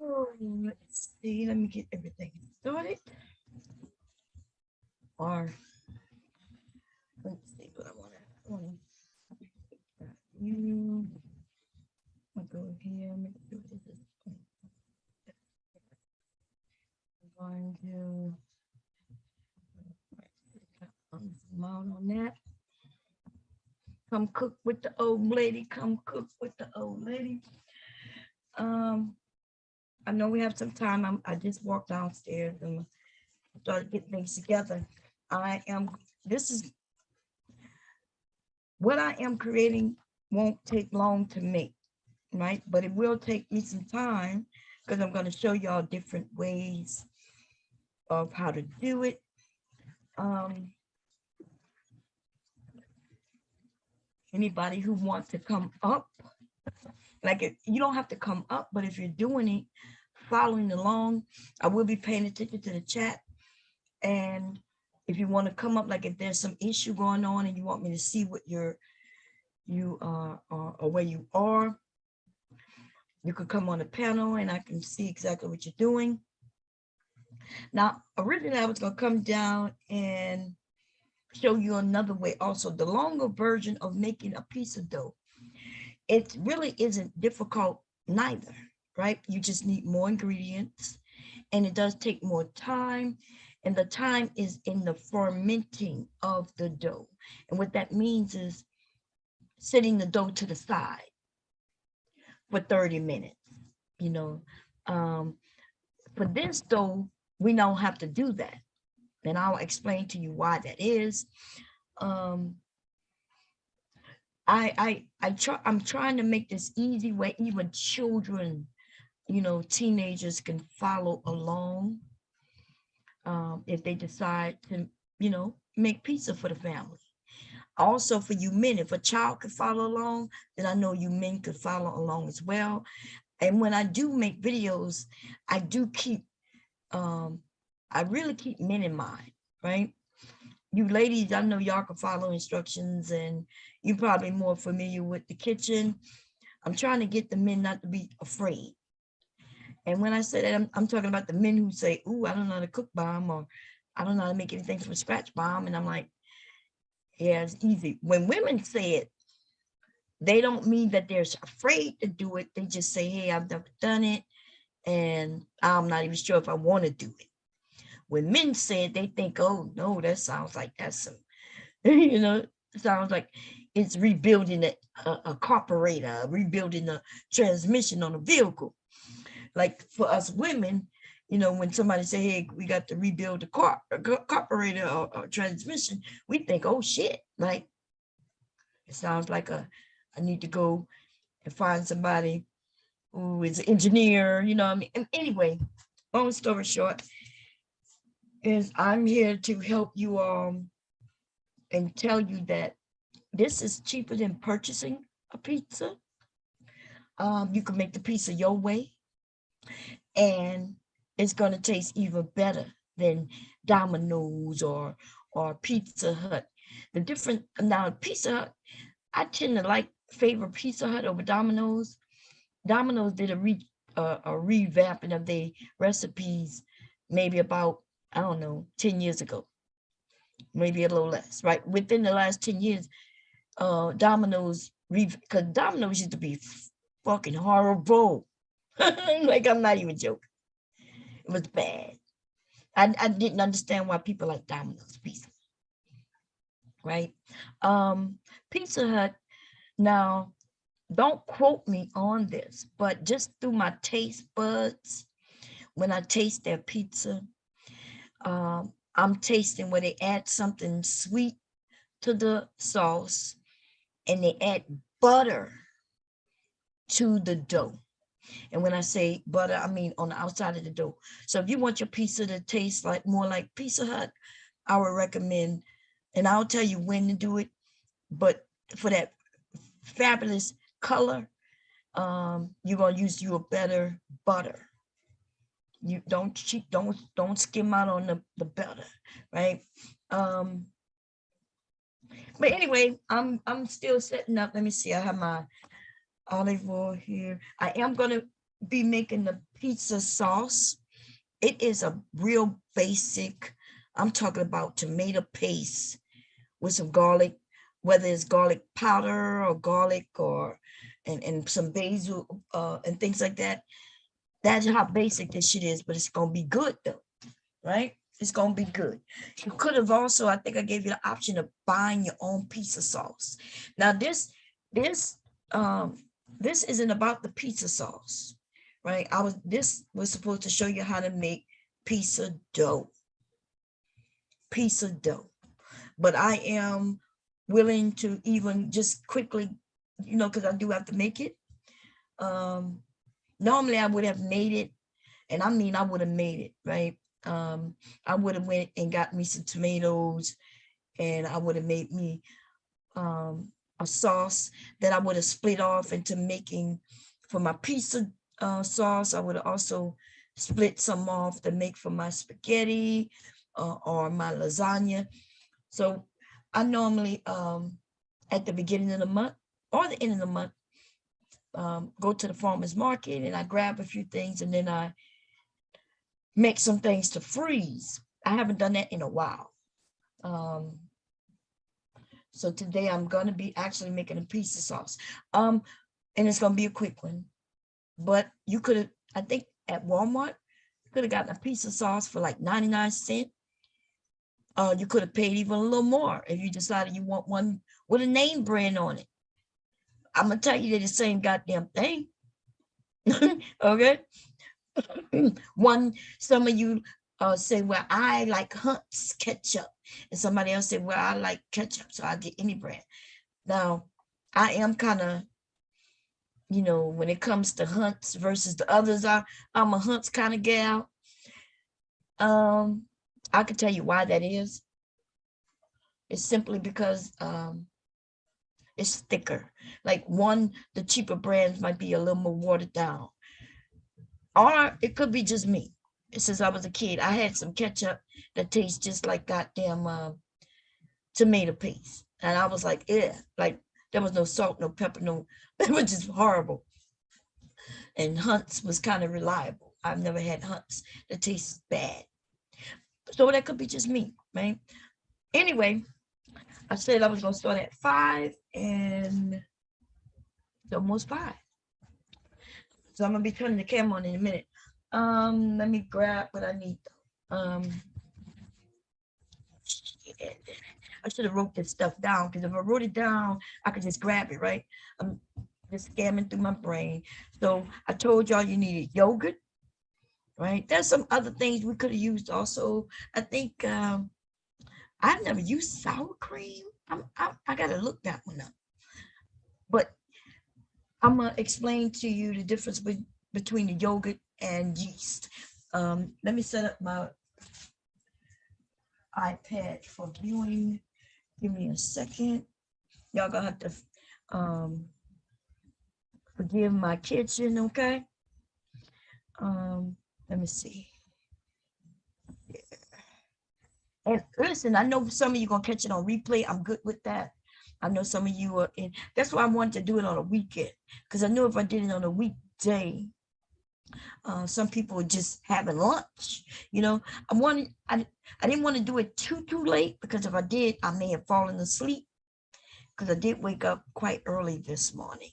Oh, let's see. Let me get everything started. Or let's see what I want to. I want to you. I'll go here. Make sure this is. I'm going to zoom out on that. Come cook with the old lady. Come cook with the old lady. Um, I know we have some time. I just walked downstairs and started getting things together. I am. This is what I am creating. Won't take long to make, right? But it will take me some time because I'm going to show y'all different ways of how to do it. Um, Anybody who wants to come up, like you don't have to come up, but if you're doing it, following along, I will be paying attention to the chat. And if you want to come up, like if there's some issue going on and you want me to see what you are or where you are, you could come on the panel and I can see exactly what you're doing. Now, originally I was going to come down and show you another way also, the longer version of making a piece of dough. It really isn't difficult neither, right? You just need more ingredients and it does take more time. And the time is in the fermenting of the dough. And what that means is setting the dough to the side for 30 minutes, you know. Um, for this dough, we don't have to do that. And I'll explain to you why that is. Um, I'm trying to make this easy way even children, you know, teenagers can follow along if they decide to, you know, make pizza for the family. Also for you men, if a child could follow along, then I know you men could follow along as well. And when I do make videos, I do keep, I really keep men in mind, right? You ladies, I know y'all can follow instructions and you're probably more familiar with the kitchen. I'm trying to get the men not to be afraid. And when I say that, I'm talking about the men who say, ooh, I don't know how to cook bomb, or I don't know how to make anything from scratch bomb. And I'm like, yeah, it's easy. When women say it, they don't mean that they're afraid to do it. They just say, hey, I've never done it. And I'm not even sure if I want to do it. When men say it, they think, oh, no, that sounds like that's some, you know, sounds like it's rebuilding a carburetor, rebuilding a transmission on a vehicle. Like for us women, you know, when somebody say, hey, we got to rebuild the carburetor or transmission, we think, oh shit, like it sounds like I need to go and find somebody who is an engineer, you know what I mean? And anyway, long story short, is I'm here to help you all and tell you that this is cheaper than purchasing a pizza. You can make the pizza your way, and it's going to taste even better than Domino's or Pizza Hut. The different now Pizza Hut, I tend to like favor Pizza Hut over Domino's. Domino's did a revamping of their recipes maybe about, I don't know, 10 years ago, maybe a little less, right? Within the last 10 years, Domino's, because Domino's used to be fucking horrible. Like, I'm not even joking. It was bad. I didn't understand why people like Domino's pizza, right? Pizza Hut, now, don't quote me on this, but just through my taste buds, when I taste their pizza, I'm tasting where they add something sweet to the sauce and they add butter to the dough. And when I say butter, I mean on the outside of the dough. So if you want your pizza to taste like more like Pizza Hut, I would recommend, and I'll tell you when to do it, but for that fabulous color, you're gonna use you a better butter. You don't cheat, don't skim out on the butter, right? Um, but anyway, I'm still setting up. Let me see. I have my olive oil here. I am gonna be making the pizza sauce. It is a real basic, I'm talking about tomato paste with some garlic, whether it's garlic powder or garlic or and some basil and things like that. That's how basic this shit is, but it's gonna be good though, right? It's gonna be good. You could have also, I think I gave you the option of buying your own pizza sauce. Now this um this isn't about the pizza sauce, right? This was supposed to show you how to make pizza dough. Pizza dough. But I am willing to even just quickly, because I do have to make it. Normally I would have made it, and I mean I would have made it, right? I would have went and got me some tomatoes, and I would have made me a sauce that I would have split off into making for my pizza sauce. I would have also split some off to make for my spaghetti or my lasagna. So I normally at the beginning of the month or the end of the month go to the farmer's market and I grab a few things and then I make some things to freeze. I haven't done that in a while. So today I'm gonna be actually making a pizza sauce. And it's gonna be a quick one. But you could have, I think at Walmart, you could have gotten a pizza sauce for like 99 cents. You could have paid even a little more if you decided you want one with a name brand on it. I'm gonna tell you they're the same goddamn thing. Okay. Some of you say, well, I like Hunt's ketchup. And somebody else said, well, I like ketchup, so I get any brand. Now, I am kind of, when it comes to Hunt's versus the others, I'm a Hunt's kind of gal. I can tell you why that is. It's simply because it's thicker. Like the cheaper brands might be a little more watered down. Or it could be just me. Since I was a kid, I had some ketchup that tastes just like goddamn tomato paste. And I was like, yeah, like there was no salt, no pepper, no, it was just horrible. And Hunt's was kind of reliable. I've never had Hunt's that tastes bad. So that could be just me, right? Anyway, I said I was going to start at 5 and it's almost 5. So I'm going to be turning the camera on in a minute. Let me grab what I need. I should have wrote this stuff down because if I wrote it down, I could just grab it, right? I'm just scamming through my brain. So I told y'all you needed yogurt, right? There's some other things we could have used also. I think I've never used sour cream. I gotta look that one up. But I'm gonna explain to you the difference between the yogurt and yeast. Let me set up my iPad for viewing. Give me a second. Y'all gonna have to forgive my kitchen, okay? Let me see. Yeah. And listen, I know some of you gonna catch it on replay. I'm good with that. I know some of you are in. That's why I wanted to do it on a weekend, because I knew if I did it on a weekday, some people were just having lunch. I didn't want to do it too late, because if I did, I may have fallen asleep, because I did wake up quite early this morning.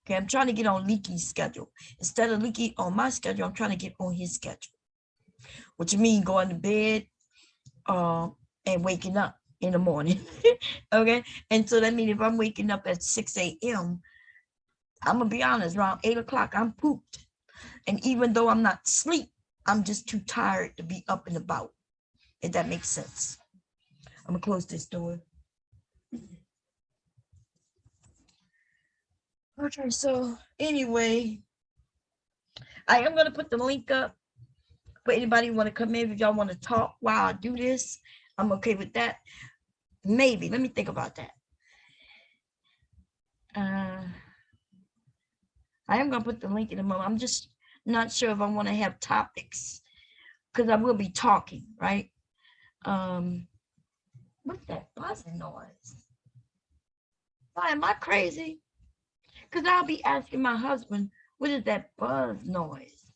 Okay, I'm trying to get on Leaky's schedule. Instead of Leaky on my schedule, I'm trying to get on his schedule, which means going to bed and waking up in the morning. Okay, and so that means if I'm waking up at 6 a.m., I'm gonna be honest, around 8 o'clock, I'm pooped. And even though I'm not asleep, I'm just too tired to be up and about, if that makes sense. I'm gonna close this door. Okay, so anyway, I am gonna put the link up for anybody who want to come in. If y'all want to talk while I do this, I'm okay with that. Maybe, let me think about that. I am gonna put the link in a moment. I'm just not sure if I want to have topics, because I will be talking, right? What's that buzzing noise? Why am I crazy? Because I'll be asking my husband, What is that buzz noise?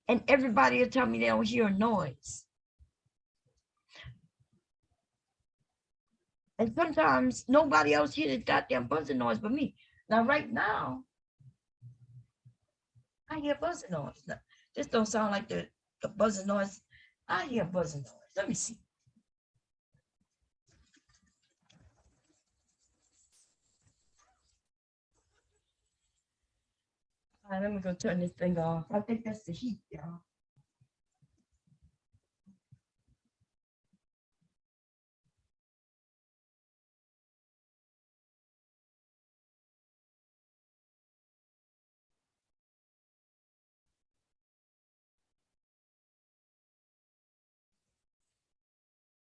And everybody will tell me they don't hear a noise. And sometimes nobody else hears the goddamn buzzing noise but me. Now, right now, I hear buzzing noise. Now, this don't sound like the buzzing noise. I hear buzzing noise. Let me see. All right, let me go turn this thing off. I think that's the heat, y'all.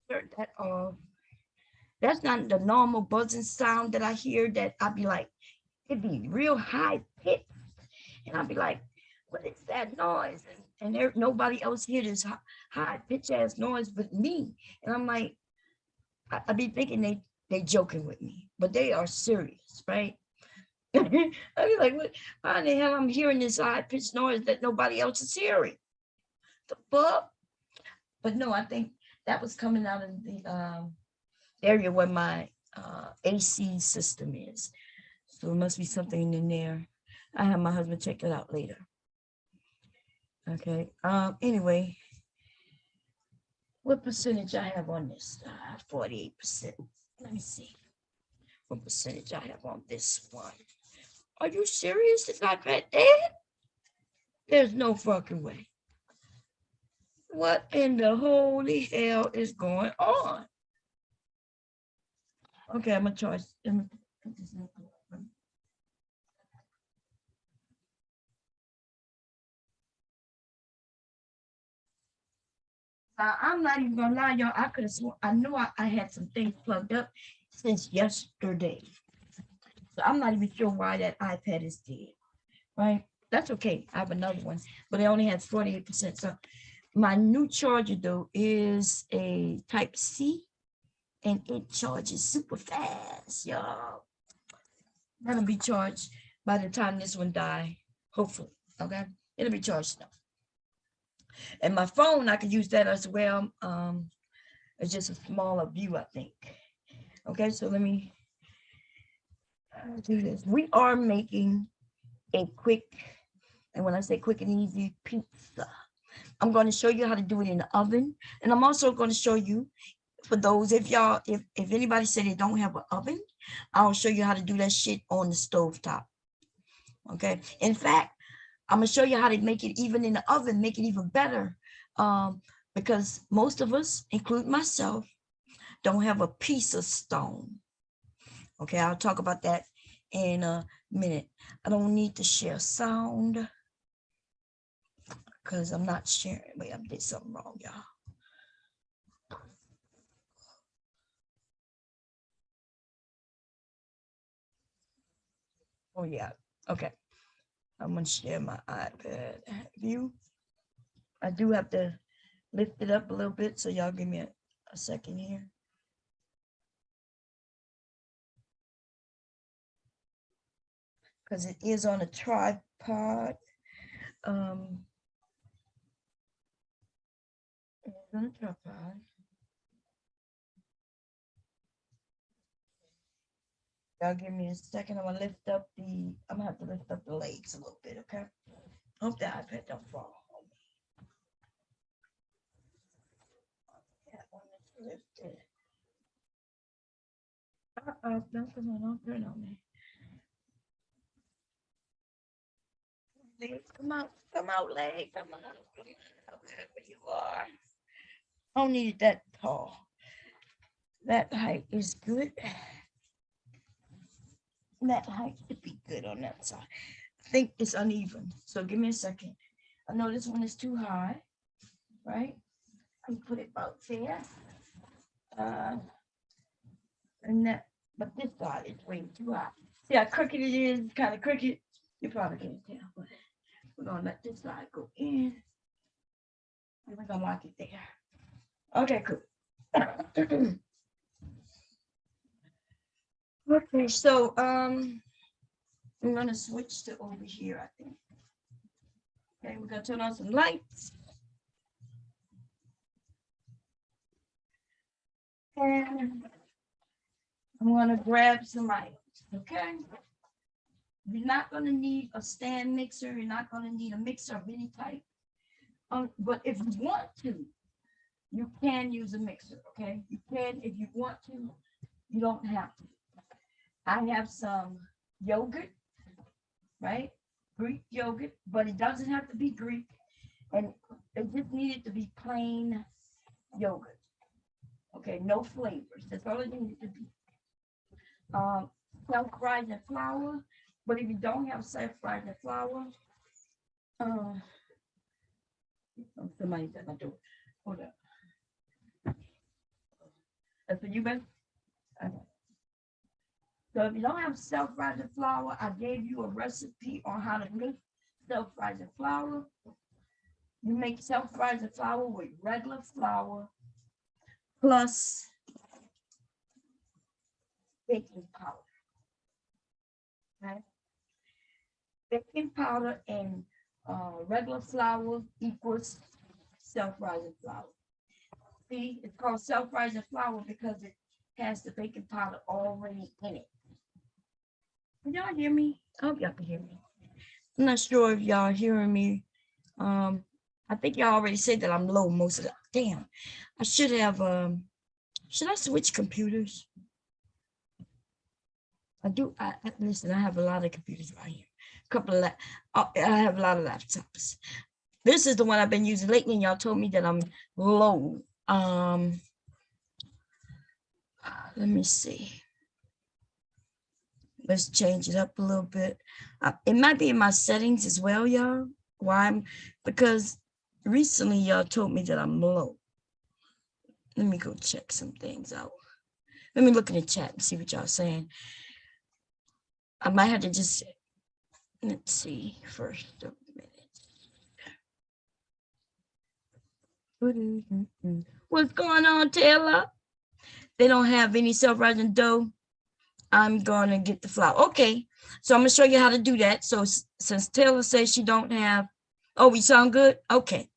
Turn that off. That's not the normal buzzing sound that I hear that I'd be like, it'd be real high pitched. And I'd be like, what is that noise? And there, nobody else hear this high pitch ass noise but me. And I'm like, I be thinking they joking with me, but they are serious, right? I'd be like, what, why the hell I'm hearing this high pitched noise that nobody else is hearing? The fuck? But no, I think that was coming out of the area where my AC system is. So it must be something in there. I have my husband check it out later. Okay. Anyway, what percentage I have on this? 48%. Let me see what percentage I have on this one. Are you serious? It's not that dead? There's no fucking way. What in the holy hell is going on? Okay, I'm gonna charge. I'm not even gonna lie, y'all. I could have sworn I knew I had some things plugged up since yesterday. So I'm not even sure why that iPad is dead. Right? That's okay. I have another one, but it only has 48%. So my new charger though is a type C and it charges super fast, y'all. That'll be charged by the time this one die, hopefully. Okay, it'll be charged now. And my phone, I could use that as well. It's just a smaller view, I think. Okay, so let me do this. We are making a quick, and when I say quick and easy, pizza. I'm going to show you how to do it in the oven, and I'm also going to show you, for those, if y'all, if anybody said they don't have an oven, I'll show you how to do that shit on the stove top. Okay, in fact, I'm gonna show you how to make it even in the oven, make it even better, because most of us, including myself, don't have a piece of stone. Okay, I'll talk about that in a minute. I don't need to share sound because I'm not sharing. Wait, I did something wrong, y'all. Oh yeah, okay. I'm gonna share my iPad view. I do have to lift it up a little bit, so y'all give me a second here. Because it is on a tripod. It's on a tripod. Y'all give me a second. I'm gonna have to lift up the legs a little bit, okay? Hope the iPad don't fall on me. That one is lifted. Don't turn on me. Legs, come out, leg, come out. Wherever you are. I don't need it that tall. That height is good. That height should be good on that side. I think it's uneven, so give me a second. I know this one is too high, right? I put it about there. And that, but this side is way too high. See how crooked it is, kind of crooked. You probably can't tell, but we're gonna let this side go in. And we're gonna lock it there. Okay, cool. Okay, so I'm gonna switch to over here, I think. Okay, we're gonna turn on some lights. And I'm gonna grab some items, okay? You're not gonna need a stand mixer. You're not gonna need a mixer of any type. But if you want to, you can use a mixer, okay? You can if you want to. You don't have to. I have some yogurt, right? Greek yogurt, but it doesn't have to be Greek. And it just needed to be plain yogurt. Okay, no flavors. That's all it needed to be. Self-rising flour, but if you don't have self-rising flour, uh, somebody's at my door. Hold up. That's for you, Ben? Okay. So if you don't have self-rising flour, I gave you a recipe on how to make self-rising flour. You make self-rising flour with regular flour plus baking powder. Okay? Baking powder and regular flour equals self-rising flour. See, it's called self-rising flour because it has the baking powder already in it. Can y'all hear me? I hope y'all can hear me. I'm not sure if y'all hearing me. I think y'all already said that I'm low most of the damn. I should have should I switch computers? I do. Listen, I have a lot of computers right here. A couple of I have a lot of laptops. This is the one I've been using lately, and y'all told me that I'm low. Let me see. Let's change it up a little bit. It might be in my settings as well, y'all. Why? Because recently y'all told me that I'm low. Let me go check some things out. Let me look in the chat and see what y'all saying. I might have to just, let's see, first a minute. What's going on, Taylor? They don't have any self-rising dough. I'm gonna get the flour. Okay, so I'm gonna show you how to do that. So since Taylor says she don't have, oh, we sound good? Okay.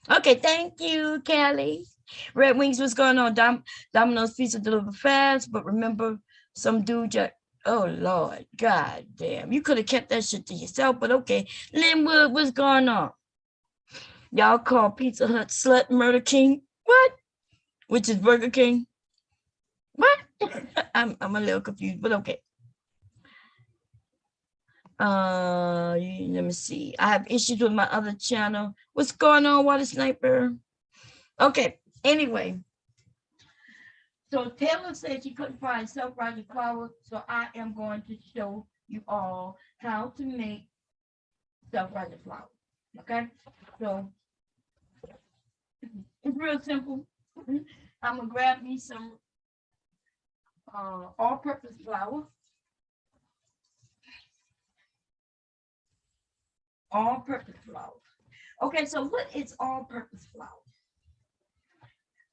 Okay, thank you, Callie. Red Wings, what's going on? Domino's Pizza deliver fast, but remember, some dude just, oh Lord, God damn. You could have kept that shit to yourself, but okay. Linwood, what's going on? Y'all call Pizza Hut Slut Murder King? What? Which is Burger King? What? I'm a little confused, but okay. Let me see. I have issues with my other channel. What's going on, Water Sniper? Okay, anyway. So Taylor said she couldn't find self-rising flour, so I am going to show you all how to make self-rising flour. Okay, so it's real simple. I'm gonna grab me some all-purpose flour. All-purpose flour. Okay, so what is all-purpose flour?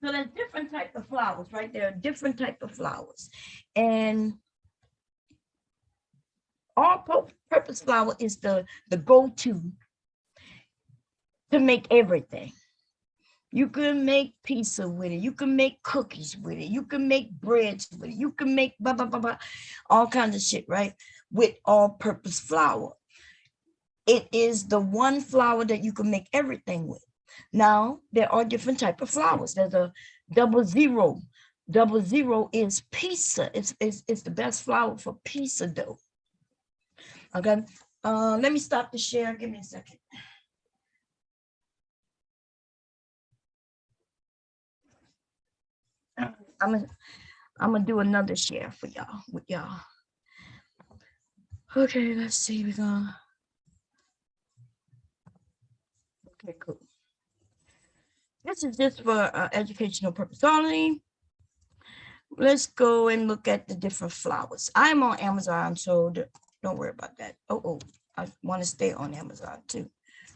So there's different types of flours, right? There are different types of flours. And all-purpose flour is the go-to to make everything. You can make pizza with it. You can make cookies with it. You can make breads with it. You can make blah, blah, blah, blah, all kinds of shit, right? With all-purpose flour. It is the one flour that you can make everything with. Now, there are different types of flours. There's a 00. 00 is pizza. It's the best flour for pizza dough. Okay. Let me stop the share. Give me a second. I'm gonna do another share for y'all with y'all. Okay, let's see. We're gonna. Okay, cool. This is just for educational purpose only. Let's go and look at the different flours. I'm on Amazon, so don't worry about that. Oh, I want to stay on Amazon too,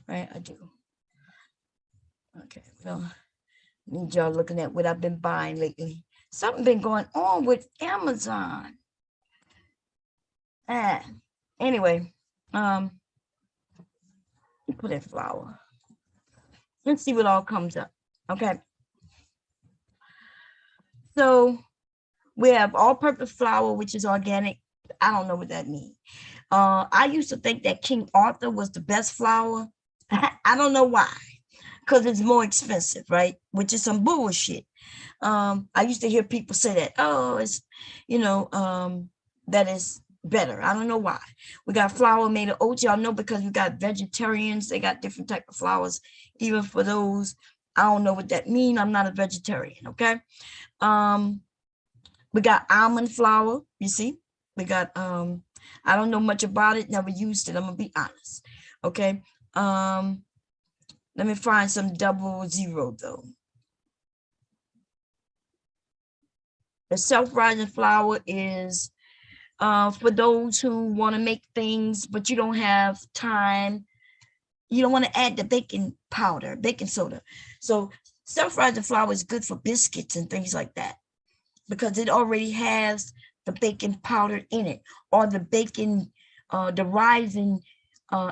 right? I do. Okay, well, need y'all looking at what I've been buying lately. Something been going on with Amazon. Anyway, Put in flour. Let's see what all comes up. Okay. So we have all-purpose flour, which is organic. I don't know what that means. I used to think that King Arthur was the best flour. I don't know why, because it's more expensive, right? Which is some bullshit. I used to hear people say that, oh, it's, that is better. I don't know why. We got flour made of oats. Y'all know, because we got vegetarians. They got different type of flours. Even for those, I don't know what that means. I'm not a vegetarian. Okay. We got almond flour. You see, we got, I don't know much about it. Never used it. I'm gonna be honest. Okay. Let me find some 00 though. The self-rising flour is for those who want to make things, but you don't have time. You don't want to add the baking powder, baking soda. So self-rising flour is good for biscuits and things like that, because it already has the baking powder in it, or the baking, the rising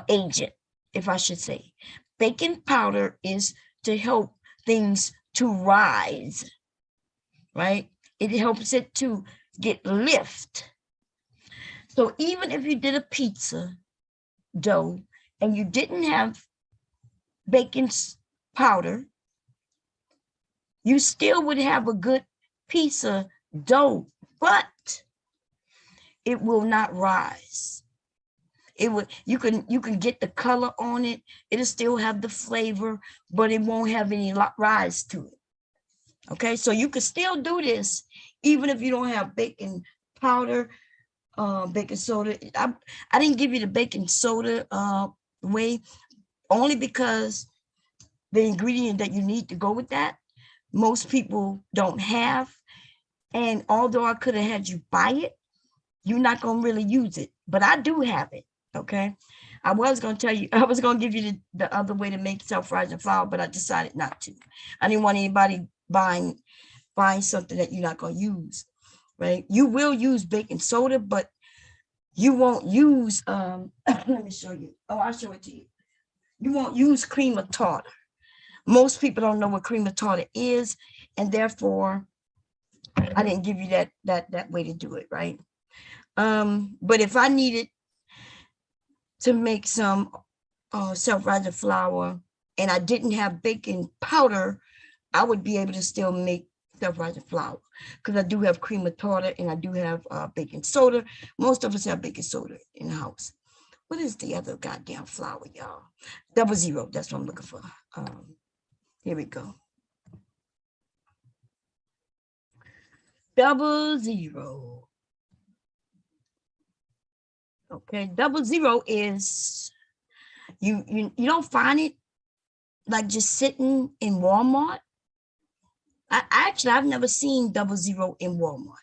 agent, if I should say. Baking powder is to help things to rise, right? It helps it to get lift. So even if you did a pizza dough and you didn't have baking powder, you still would have a good pizza dough, but it will not rise. You can get the color on it. It'll still have the flavor, but it won't have any rise to it. Okay, so you can still do this even if you don't have baking powder, baking soda. I didn't give you the baking soda way, only because the ingredient that you need to go with that, most people don't have. And although I could have had you buy it, you're not going to really use it, but I do have it. Okay. I was going to tell you, I was going to give you the other way to make self-rising flour, but I decided not to. I didn't want anybody buying something that you're not going to use, right? You will use baking soda, but you won't use, let me show you. Oh, I'll show it to you. You won't use cream of tartar. Most people don't know what cream of tartar is, and therefore I didn't give you that way to do it, right? But if I needed to make some self-rising flour and I didn't have baking powder, I would be able to still make self-rising flour, because I do have cream of tartar and I do have baking soda. Most of us have baking soda in the house. What is the other goddamn flour, y'all? 00. That's what I'm looking for. Here we go. 00. Okay, 00 is you don't find it like just sitting in Walmart. I've never seen 00 in Walmart.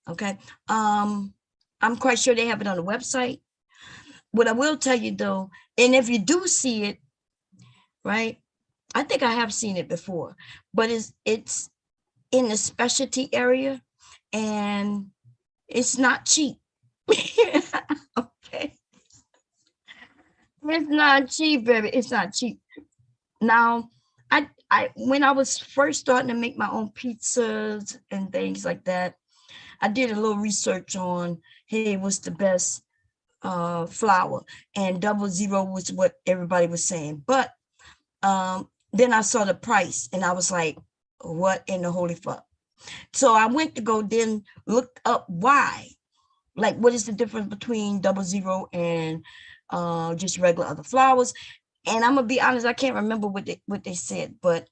Okay. I'm quite sure they have it on the website. What I will tell you though, and if you do see it, right, I think I have seen it before, but it's in the specialty area and it's not cheap. Okay. It's not cheap, baby. It's not cheap. Now, I when I was first starting to make my own pizzas and things like that, I did a little research on, hey, what's the best flour? And 00 was what everybody was saying. But then I saw the price and I was like, what in the holy fuck? So I went to go then look up why. Like, what is the difference between 00 and just regular other flours? And I'm gonna be honest, I can't remember what they said, but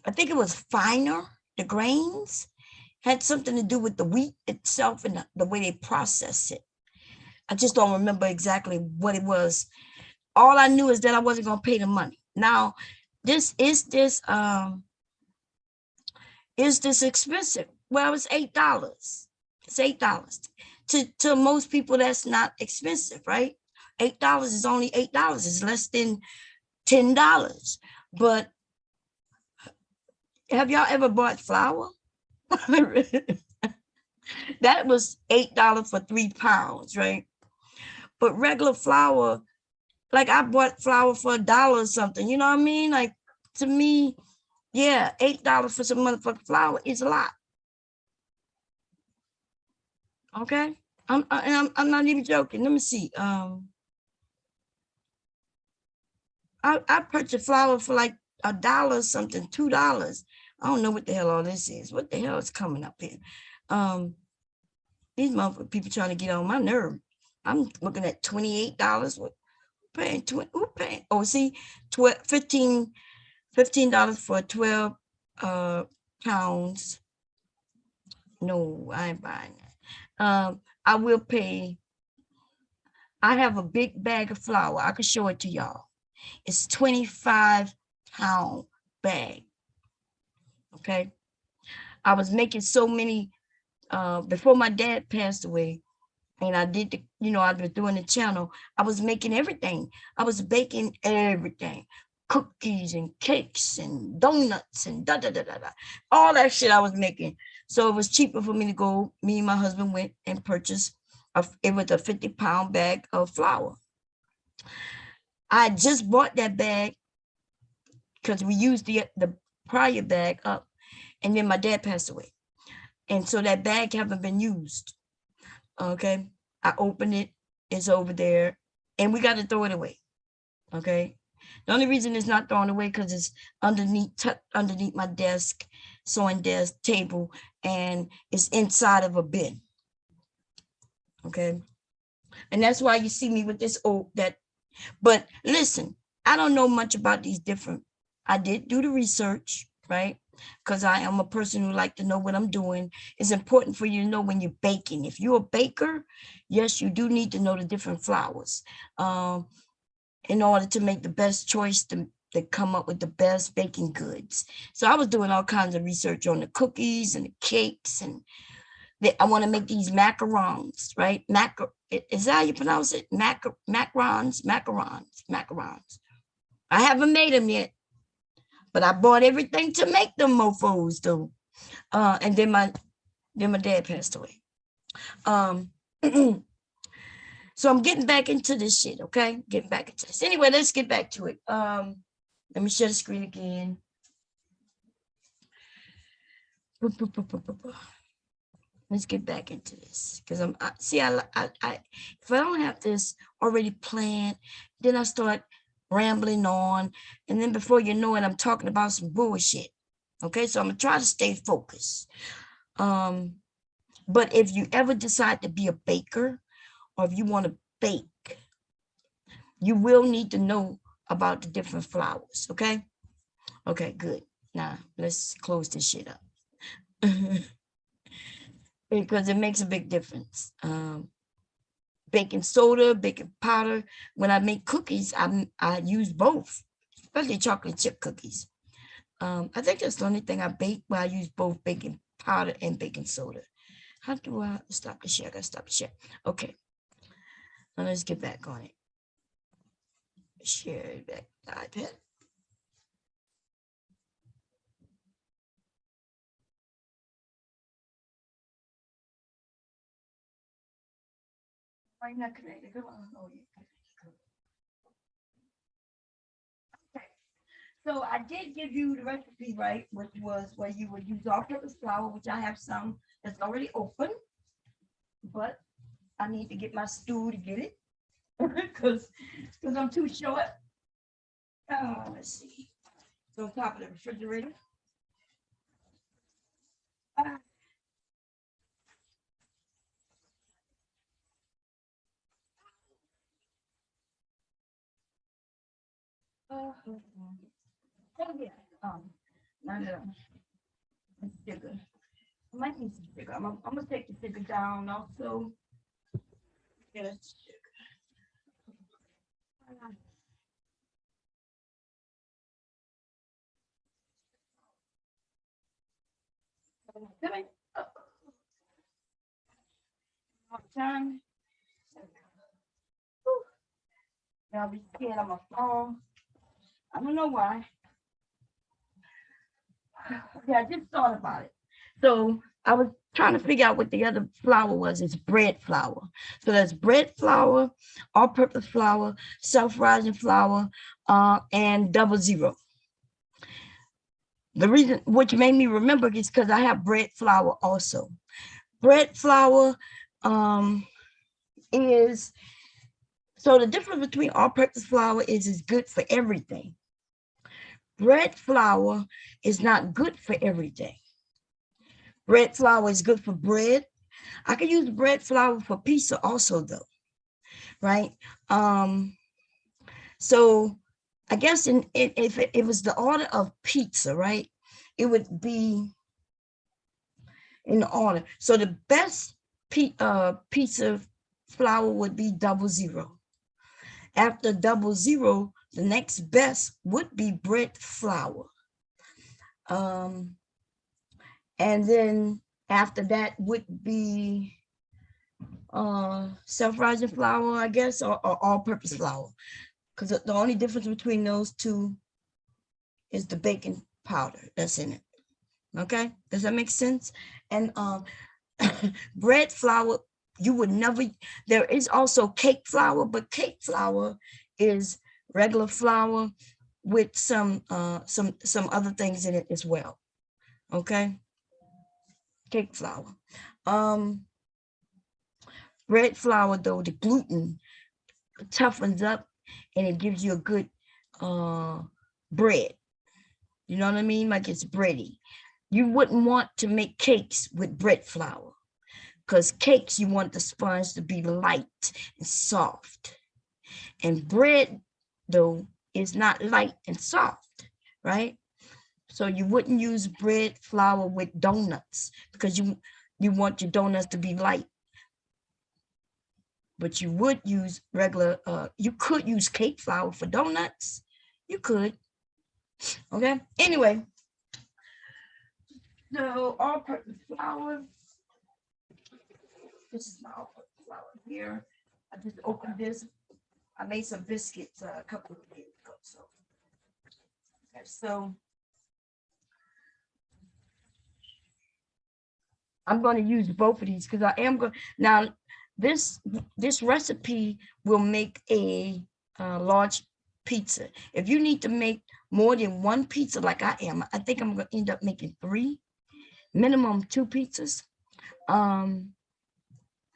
I think it was finer. The grains had something to do with the wheat itself and the way they process it. I just don't remember exactly what it was. All I knew is that I wasn't gonna pay the money. Now, is this expensive? Well, it's $8. It's $8. To most people, that's not expensive, right? $8 is only $8. It's less than $10. But have y'all ever bought flour? That was $8 for 3 pounds, right? But regular flour Like I bought flour for $1 or something. You know what I mean? Like to me, yeah, $8 for some motherfucking flour is a lot. Okay. I'm not even joking. Let me see. I purchased flour for like $1 something, $2. I don't know what the hell all this is. What the hell is coming up here? Um, these motherfucking people trying to get on my nerve. I'm looking at $28. What paying 20? Who paying? Oh, see, 12, $15 for 12 pounds. No, I ain't buying that. I will pay. I have a big bag of flour. I can show it to y'all. It's 25-pound bag. Okay. I was making so many before my dad passed away, and I did the, I was doing the channel. I was making everything. I was baking everything. Cookies and cakes and donuts and da da da da da. All that shit I was making. So it was cheaper for me to go. Me and my husband went and purchased it was a 50-pound bag of flour. I just bought that bag because we used the prior bag up, and then my dad passed away. And so that bag haven't been used. Okay. I opened it, it's over there, and we got to throw it away. Okay. The only reason it's not thrown away because it's underneath my desk, sewing desk table, and it's inside of a bin. Okay. And that's why you see me with this but listen, I don't know much about these different. I did do the research, right? Because I am a person who like to know what I'm doing. It's important for you to know when you're baking. If you're a baker, yes, you do need to know the different flours in order to make the best choice to come up with the best baking goods. So I was doing all kinds of research on the cookies and the cakes, and I want to make these macarons, right? Is that how you pronounce it? Macarons. I haven't made them yet, but I bought everything to make them mofos though. And then my dad passed away. Um, so I'm getting back into this shit, okay? Getting back into this. Anyway, let's get back to it. Let me share the screen again. Let's get back into this because if I don't have this already planned, then I start rambling on, and then before you know it, I'm talking about some bullshit. Okay, so I'm gonna try to stay focused. But if you ever decide to be a baker, or if you want to bake, you will need to know about the different flours. Okay. Okay, good. Now let's close this shit up. Because it makes a big difference. Baking soda, baking powder. When I make cookies, I use both, especially chocolate chip cookies. I think that's the only thing I bake where I use both baking powder and baking soda. How do I stop the share? I gotta stop the share. Okay. Now let's get back on it. Share back the iPad. Why not connected? Come on. Oh, yeah. Okay. So I did give you the recipe, right? Which was where you would use all-purpose flour, which I have some that's already open, but I need to get my stool to get it because I'm too short. Let's see. It's on top of the refrigerator. Uh, oh yeah. Not at all. It's sugar. I might need some sugar. I'm gonna take the sugar down also. Yes. Come in. Time. I'll be scared on my phone. I don't know why. Yeah, I just thought about it. So I was trying to figure out what the other flour was. It's bread flour. So that's bread flour, all-purpose flour, self-rising flour, and 00. The reason which made me remember is because I have bread flour also. Bread flour is, so the difference between all-purpose flour is it's good for everything. Bread flour is not good for everything. Bread flour is good for bread. I can use bread flour for pizza also though, right? So I guess if it was the order of pizza, right, it would be in the order. So the best pizza flour would be 00. After 00, the next best would be bread flour. And then after that would be self-rising flour, I guess, or all-purpose flour. Because the only difference between those two is the baking powder that's in it. Okay, does that make sense? And bread flour, you would never, there is also cake flour, but cake flour is regular flour with some other things in it as well. Okay, cake flour. Bread flour though, the gluten toughens up and it gives you a good bread. You know what I mean? Like it's bready. You wouldn't want to make cakes with bread flour, because cakes, you want the sponge to be light and soft. And bread, though, is not light and soft, right? So you wouldn't use bread flour with donuts because you want your donuts to be light. But you would use regular, you could use cake flour for donuts. You could. Okay. Anyway, so all-purpose flour. This is my all-purpose flour here. I just opened this. I made some biscuits a couple of days ago. So I'm going to use both of these because I am going now. This recipe will make a large pizza. If you need to make more than one pizza, like I am, I think I'm going to end up making 3, minimum 2 pizzas. Then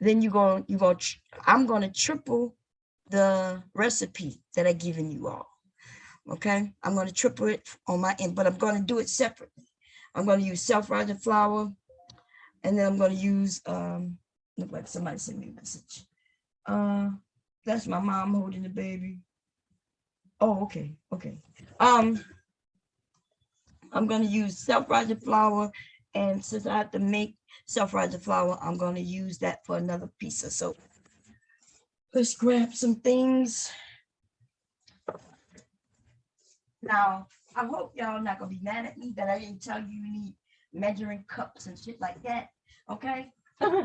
I'm going to triple the recipe that I've given you all. Okay, I'm going to triple it on my end, but I'm going to do it separately. I'm going to use self-rising flour, and then I'm going to use look like somebody sent me a message. That's my mom holding the baby. Oh, okay. I'm going to use self-rising flour, and since I have to make self-rising flour, I'm going to use that for another pizza. So let's grab some things. Now, I hope y'all not gonna be mad at me that I didn't tell you need measuring cups and shit like that. Okay. I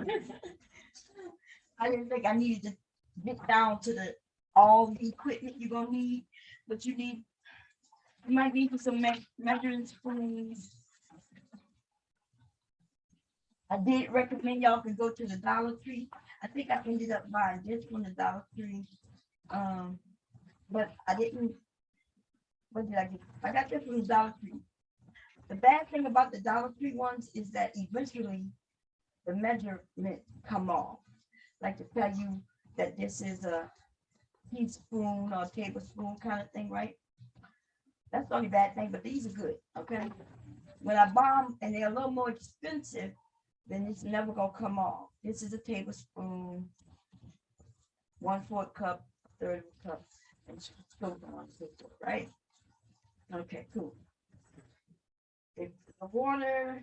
didn't think I needed to get down to all the equipment you're gonna need, but you might need some measuring spoons. I did recommend y'all can go to the Dollar Tree. I think I ended up buying this from the Dollar Tree. But I didn't. What did I get? I got this from the Dollar Tree. The bad thing about the Dollar Tree ones is that eventually the measurement come off. Like to tell you that this is a teaspoon or tablespoon kind of thing, right? That's the only bad thing, but these are good, okay? When I buy them and they're a little more expensive, then it's never gonna come off. This is a tablespoon, 1/4 cup, 1/3 cup, and so on, so forth, right? Okay, cool. If the water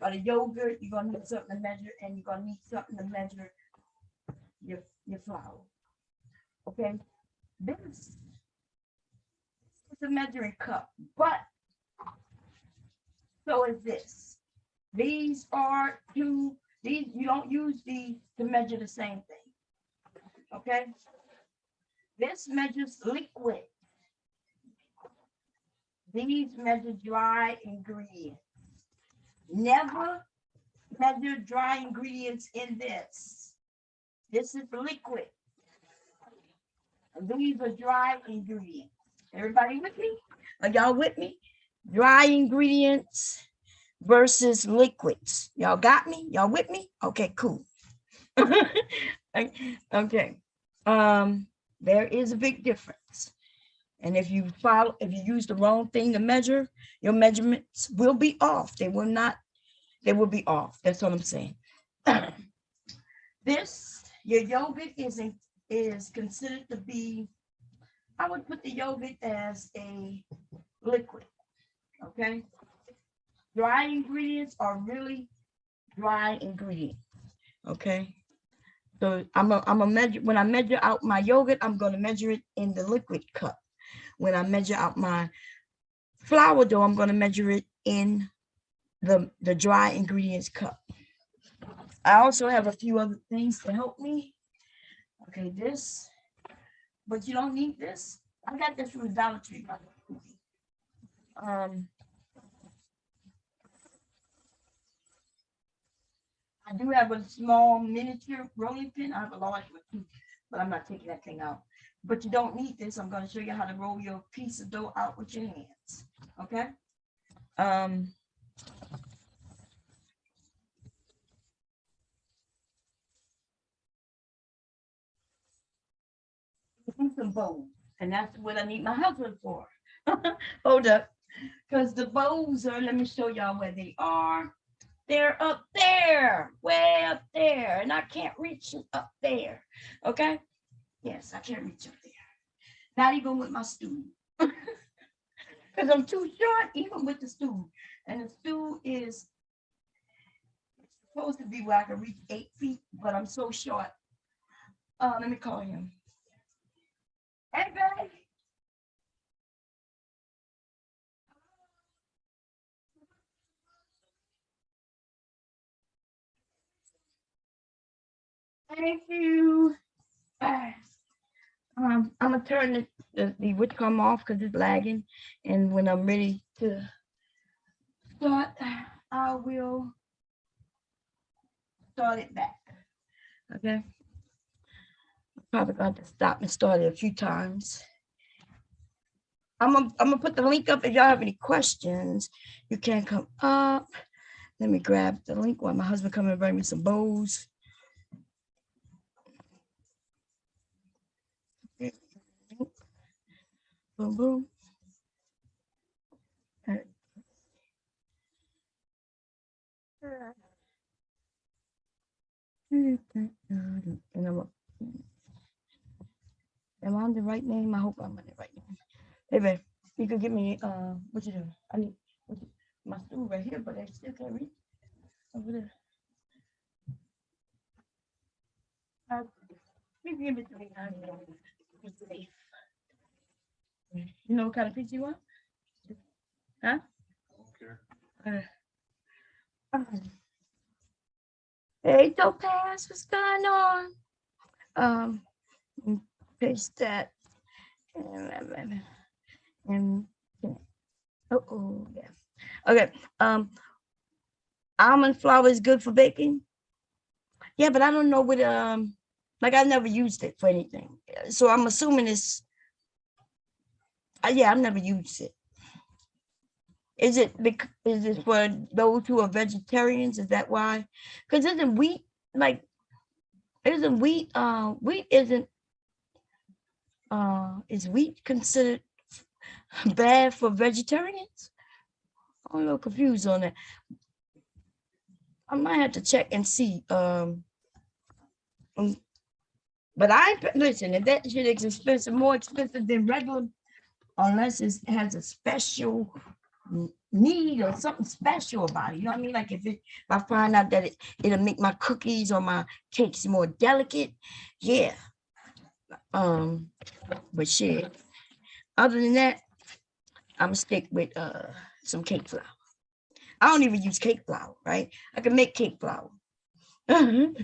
or the yogurt, you're gonna need something to measure, and you're gonna need something to measure your flour. Okay, this is a measuring cup, but so is this. These are two. These you don't use these to measure the same thing. Okay, this measures liquid. These measure dry ingredients. Never measure dry ingredients in this. This is liquid. These are dry ingredients. Everybody with me? Are y'all with me? Dry ingredients versus liquids. Y'all got me? Y'all with me? Okay, cool. Okay. There is a big difference. And if you use the wrong thing to measure, your measurements will be off. They will be off. That's what I'm saying. Your yogurt is considered to be, I would put the yogurt as a liquid, okay? Dry ingredients are really dry ingredients, okay? So I'm a measure, when I measure out my yogurt, I'm gonna measure it in the liquid cup. When I measure out my flour dough, I'm gonna measure it in the dry ingredients cup. I also have a few other things to help me. Okay, this, but you don't need this. I got this from Dollar Tree. I do have a small miniature rolling pin. I have a large one too, but I'm not taking that thing out. But you don't need this. I'm going to show you how to roll your piece of dough out with your hands. Okay. Some bowls, and that's what I need my husband for. Hold up, because the bowls are, let me show y'all where they are. They're up there, way up there, and I can't reach up there. Okay. Yes, I can't reach up there. Not even with my stool. Because I'm too short, even with the stool. And the stool is supposed to be where I can reach 8 feet, but I'm so short. Let me call him. Hey, babe. Thank you. I'm gonna turn the witcom off because it's lagging, and when I'm ready to start, I will start it back. Okay. Probably got to stop and start it a few times. I'm gonna put the link up. If y'all have any questions, you can come up. Let me grab the link while my husband come and bring me some bowls. Boom, boom. And am I on the right name? I hope I'm on the right name. Hey, babe, you could give me, what you do? I need my stool right here, but I still can't reach over there. You can give it to me. You know what kind of pizza you want? Huh? Okay. Hey, Topaz, what's going on? Paste that. And oh yeah. Okay. Almond flour is good for baking. Yeah, but I don't know what like I never used it for anything. So I'm assuming it's yeah, I've never used it. Is it for those who are vegetarians? Is that why? Because isn't wheat like isn't wheat wheat isn't is wheat considered bad for vegetarians? I'm a little confused on that. I might have to check and see. But I listen, if that shit is expensive, more expensive than regular, unless it has a special need or something special about it. You know what I mean? Like if I find out that it'll make my cookies or my cakes more delicate, yeah. But shit. Other than that, I'm gonna stick with some cake flour. I don't even use cake flour, right? I can make cake flour. I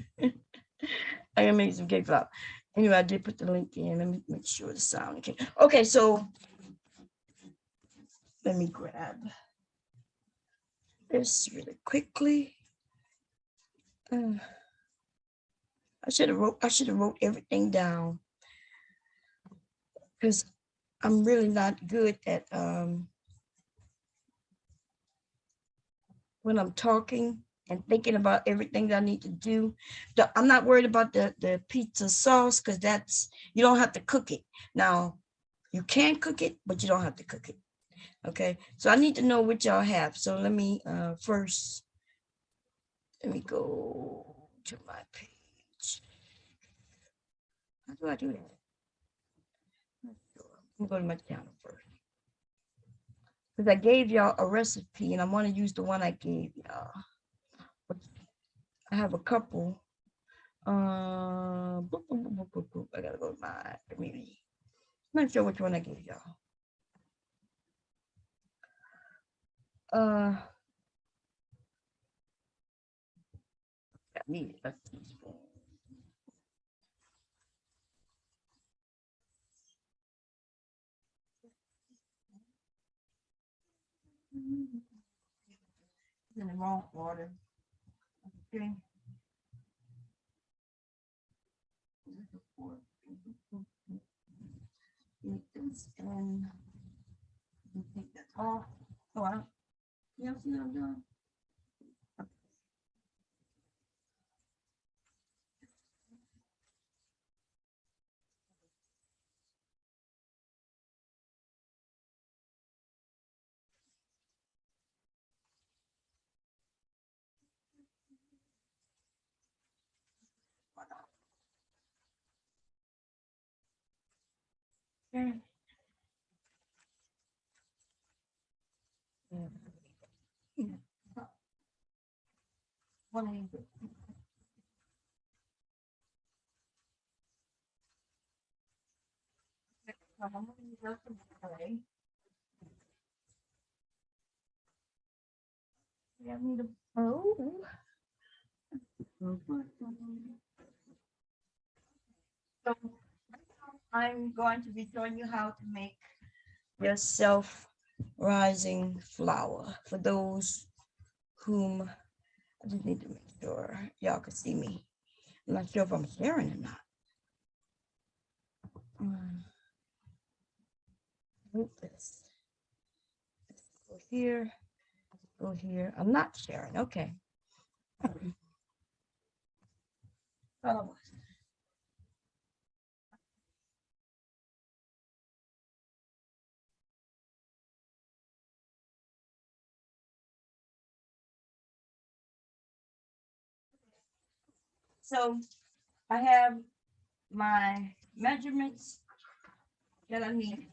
can make some cake flour. Anyway, I did put the link in. Let me make sure the sound okay. Okay, so let me grab this really quickly. I should have wrote everything down because I'm really not good at when I'm talking and thinking about everything that I need to do. I'm not worried about the pizza sauce because you don't have to cook it. Now, you can cook it, but you don't have to cook it. Okay, so I need to know what y'all have. So let me first, let me go to my page. How do I do that? I'm going to go to my channel first. Because I gave y'all a recipe and I want to use the one I gave y'all. I have a couple. I gotta go to my community. I'm not sure which one I gave y'all. I need a teaspoon. In the wrong order. Okay. Take this and take that off. Oh, you see what I'm doing? Okay. What do you do? I'm going to use some clay. Yeah, I need a bowl. So I'm going to be showing you how to make your self-rising flour for those whom I just need to make sure y'all can see me. I'm not sure if I'm sharing or not. This. Go here. Go here. I'm not sharing. Okay. So I have my measurements that I need.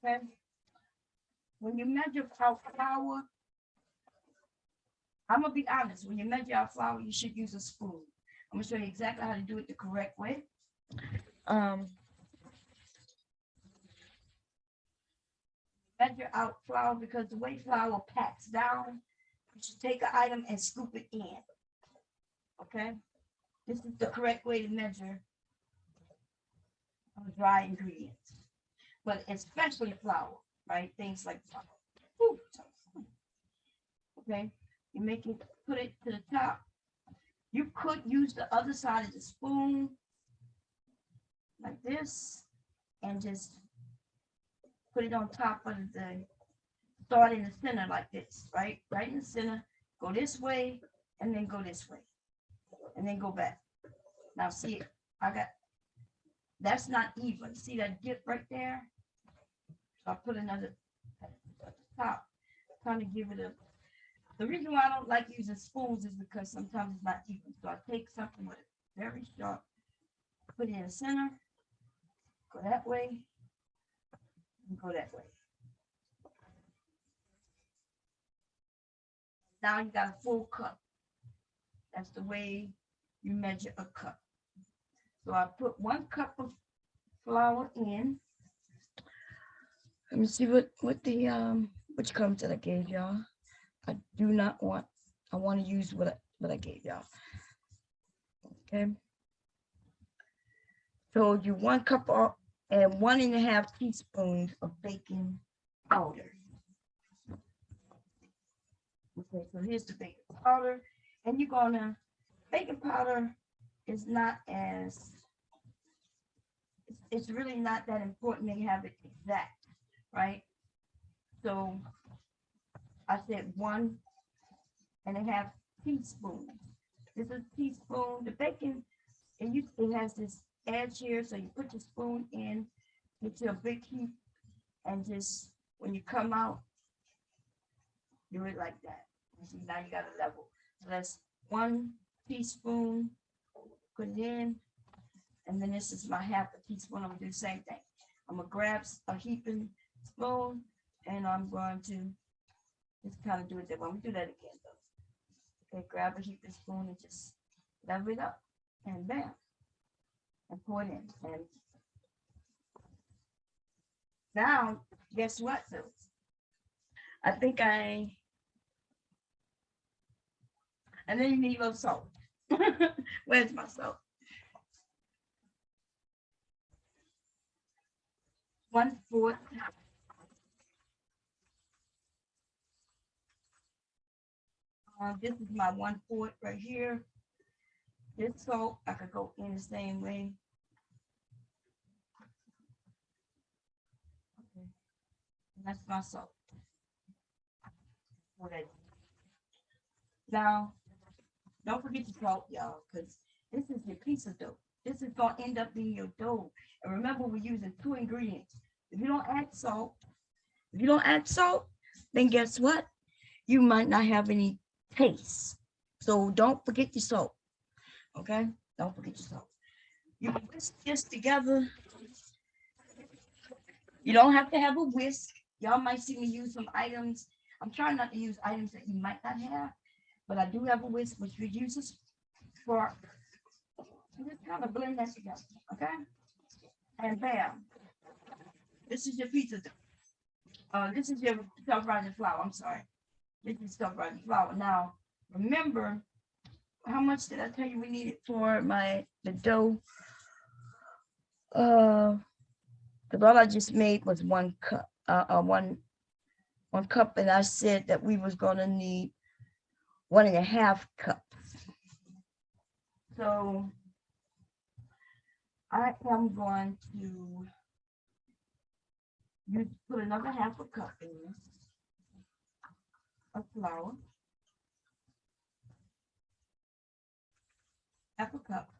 Okay. When you measure out flour, I'm gonna be honest. When you measure out flour, you should use a spoon. I'm gonna show you exactly how to do it the correct way. Measure out flour because the way flour packs down, you should take an item and scoop it in. Okay, this is the correct way to measure dry ingredients, but especially flour, right? Things like flour. Ooh, okay, you make it, put it to the top. You could use the other side of the spoon like this and just put it on top of the, start in the center like this, right? Right in the center, go this way and then go this way and then go back. Now see, I got, that's not even. See that dip right there? So I put another at the top, trying to give it a, the reason why I don't like using spoons is because sometimes it's not even. So I take something with it very sharp, put it in the center, go that way, and go that way. Now you got a full cup. That's the way you measure a cup. So I put 1 cup of flour in. Let me see what the which comes that I gave y'all. I do not want, I want to use what I gave y'all. Okay. So you 1 cup of, and 1.5 teaspoons of baking powder. Okay, so here's the baking powder. And you're gonna, baking powder is not as, it's really not that important to have it exact, right? So I said 1.5 teaspoons. This is a teaspoon. The baking, it has this edge here, so you put your spoon in, get your big heat, and just when you come out, do it like that. You see, now you got a level. So that's 1 teaspoon, put it in, and then this is my 1/2 teaspoon. I'm gonna do the same thing. I'm gonna grab a heaping spoon, and I'm going to just kind of do it that way. I'm gonna do that again though. Okay, grab a heaping spoon and just level it up, and bam, and pour it in. And now, guess what though? I think and then you need a little salt. Where's my salt? 1/4. This is my 1/4 right here. This salt, I could go in the same way. Okay. And that's my salt. Okay. Now, don't forget the salt, y'all, because this is your pizza dough. This is going to end up being your dough. And remember, we're using 2 ingredients. If you don't add salt, then guess what? You might not have any taste. So don't forget your salt. Okay? Don't forget your salt. You whisk this together. You don't have to have a whisk. Y'all might see me use some items. I'm trying not to use items that you might not have, but I do have a whisk, which we use a fork. Just kind of blend that together, okay? And bam, this is your pizza dough. This is your self-rising flour. I'm sorry. This is self-rising flour. Now, remember, how much did I tell you we needed for the dough? Because all I just made was 1 cup, one cup, and I said that we was gonna need 1.5 cups. So I am going to put another 1/2 cup in of flour. 1/2 cup.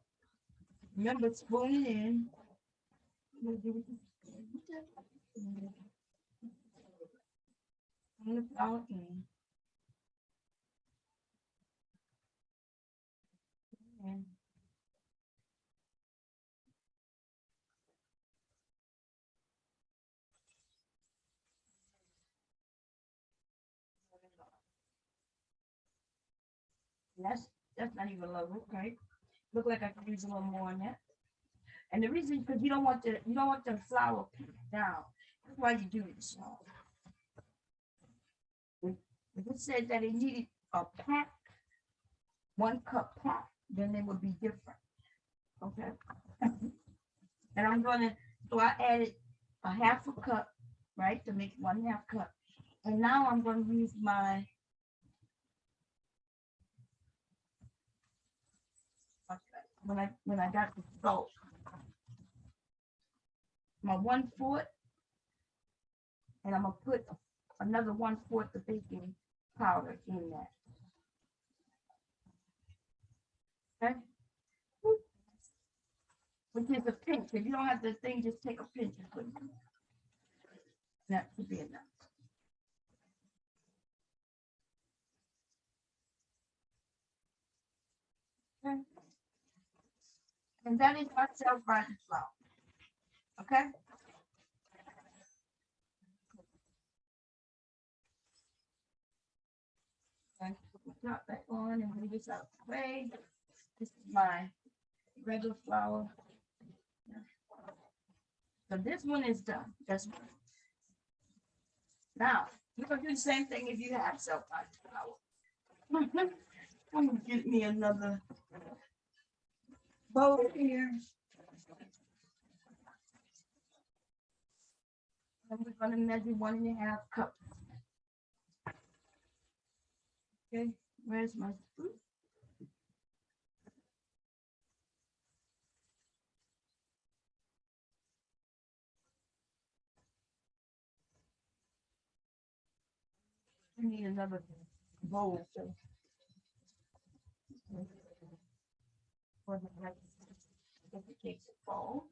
Remember, spoon it in. Spoon the flour in. And that's not even low, okay? Look like I could use a little more on that. And the reason, because you don't want the flour down. That's why you do this, y'all. If it said that it needed a pack, 1 cup pack, then it would be different. Okay. And so I added a 1/2 cup, right, to make 1/2 cup. And now I'm going to use when I got the salt, my 1/4, and I'm gonna put another 1/4 of baking powder in that. Okay, which is a pinch. If you don't have the thing, just take a pinch and put it in. That should be enough. Okay, and that is my self-rising flour. Okay. Okay, put my top back on and move this out the way. This is my regular flour. So this one is done. That's one. Now, you're gonna do the same thing if you have self-rising flour. I'm gonna get me another bowl here. And we're gonna measure 1.5 cups. Okay, where's my spoon? I need another bowl. So. For the like, if the cakes fall.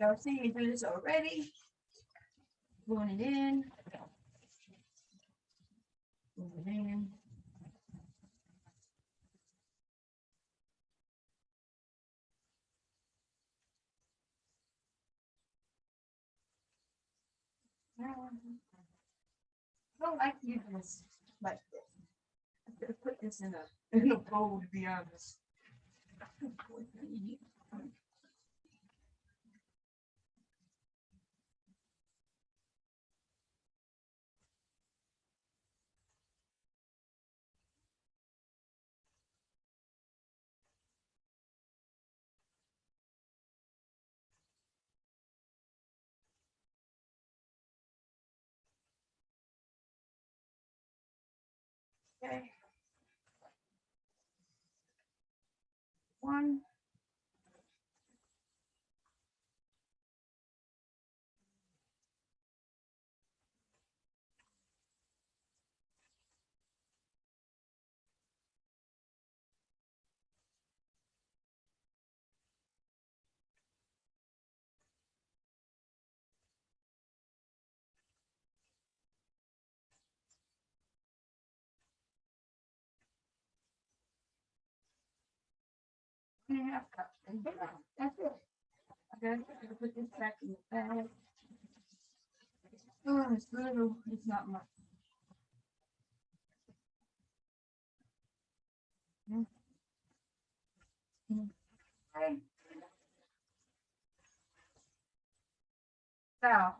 Y'all see me do this already. Put it in. Put it in. I don't like using this like this. I could have put this in a bowl, to be honest. Okay. One. And a half cups. And that's it. Okay, I'm gonna put this back in the bag. Oh, it's little, it's not much. Okay. Now,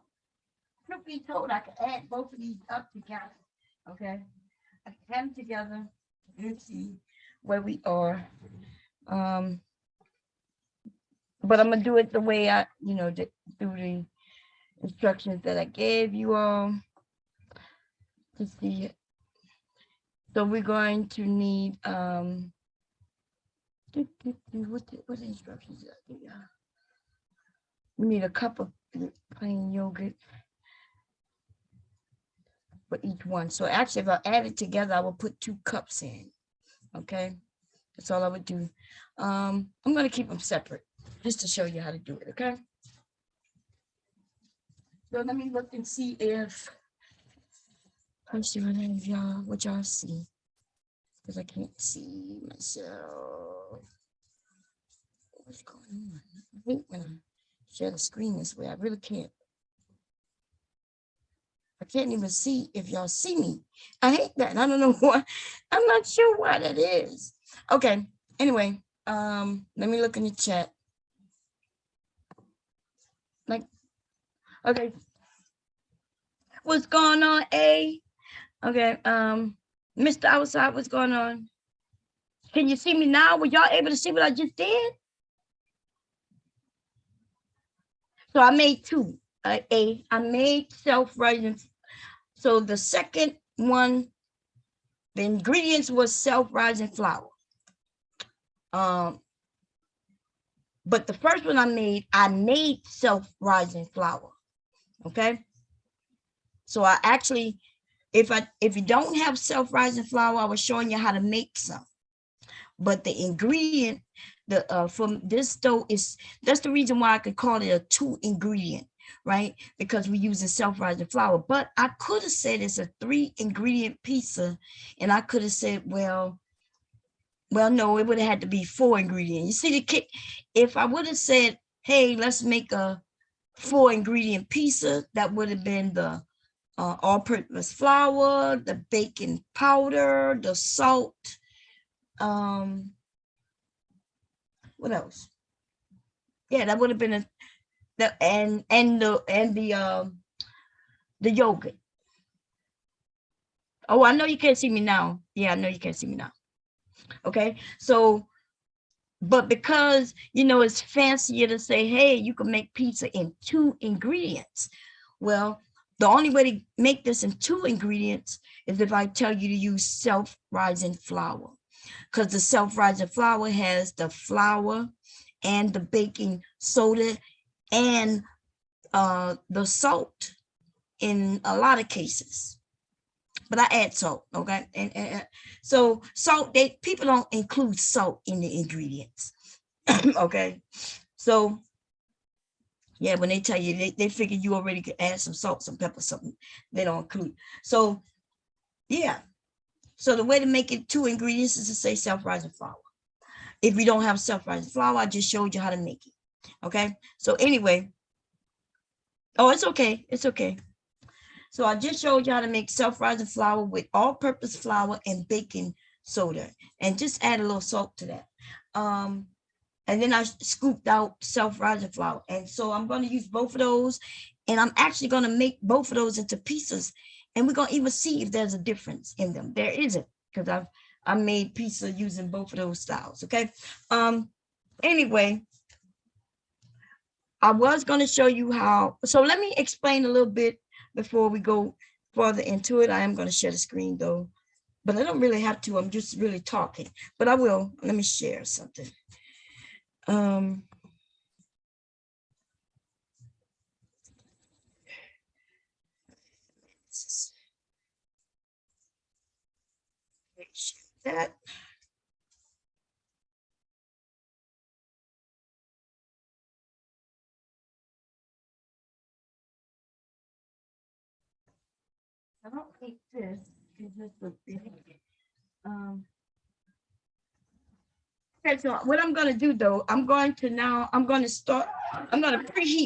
truth be told, I can add both of these up together. Okay, I can add them together. Let's see where we are. But I'm gonna do it the way I, through the instructions that I gave you all to see it. So we're going to need what the instructions did I give you? We need a cup of plain yogurt for each one. So actually, if I add it together, I will put 2 cups in. Okay, that's all I would do. I'm gonna keep them separate just to show you how to do it. Okay. So let me look and see if let's see what y'all see, because I can't see myself. What's going on? I hate when I share the screen this way. I really can't. I can't even see if y'all see me. I hate that. I don't know why. I'm not sure why that is. Okay. Anyway, let me look in the chat. Like, okay. What's going on, A? Okay. Mr. Outside, what's going on? Can you see me now? Were y'all able to see what I just did? So I made 2. I made self-rising. So the second one, the ingredients was self-rising flour. But the first one I made self-rising flour. Okay. So I actually, if you don't have self-rising flour, I was showing you how to make some. But the ingredient, from this dough that's the reason why I could call it a 2 ingredient, right? Because we're using self-rising flour. But I could have said it's a 3 ingredient pizza, and I could have said, well, no, it would have had to be 4 ingredients. You see the kick? If I would have said, hey, let's make a 4 ingredient pizza, that would have been the all-purpose flour, the baking powder, the salt. What else? Yeah, that would have been the yogurt. Oh, I know you can't see me now. Yeah, I know you can't see me now. Okay, so, but because, it's fancier to say, hey, you can make pizza in 2 ingredients. Well, the only way to make this in 2 ingredients is if I tell you to use self-rising flour, because the self-rising flour has the flour and the baking soda and the salt in a lot of cases, but I add salt, okay? And so salt, people don't include salt in the ingredients, okay? So yeah, when they tell you, they figure you already could add some salt, some pepper, something they don't include. So yeah, so the way to make it 2 ingredients is to say self-rising flour. If you don't have self-rising flour, I just showed you how to make it. Okay, so anyway, oh, it's okay, it's okay. So I just showed you how to make self-rising flour with all-purpose flour and baking soda, and just add a little salt to that. And then I scooped out self-rising flour, and so I'm going to use both of those, and I'm actually going to make both of those into pieces, and we're going to even see if there's a difference in them. There isn't, because I made pizza using both of those styles. Okay. Anyway, I was going to show you how. So let me explain a little bit before we go further into it. I am going to share the screen though, but I don't really have to. I'm just really talking, but I will. Let me share something. That. I don't think this is just a big. Okay, so what I'm gonna do though, I'm going to preheat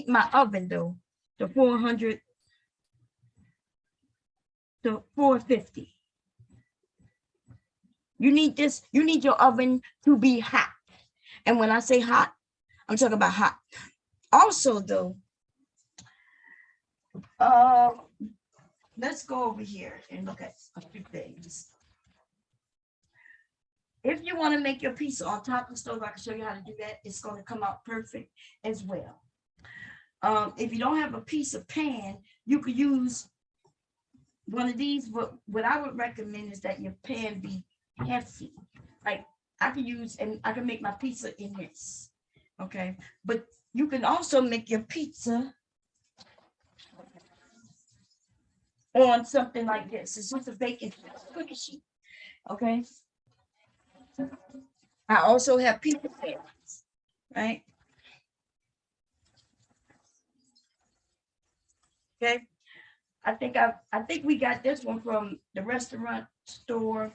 my oven though to 400 to 450. You need your oven to be hot. And when I say hot, I'm talking about hot. Also though, let's go over here and look at a few things. If you want to make your pizza on top of the stove, I can show you how to do that. It's going to come out perfect as well. If you don't have a pizza pan, you could use one of these. What I would recommend is that your pan be hefty. Like I can use, and I can make my pizza in this. Okay, but you can also make your pizza on something like this. It's just a baking cookie sheet. Okay. I also have pizza pans, right? Okay. I think we got this one from the restaurant store.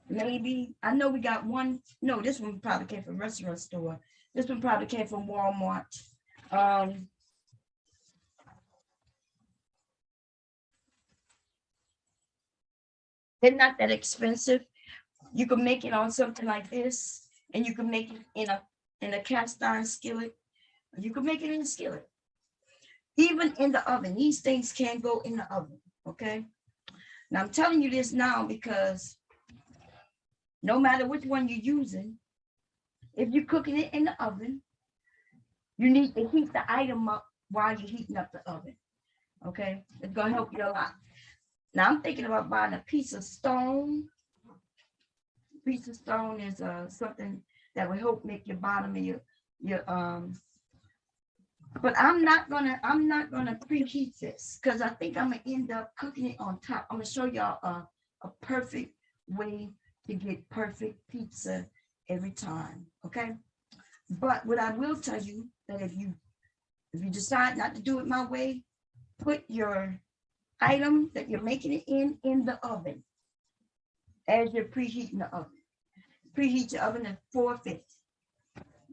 Maybe I know we got one. No, this one probably came from restaurant store. This one probably came from Walmart. Um, they're not that expensive. You can make it on something like this, and you can make it in a cast iron skillet. You can make it in a skillet, even in the oven. These things can go in the oven. Okay. Now I'm telling you this now because no matter which one you're using, if you're cooking it in the oven, you need to heat the item up while you're heating up the oven. Okay, it's gonna help you a lot. Now I'm thinking about buying a piece of stone. Piece of stone is something that will help make your bottom of your. But I'm not gonna preheat this because I think I'm gonna end up cooking it on top. I'm gonna show y'all a perfect way to get perfect pizza every time. Okay, but what I will tell you that if you decide not to do it my way, put your item that you're making it in the oven as you're preheating the oven. Preheat your oven at 450.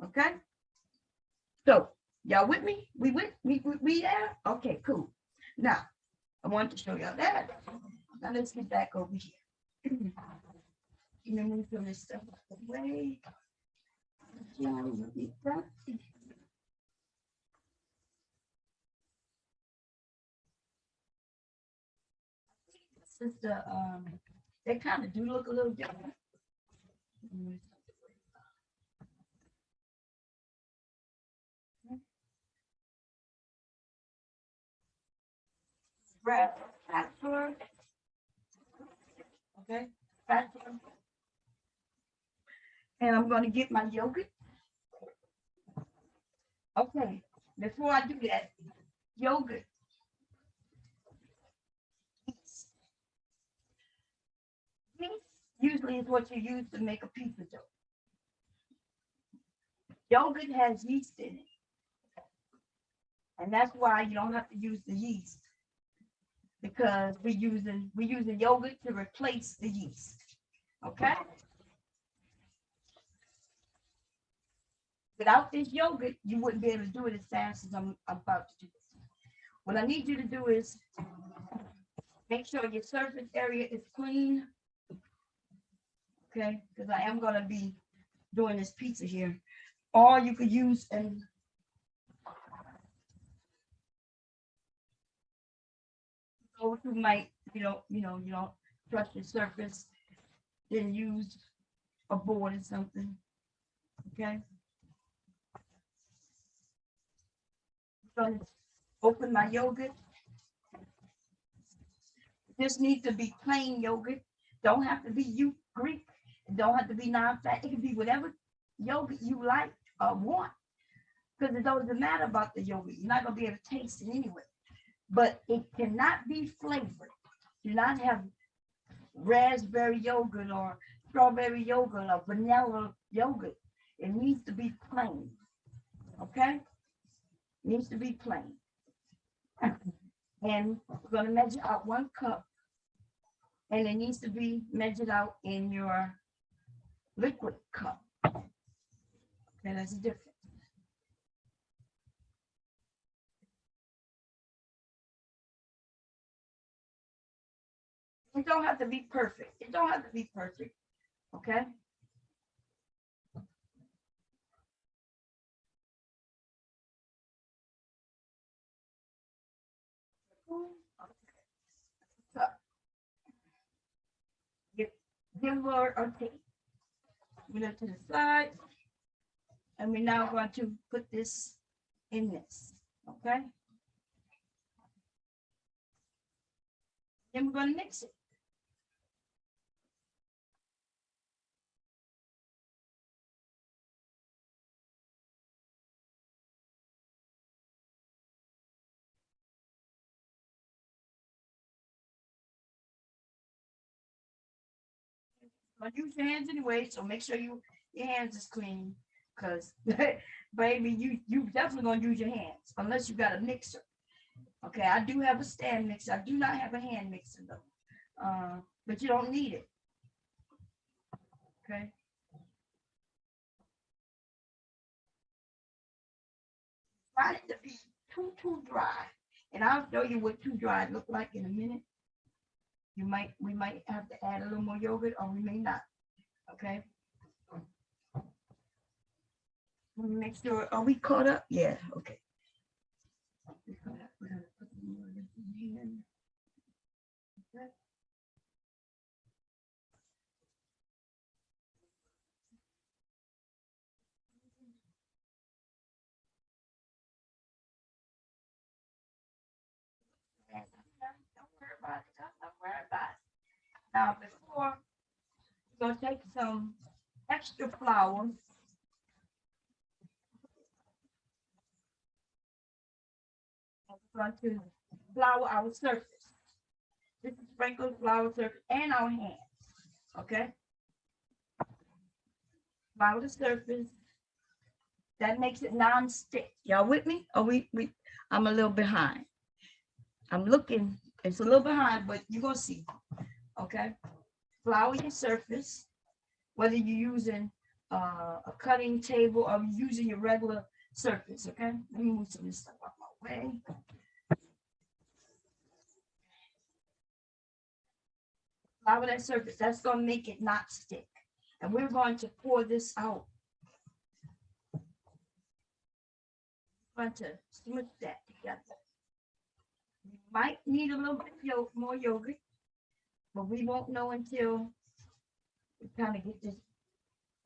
Okay. So y'all with me? We there? Okay, cool. Now I want to show y'all that. Now let's get back over here. You know, move some of this stuff out the way. Since they kind of do look a little different. Spatula. Okay. Spatula. And I'm going to get my yogurt. Okay. Before I do that, Yogurt. Yeast. Yeast usually is what you use to make a pizza dough. Yogurt has yeast in it, and that's why you don't have to use the yeast because we're using yogurt to replace the yeast. Okay. Without this yogurt, you wouldn't be able to do it as fast as I'm about to do this. What I need you to do is make sure your surface area is clean. Okay, because I am gonna be doing this pizza here. Or you could use and go through my, you don't trust your surface, then use a board or something. Okay. I'm gonna open my yogurt. This needs to be plain yogurt. Don't have to be you Greek. It don't have to be non-fat. It can be whatever yogurt you like or want. Because it doesn't matter about the yogurt. You're not gonna be able to taste it anyway. But it cannot be flavored. Do not have raspberry yogurt or strawberry yogurt or vanilla yogurt. It needs to be plain. Okay? It needs to be plain. And we're going to measure out 1 cup. And it needs to be measured out in your liquid cup. Okay, that's the difference. It don't have to be perfect. It don't have to be perfect. Okay? So, give her a tape. We look to the side. And we're now going to put this in this. Okay? Then we're going to mix it. But use your hands anyway, so make sure your hands is clean. Because baby, you definitely gonna use your hands unless you got a mixer. Okay, I do have a stand mixer. I do not have a hand mixer though. But you don't need it. Okay. Try it to be too dry. And I'll show you what too dry look like in a minute. We might have to add a little more yogurt or we may not. Okay. Let me make sure. Are we caught up? Yeah, okay. We're gonna put more in here. Okay. Don't worry about it. Don't worry about it. Now, before we're gonna take some extra flour. We're going to flour our surface. This is sprinkled flour surface and our hands. Okay. Flour the surface. That makes it non-stick. Y'all with me? Or I'm a little behind. I'm looking, it's a little behind, but you're gonna see. Okay. Flour your surface, whether you're using a cutting table or you're using your regular surface. Okay. Let me move some of this stuff out my way. Flour that surface. That's gonna make it not stick. And we're going to pour this out. We're going to smush that together. You might need a little bit more yogurt, but we won't know until we kind of get this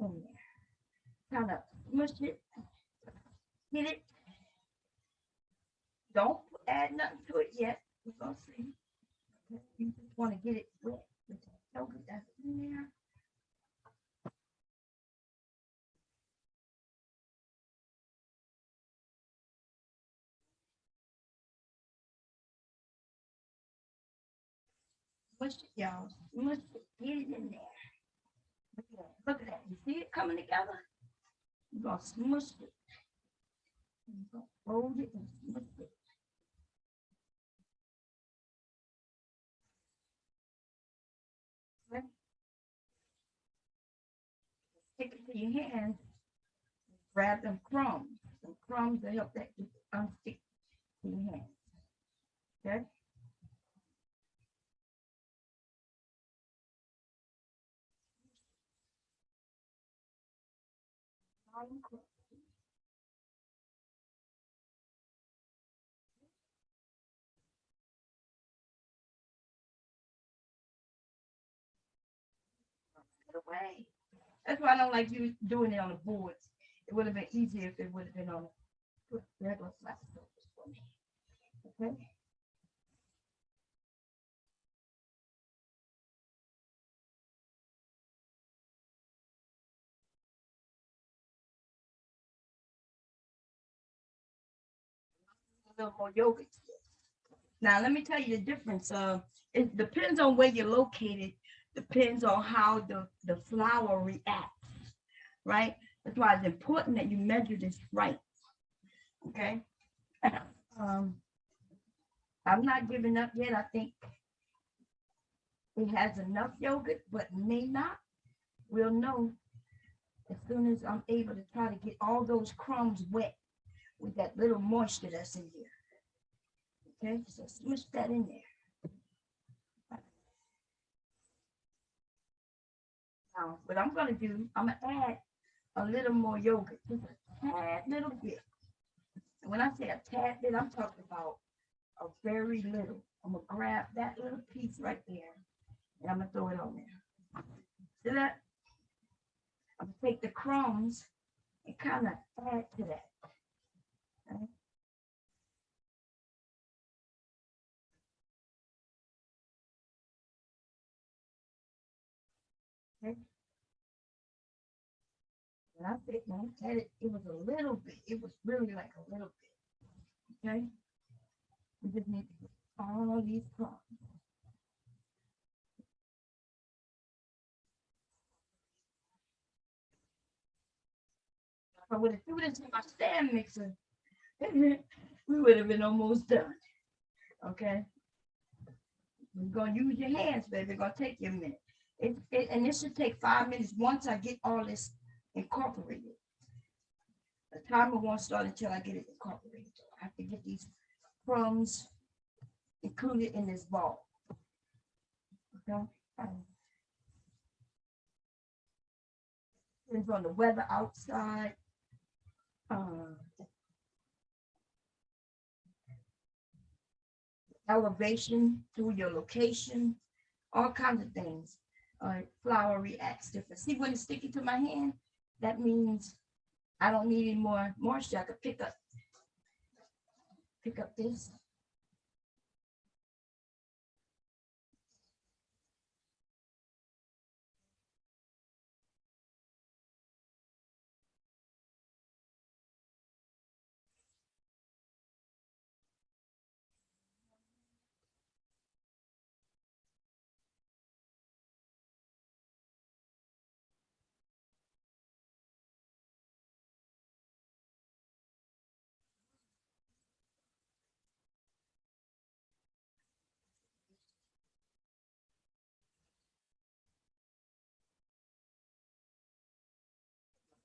in there. Kind of smush it, get it. Don't add nothing to it yet. We're gonna see. You just want to get it wet with the yogurt that's in there. Smush it, y'all. Smush it. Get it in there. Look at that. Look at that. You see it coming together? You're gonna smush it. You're gonna fold it and smush it. Okay? Stick it to your hand. Grab them crumbs. Some crumbs to help that unstick to your hand. Okay? Away. That's why I don't like you doing it on the boards. It would have been easier if it would have been on a regular flat surface for me. Okay? A little more yogurt. Now, let me tell you the difference. It depends on where you're located, depends on how the flour reacts, right? That's why it's important that you measure this right, okay? Um, I'm not giving up yet. I think it has enough yogurt, but may not. We'll know as soon as I'm able to try to get all those crumbs wet with that little moisture that's in here. Okay, so smush that in there. Now, what I'm gonna do, I'm gonna add a little more yogurt, just a tad little bit. And when I say a tad bit, I'm talking about a very little. I'm gonna grab that little piece right there, and I'm gonna throw it on there. See that? I'm gonna take the crumbs and kind of add to that. Okay? Okay? And I think when I added, it was a little bit. It was really like a little bit. Okay? We just need to get all these crumbs. If I would have threw this in my stand mixer, we would have been almost done. Okay? You're gonna use your hands, baby. It's gonna take you a minute. And this should take 5 minutes once I get all this incorporated. The timer won't start until I get it incorporated. So I have to get these crumbs included in this ball. Okay. Depends on the weather outside. Elevation through your location, all kinds of things. Flour reacts different. See when it's sticking to my hand? That means I don't need any more moisture. I could pick up this.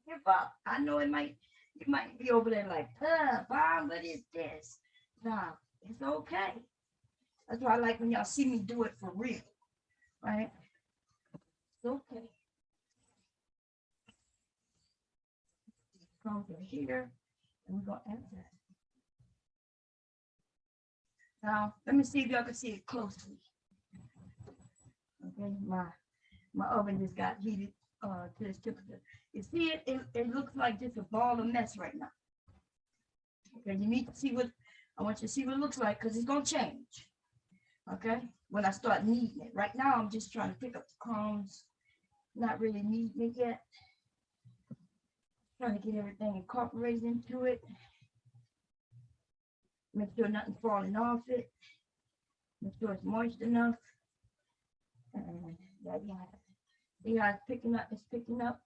Give up. I know you might be over there like, Bob, what is this? Nah, it's okay. That's why I like when y'all see me do it for real, right? It's okay. Come over here, and we're gonna add that. Now, let me see if y'all can see it closely. Okay, my oven just got heated to its temperature. You see it? It looks like just a ball of mess right now. Okay, you need to see what I want you to see what it looks like because it's gonna change. Okay, when I start kneading it. Right now, I'm just trying to pick up the crumbs, not really kneading it yet. Trying to get everything incorporated into it. Make sure nothing's falling off it. Make sure it's moist enough. Yeah, yeah. See how it's picking up? It's picking up.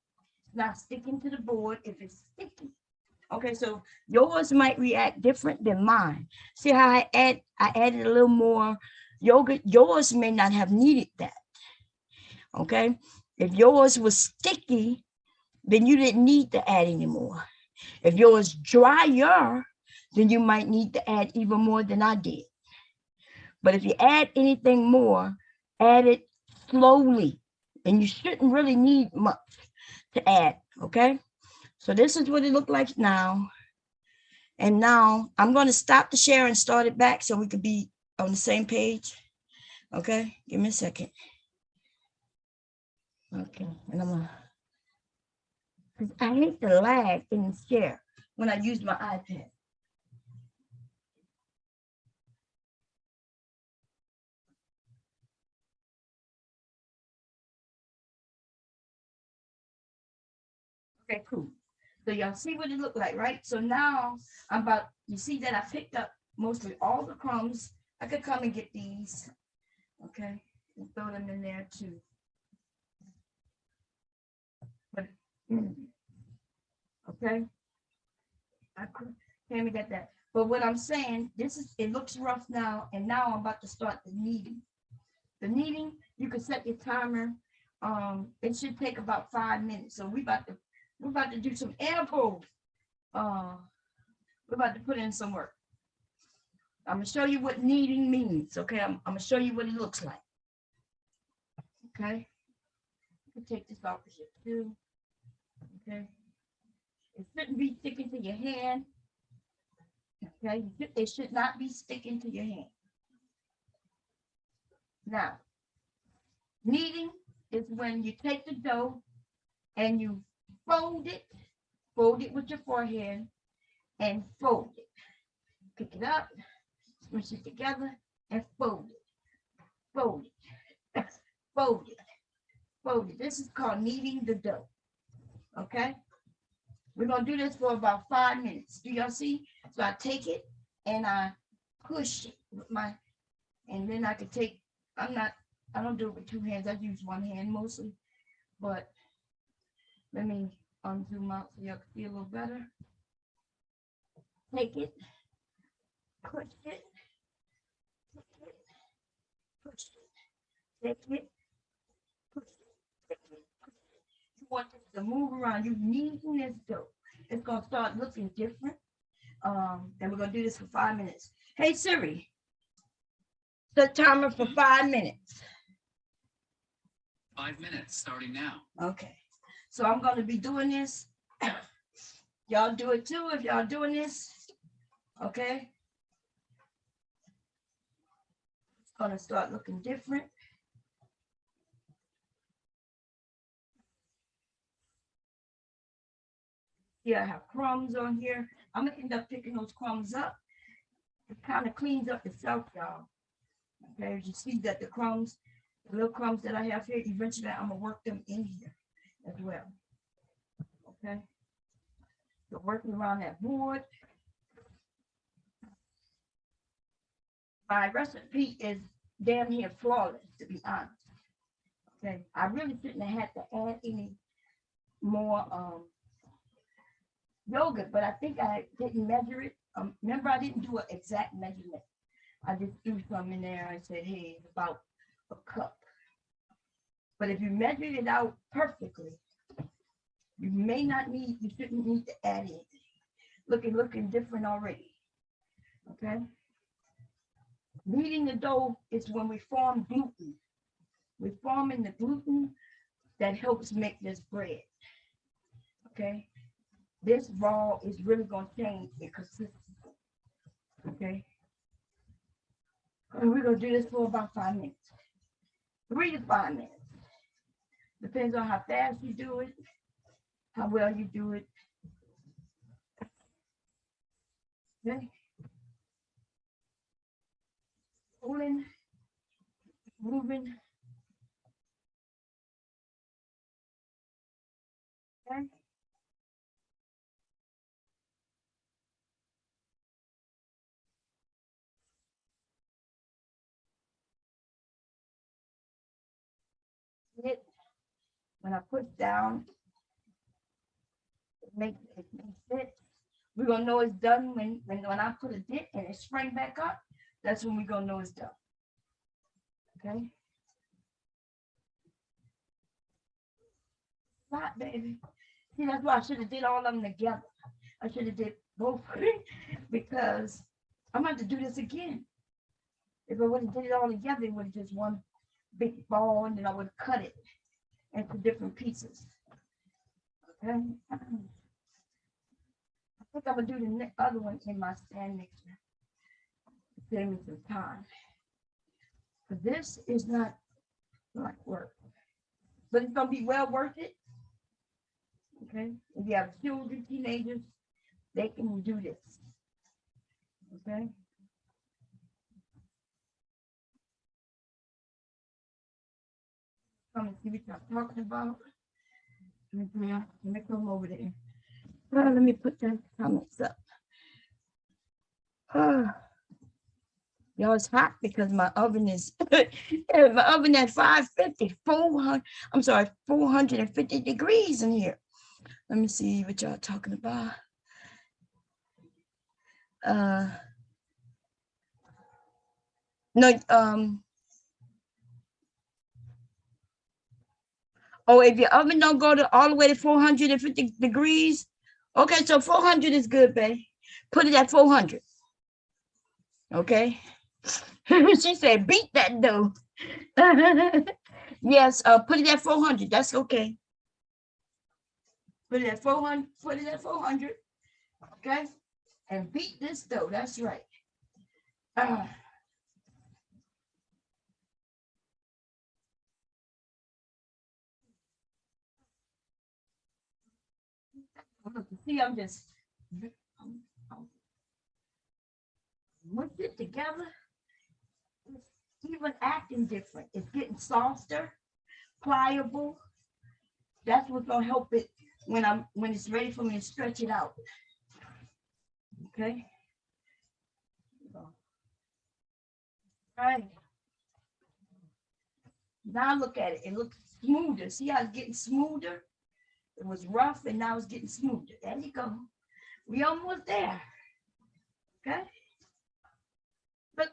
It's not sticking to the board if it's sticky. Okay, so yours might react different than mine. See how I added a little more yogurt. Yours may not have needed that. Okay. If yours was sticky, then you didn't need to add any more. If yours drier, then you might need to add even more than I did. But if you add anything more, add it slowly. And you shouldn't really need much to add. Okay. So this is what it looked like now. And now I'm going to stop the share and start it back so we could be on the same page. Okay. Give me a second. Okay. And I'm going to, I hate the lag in the share when I use my iPad. Okay, cool. So y'all see what it looked like, right? So now I'm about, you see that I picked up mostly all the crumbs. I could come and get these, okay, and throw them in there too. But, okay, I came and get that. But what I'm saying, this is, it looks rough now, and now I'm about to start the kneading. The kneading, you can set your timer. It should take about 5 minutes. So we're about to do some air pulls. We're about to put in some work. I'm gonna show you what kneading means. Okay, I'm gonna show you what it looks like. Okay, you can take this off of here too. Okay, it shouldn't be sticking to your hand. Okay, it should not be sticking to your hand. Now, kneading is when you take the dough and you fold it with your forehand and fold it. Pick it up, smush it together, and fold it. Fold it. Fold it. Fold it. This is called kneading the dough. Okay? We're going to do this for about 5 minutes. Do y'all see? So I take it and I push it with my, and then I can take, I don't do it with 2 hands. I use 1 hand mostly. But let me zoom out so y'all can see a little better. Take it, push it, push it, take it, push it, take it, push it. You want this to move around. You kneading this dough. It's going to start looking different. And we're going to do this for 5 minutes. Hey, Siri, set timer for 5 minutes. 5 minutes starting now. Okay. So I'm going to be doing this. Y'all do it too if y'all doing this. Okay. It's going to start looking different. Yeah, I have crumbs on here. I'm going to end up picking those crumbs up. It kind of cleans up itself, y'all. Okay, as you see that the crumbs, the little crumbs that I have here, eventually I'm going to work them in here as well. Okay. So working around that board. My recipe is damn near flawless, to be honest. Okay, I really shouldn't have had to add any more yogurt, but I think I didn't measure it. Remember, I didn't do an exact measurement. I just threw some in there. I said, hey, it's about a cup. But if you measure it out perfectly, you shouldn't need to add anything. Looking different already. Okay. Kneading the dough is when we form gluten. We're forming the gluten that helps make this bread. Okay. This ball is really going to change the consistency. Okay. And we're going to do this for about 5 minutes. 3 to 5 minutes. Depends on how fast you do it, how well you do it. Okay. Pulling, moving. Okay. it when I push down, it makes it. We're gonna know it's done when I put a dip and it sprang back up. That's when we're gonna know it's done. Okay. Right, baby. See, that's why I should have did all of them together. I should have did both because I'm about to do this again. If I would have did it all together, it would have just one big ball, and then I would have cut it into different pieces. Okay. I think I'm gonna do the other one in my stand mixer. Save me some time. But this is not like work, but it's gonna be well worth it. Okay. If you have children, teenagers, they can do this. Okay. Come and see what I'm talking about. Let me come over there. Let me put the comments up. Y'all, it's hot because my oven is my oven at 550, 400. I'm sorry, 450 degrees in here. Let me see what y'all talking about. No, oh, if your oven don't go to all the way to 450 degrees, okay, so 400 is good, babe. Put it at 400. Okay. She said, beat that though. Yes, put it at 400. That's okay. Put it at 400. Put it at 400. Okay. And beat this dough. That's right. See, I'm just mix it together. It's even acting different. It's getting softer, pliable. That's what's gonna help it when it's ready for me to stretch it out. Okay. All right. Now look at it. It looks smoother. See how it's getting smoother? It was rough and now it's getting smoother. There you go. We almost there. Okay. Look,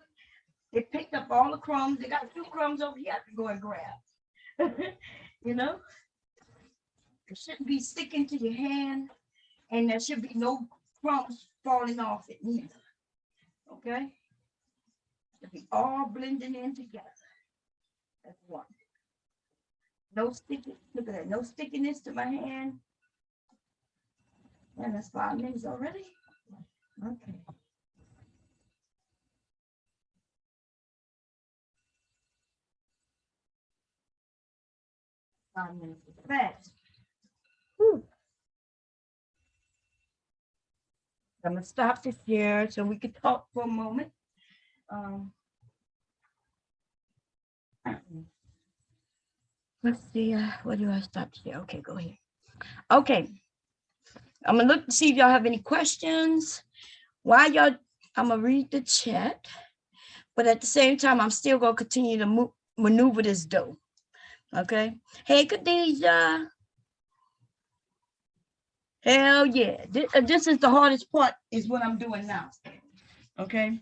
it picked up all the crumbs. They got 2 crumbs over here. I can go and grab. You know, it shouldn't be sticking to your hand, and there should be no crumbs falling off it neither. Okay. It'll be all blending in together. That's one. No sticky, look at that, no stickiness to my hand. And that's 5 minutes already. Okay. I'm going to fast. I'm going to stop this here so we can talk for a moment. Let's see, what do I stop here? Okay, go ahead. Okay, I'm gonna look to see if y'all have any questions. While y'all, I'm gonna read the chat, but at the same time, I'm still gonna continue to maneuver this dough. Okay. Hey, Khadijah. Hell yeah. This is the hardest part, is what I'm doing now. Okay.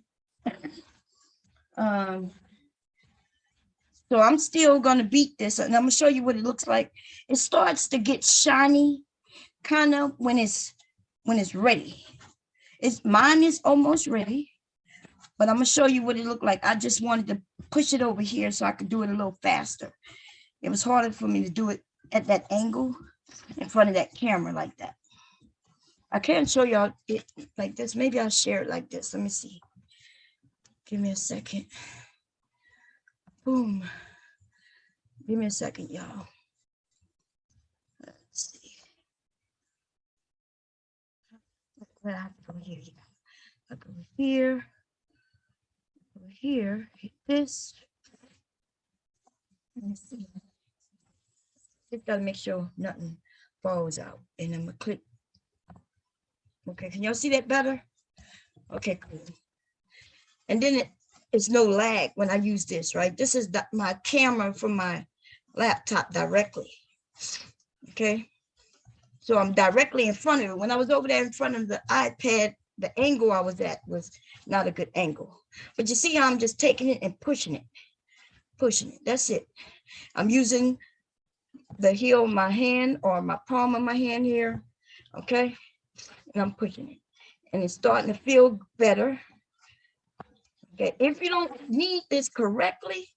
So I'm still gonna beat this, and I'm gonna show you what it looks like. It starts to get shiny, kind of when it's ready. Mine is almost ready, but I'm gonna show you what it looked like. I just wanted to push it over here so I could do it a little faster. It was harder for me to do it at that angle in front of that camera like that. I can't show y'all it like this. Maybe I'll share it like this. Let me see. Give me a second. Boom. Give me a second, y'all. Let's see. I have to go here. I go here. Go here. Hit this. Let me see. Just gotta make sure nothing falls out. And I'm gonna click. Okay, can y'all see that better? Okay, cool. And then it's no lag when I use this, right? This is my camera for my laptop directly. Okay. So I'm directly in front of it. When I was over there in front of the iPad, the angle I was at was not a good angle. But you see how I'm just taking it and pushing it, pushing it. That's it. I'm using the heel of my hand or my palm of my hand here. Okay. And I'm pushing it. And it's starting to feel better. Okay. If you don't knead this correctly,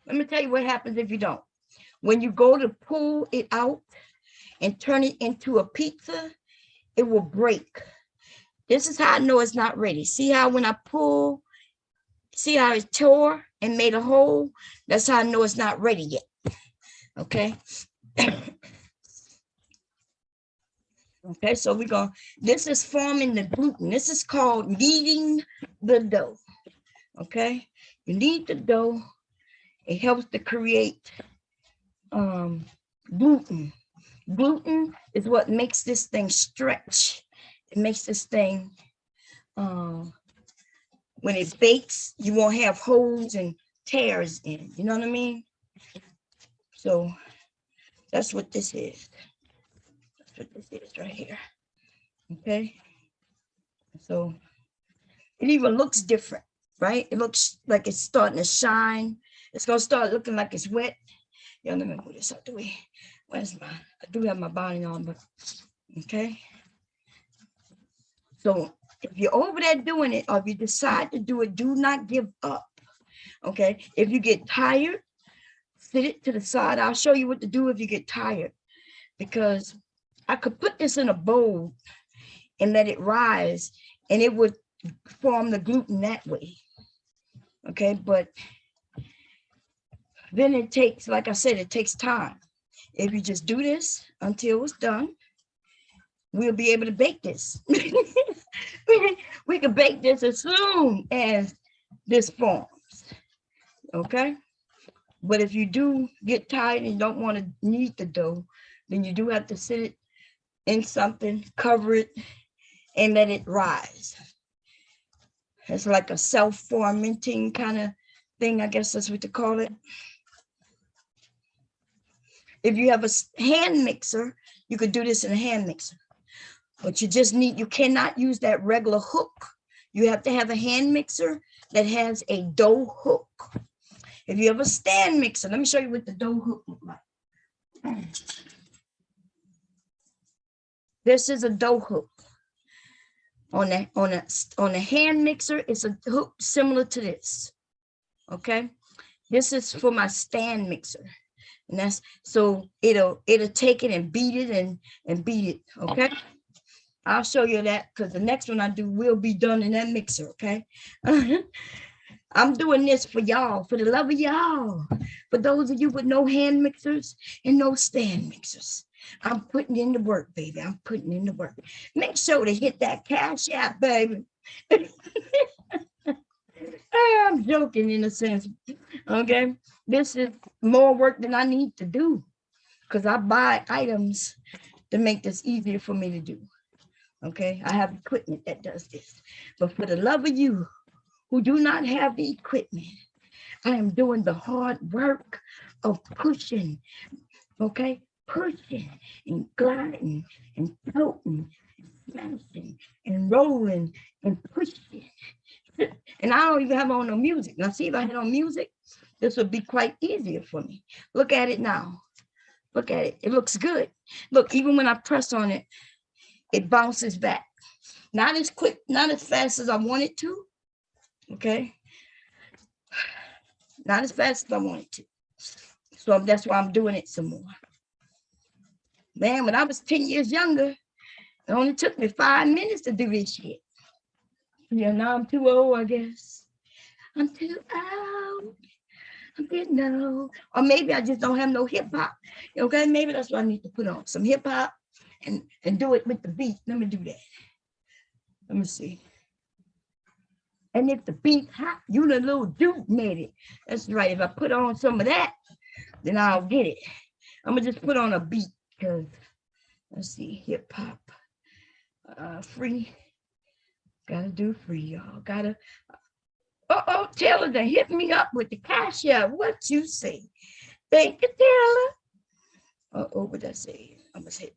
let me tell you what happens if you don't. When you go to pull it out and turn it into a pizza, it will break. This is how I know it's not ready. See how when I pull, see how it tore and made a hole? That's how I know it's not ready yet. Okay. Okay, so we're going, this is forming the gluten. This is called kneading the dough. Okay, you knead the dough. It helps to create gluten. Gluten is what makes this thing stretch. It makes this thing, when it bakes, you won't have holes and tears in. You know what I mean? So that's what this is. That's what this is right here. Okay. So it even looks different, right? It looks like it's starting to shine. It's going to start looking like it's wet. Yeah, let me move this out the way. Where's my, I do have my body on, but okay. So if you're over there doing it, or if you decide to do it, do not give up. Okay. If you get tired, sit it to the side. I'll show you what to do if you get tired, because I could put this in a bowl and let it rise and it would form the gluten that way. Okay. But then it takes, like I said, it takes time. If you just do this until it's done, we'll be able to bake this. We can bake this as soon as this forms. Okay. But if you do get tired and don't want to knead the dough, then you do have to sit it in something, cover it, and let it rise. It's like a self-fermenting kind of thing. I guess that's what they call it. If you have a hand mixer, you could do this in a hand mixer. But you just need, you cannot use that regular hook. You have to have a hand mixer that has a dough hook. If you have a stand mixer, let me show you what the dough hook looks like. This is a dough hook. On a hand mixer, it's a hook similar to this. Okay, this is for my stand mixer, and that's so it'll take it and beat it and beat it. Okay, I'll show you that because the next one I do will be done in that mixer. Okay. I'm doing this for y'all, for the love of y'all, for those of you with no hand mixers and no stand mixers. I'm putting in the work, baby. I'm putting in the work. Make sure to hit that Cash App, baby. I'm joking in a sense. Okay. This is more work than I need to do because I buy items to make this easier for me to do. Okay. I have equipment that does this. But for the love of you who do not have the equipment, I am doing the hard work of pushing. Okay. Pushing and gliding and floating and smashing and rolling and pushing. And I don't even have on no music. Now, see, if I had on music, this would be quite easier for me. Look at it now. Look at it. It looks good. Look, even when I press on it, it bounces back. Not as quick, not as fast as I want it to. Okay. Not as fast as I want it to. So that's why I'm doing it some more. Man, when I was 10 years younger, it only took me 5 minutes to do this shit. Yeah, now I'm too old, I guess. I'm too old. I'm getting old. Or maybe I just don't have no hip hop. Okay, maybe that's what I need to put on. Some hip hop and do it with the beat. Let me do that. Let me see. And if the beat hot, you the little dude made it. That's right. If I put on some of that, then I'll get it. I'm gonna just put on a beat because let's see, hip hop. Free. Gotta do free, y'all. Gotta. Taylor done hit me up with the Cash App. What you say? Thank you, Taylor. Oh, what did I say? I'm gonna say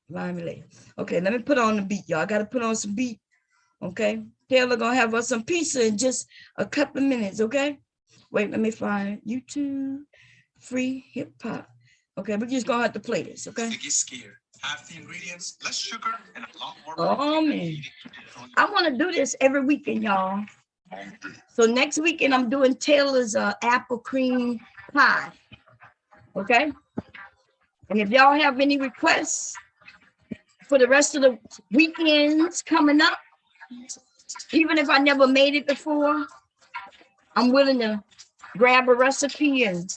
remind me later. Okay, let me put on the beat, y'all. I gotta put on some beat. Okay. Taylor gonna have us some pizza in just a couple of minutes, okay? Wait, let me find YouTube free hip hop. Okay, we're just gonna have to play this, okay? Scared. Half the ingredients, less sugar, and a lot more. Oh man, I want to do this every weekend, y'all. So next weekend I'm doing Taylor's apple cream pie. Okay. And if y'all have any requests for the rest of the weekends coming up, even if I never made it before, I'm willing to grab a recipe and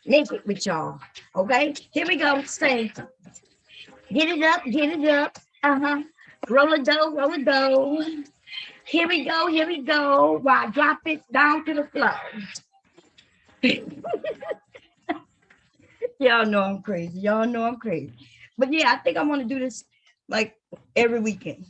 make it with y'all. Okay, here we go. Say, get it up, get it up. Roll a dough, roll a dough. Here we go, here we go. While I drop it down to the floor. Y'all know I'm crazy. Y'all know I'm crazy. But yeah, I think I want to do this like every weekend.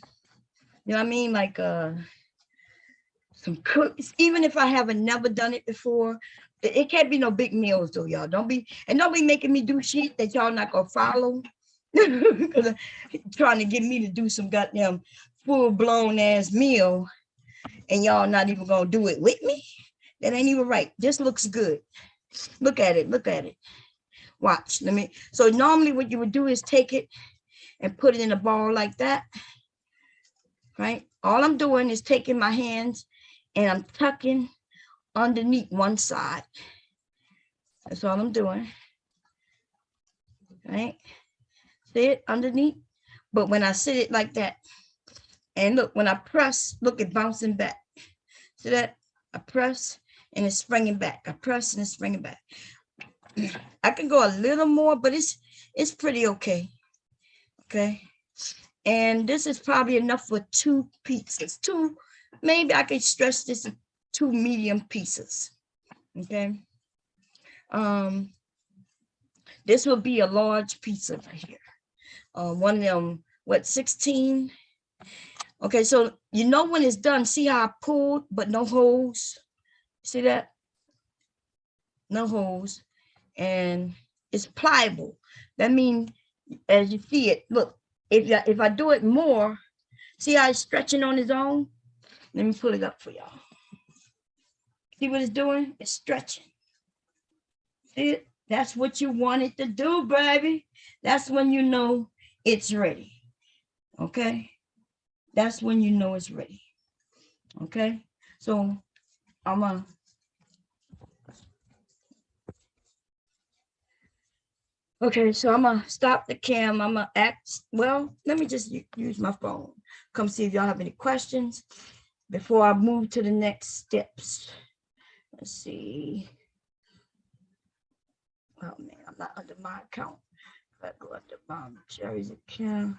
You know what I mean? Like some cooks, even if I haven't never done it before. It can't be no big meals though, y'all. Don't be making me do shit that y'all not gonna follow. Because trying to get me to do some goddamn full-blown ass meal and y'all not even gonna do it with me. That ain't even right. This looks good. Look at it, look at it. Watch, so normally what you would do is take it and put it in a ball like that, right? All I'm doing is taking my hands and I'm tucking underneath one side. That's all I'm doing, right? See it underneath? But when I sit it like that, and look, when I press, look, it bouncing back. See that? I press and it's springing back. I press and it's springing back. I can go a little more, but it's pretty okay. Okay. And this is probably enough for 2 pizzas. Maybe I could stretch this to 2 medium pieces. Okay. This will be a large pizza right here. One of them, 16? Okay, so you know when it's done, see how I pulled, but no holes? See that? No holes. And it's pliable. That means, as you see it, look, if I do it more, see how it's stretching on its own? Let me pull it up for y'all. See what it's doing? It's stretching. See it? That's what you want it to do, baby. That's when you know it's ready. Okay? That's when you know it's ready. Okay? So I'm gonna so I'm gonna stop the cam. I'm gonna let me just use my phone. Come see if y'all have any questions before I move to the next steps. Let's see. Oh man, I'm not under my account. I go under Mom Jerry's account.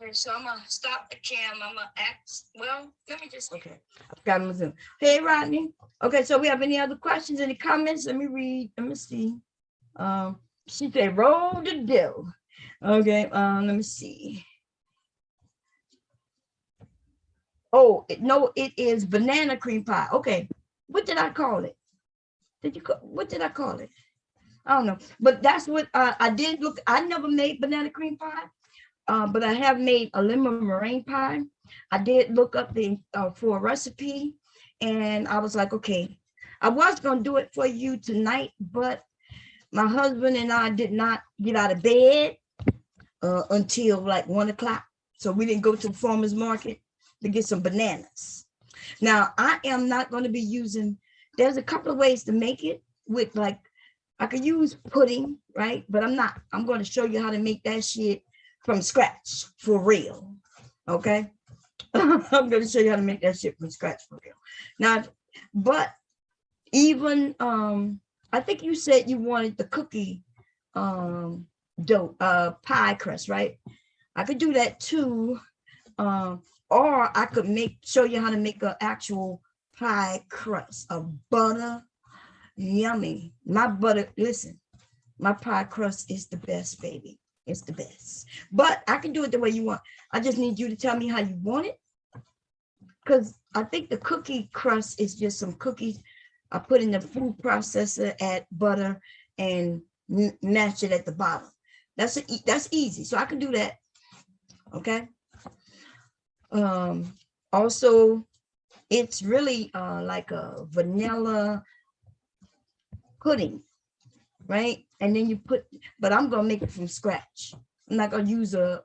Okay, so I'm gonna stop the cam. I'm gonna let me just, okay. I've got to zoom. Hey, Rodney. Okay, so we have any other questions, any comments? Let me read, let me see. She said, roll the dough. Okay, let me see. Oh, no, it is banana cream pie. Okay, what did I call it? What did I call it? I don't know, but that's what I did look. I never made banana cream pie. But I have made a lemon meringue pie. I did look up for a recipe, and I was like, okay, I was gonna do it for you tonight, but my husband and I did not get out of bed until like 1 o'clock. So we didn't go to the farmer's market to get some bananas. Now I am not going to be using, there's a couple of ways to make it with, like, I could use pudding, right? But I'm going to show you how to make that shit from scratch for real. Okay. I'm going to show you how to make that shit from scratch for real. Now, but even, I think you said you wanted the cookie dough, pie crust, right? I could do that too. Or I could show you how to make an actual pie crust of butter. Yummy. My butter, listen, my pie crust is the best, baby. It's the best. But I can do it the way you want. I just need you to tell me how you want it. because I think the cookie crust is just some cookies I put in the food processor, add butter and mash it at the bottom. That's easy. So I can do that. Okay. Also, it's really like a vanilla pudding, right? And then you put, but I'm gonna make it from scratch. I'm not gonna use a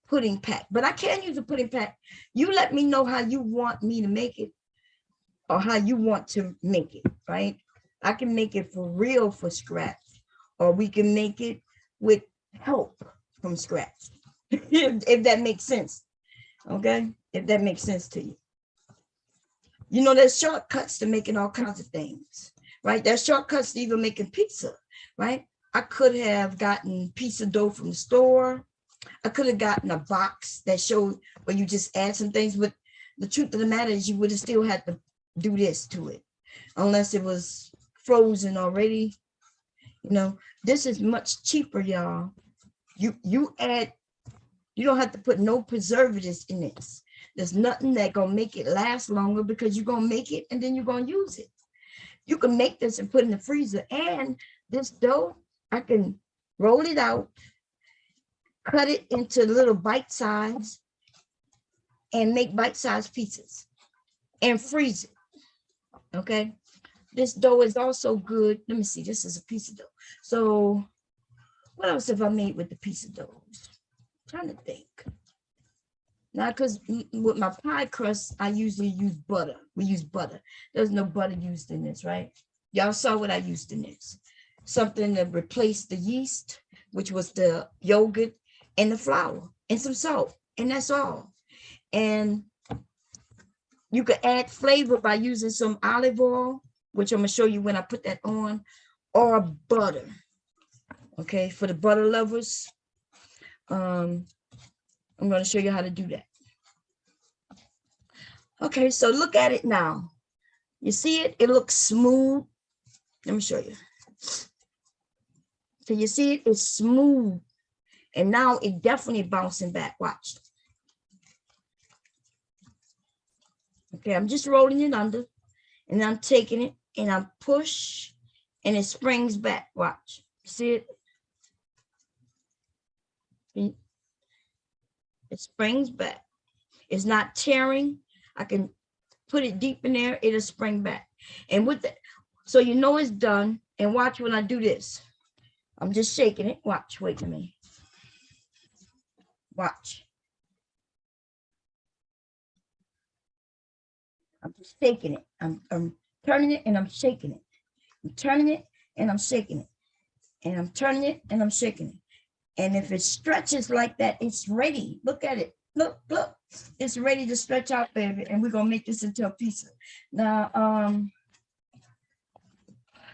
pudding pack, but I can use a pudding pack. You let me know how you want me to make it or how you want to make it, right? I can make it for real for scratch, or we can make it with help from scratch, if that makes sense. Okay, if that makes sense to you. You know, there's shortcuts to making all kinds of things, right? There's shortcuts to even making pizza, right? I could have gotten pizza dough from the store. I could have gotten a box that showed where you just add some things, but the truth of the matter is you would have still had to do this to it, unless it was frozen already. You know, this is much cheaper, y'all. You don't have to put no preservatives in this. There's nothing that gonna make it last longer because you're gonna make it and then you're gonna use it. You can make this and put in the freezer. And this dough, I can roll it out, cut it into little bite size, and make bite-sized pieces and freeze it. Okay. This dough is also good. Let me see. This is a piece of dough. So what else have I made with the piece of dough? I'm trying to think. Now, because with my pie crust, I usually use butter. We use butter. There's no butter used in this, right? Y'all saw what I used in this. Something to replace the yeast, which was the yogurt and the flour and some salt. And that's all. And you could add flavor by using some olive oil, which I'm going to show you when I put that on, or butter. Okay, for the butter lovers, I'm going to show you how to do that. Okay, so look at it now. You see it? It looks smooth. Let me show you. So you see it? It's smooth. And now it definitely bouncing back. Watch. Okay, I'm just rolling it under. And I'm taking it and I push and it springs back. Watch. See it? It springs back. It's not tearing. I can put it deep in there, it'll spring back. And with that, so you know it's done. And watch when I do this. I'm just shaking it. Watch, wait a minute. Watch. I'm just shaking it. I'm turning it and I'm shaking it. I'm turning it and I'm shaking it. And I'm turning it and I'm shaking it. And if it stretches like that, it's ready. Look at it. Look, look. It's ready to stretch out, baby. And we're gonna make this into a pizza. Now,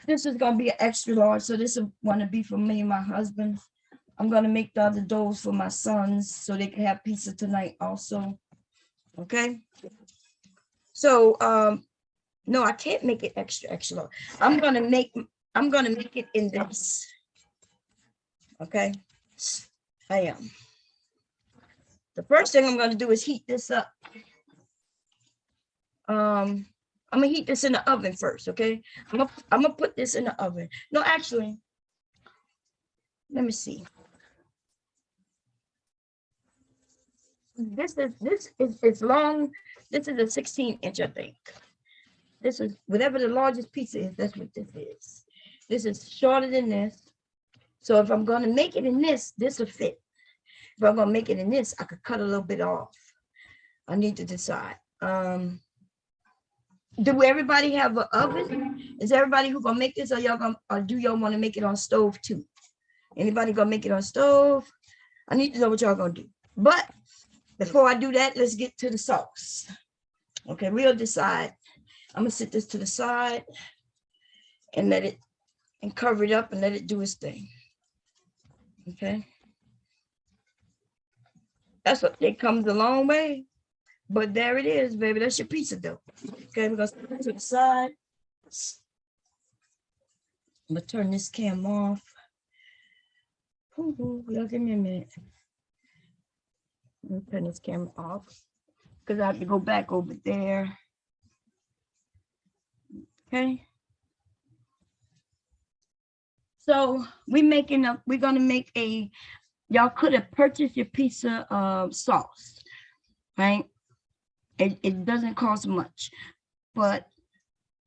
this is gonna be an extra large. So this will want to be for me and my husband. I'm gonna make the other doughs for my sons so they can have pizza tonight also. Okay. So no, I can't make it extra large. I'm gonna make it in this. Okay. I am. The first thing I'm going to do is heat this up. I'm gonna heat this in the oven first, okay? I'm gonna put this in the oven. No, actually, let me see. This is long. This is a 16-inch, I think. This is whatever the largest pizza is. That's what this is. This is shorter than this. So if I'm gonna make it in this will fit. If I'm gonna make it in this, I could cut a little bit off. I need to decide. Do everybody have an oven? Is everybody who gonna make this, or y'all gonna, or do y'all want to make it on stove too? Anybody gonna make it on stove? I need to know what y'all gonna do. But before I do that, let's get to the sauce. Okay, we'll decide. I'm gonna sit this to the side and let it, and cover it up and let it do its thing. Okay. That's what it comes a long way. But there it is, baby. That's your pizza dough. Okay, we're gonna put it to the side. I'm gonna turn this cam off. Ooh, give me a minute. Let me turn this camera off. because I have to go back over there. Okay. So we're gonna make a, y'all could have purchased your pizza sauce, right? It doesn't cost much, but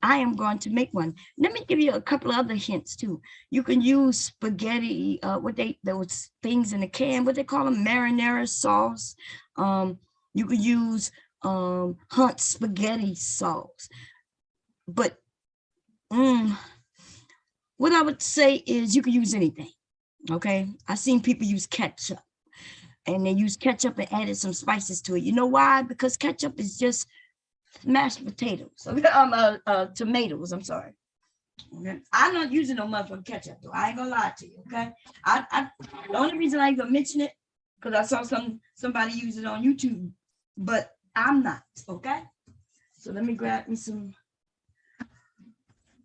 I am going to make one. Let me give you a couple of other hints too. You can use spaghetti, those things in the can, what they call them, marinara sauce. You could use Hunt spaghetti sauce. But what I would say is you could use anything. Okay, I've seen people use ketchup, and they use ketchup and added some spices to it. You know why? Because ketchup is just mashed potatoes. Tomatoes. I'm sorry. Okay. I'm not using no motherfucking ketchup though. I ain't gonna lie to you. Okay. The only reason I even mention it because I saw somebody use it on YouTube, but I'm not. Okay. So let me grab me some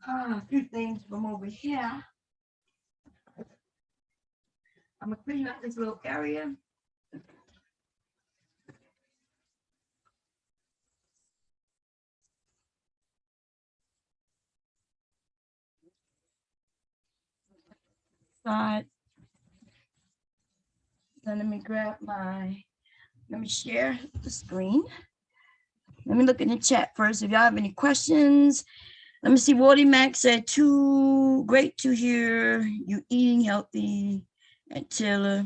a few things from over here. I'm gonna clean up this little area. Side. Then let me share the screen. Let me look in the chat first. If y'all have any questions, let me see. Wardy Mac said, too great to hear you eating healthy. And Taylor,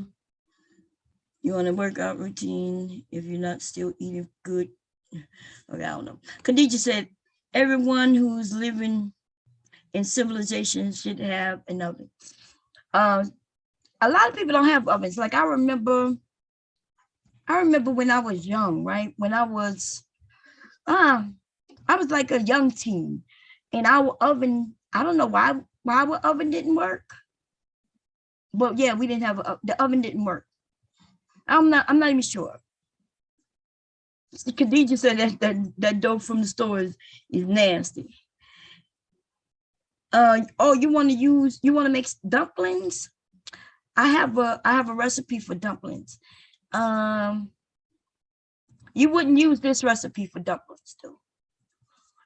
you on a workout routine if you're not still eating good. Okay, I don't know. Khadija said, everyone who's living in civilization should have an oven. A lot of people don't have ovens. Like I remember when I was young, right? When I was like a young teen, and our oven, I don't know why our oven didn't work. But yeah, we didn't have the oven didn't work. I'm not even sure. Khadija said that dough from the store is nasty. Oh, you want to make dumplings? I have a recipe for dumplings. You wouldn't use this recipe for dumplings though.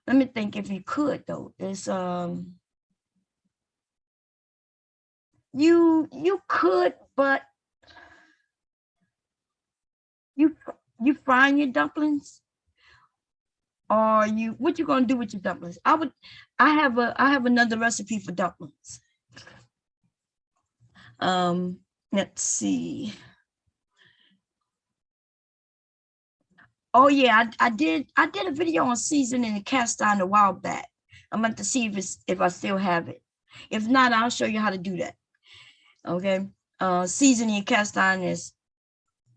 Let me think if you could though. It's you could, but you frying your dumplings, or what you gonna do with your dumplings? I have another recipe for dumplings. Let's see. Oh yeah, I did a video on seasoning the cast iron a while back. I'm going to see if I still have it. If not, I'll show you how to do that. Okay. Seasoning cast iron is,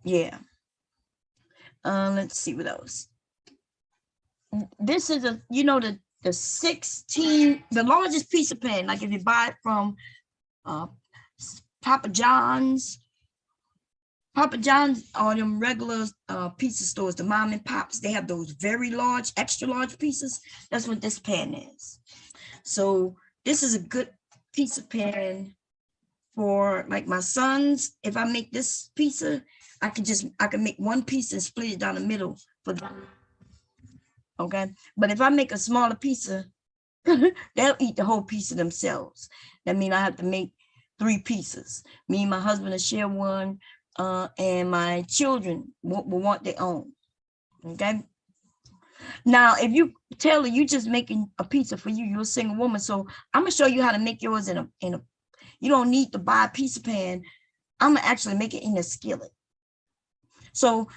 yeah. Let's see what else. This is the 16, the largest pizza pan. Like if you buy it from Papa John's are them regular pizza stores, the mom and pops, they have those very large, extra large pizzas. That's what this pan is. So this is a good pizza pan for like my sons. If I make this pizza, I can make one piece and split it down the middle for them. Okay. But if I make a smaller pizza, they'll eat the whole pizza themselves. That means I have to make 3 pieces. Me and my husband will share one, and my children will want their own. Okay. Now, if you Taylor, you just making a pizza for you, you're a single woman. So I'm gonna show you how to make yours in a. You don't need to buy a pizza pan. I'm gonna actually make it in a skillet. So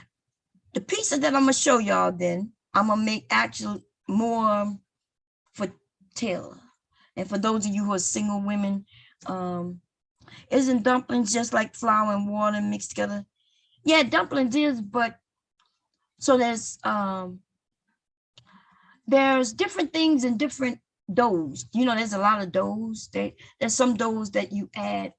the pizza that I'm gonna show y'all, then I'm gonna make actually more for Taylor. And for those of you who are single women, isn't dumplings just like flour and water mixed together? Yeah, dumplings is, but so there's different things in different doughs. There's a lot of doughs. There's some doughs that you add,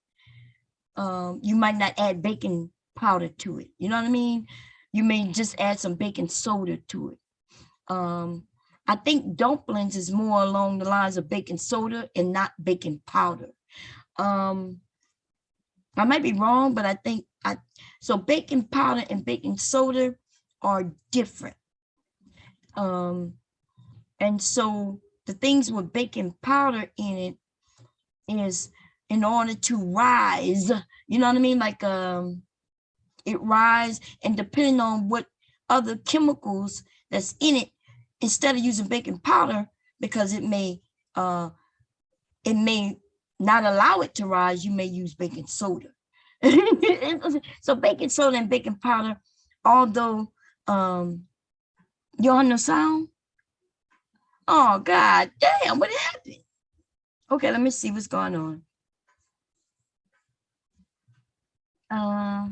you might not add baking powder to it. You know what I mean? You may just add some baking soda to it. I think dumplings is more along the lines of baking soda and not baking powder. I might be wrong, but I think so baking powder and baking soda are different. And so the things with baking powder in it is in order to rise, you know what I mean? Like it rise, and depending on what other chemicals that's in it, instead of using baking powder, because uh it may not allow it to rise, you may use baking soda. So baking soda and baking powder, although you on the sound? Oh God damn, what happened? Okay, let me see what's going on. Uh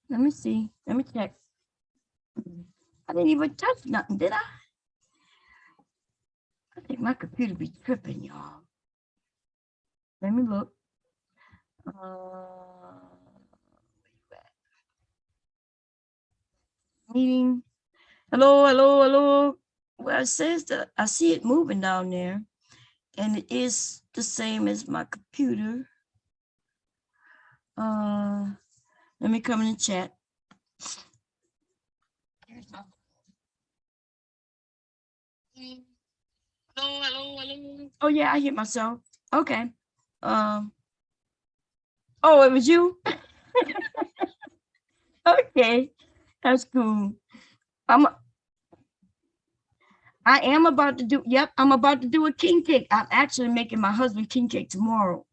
let me see. Let me check. I didn't even touch nothing, did I? I think my computer be tripping, y'all. Let me look. Meeting. Hello, hello, hello. Well, it says that I see it moving down there, and it is the same as my computer. Let me come in the chat. Hello, hello, hello. Oh yeah, I hear myself. Okay. Oh, it was you. Okay, that's cool. I'm. I am about to do. Yep, I'm about to do a king cake. I'm actually making my husband king cake tomorrow.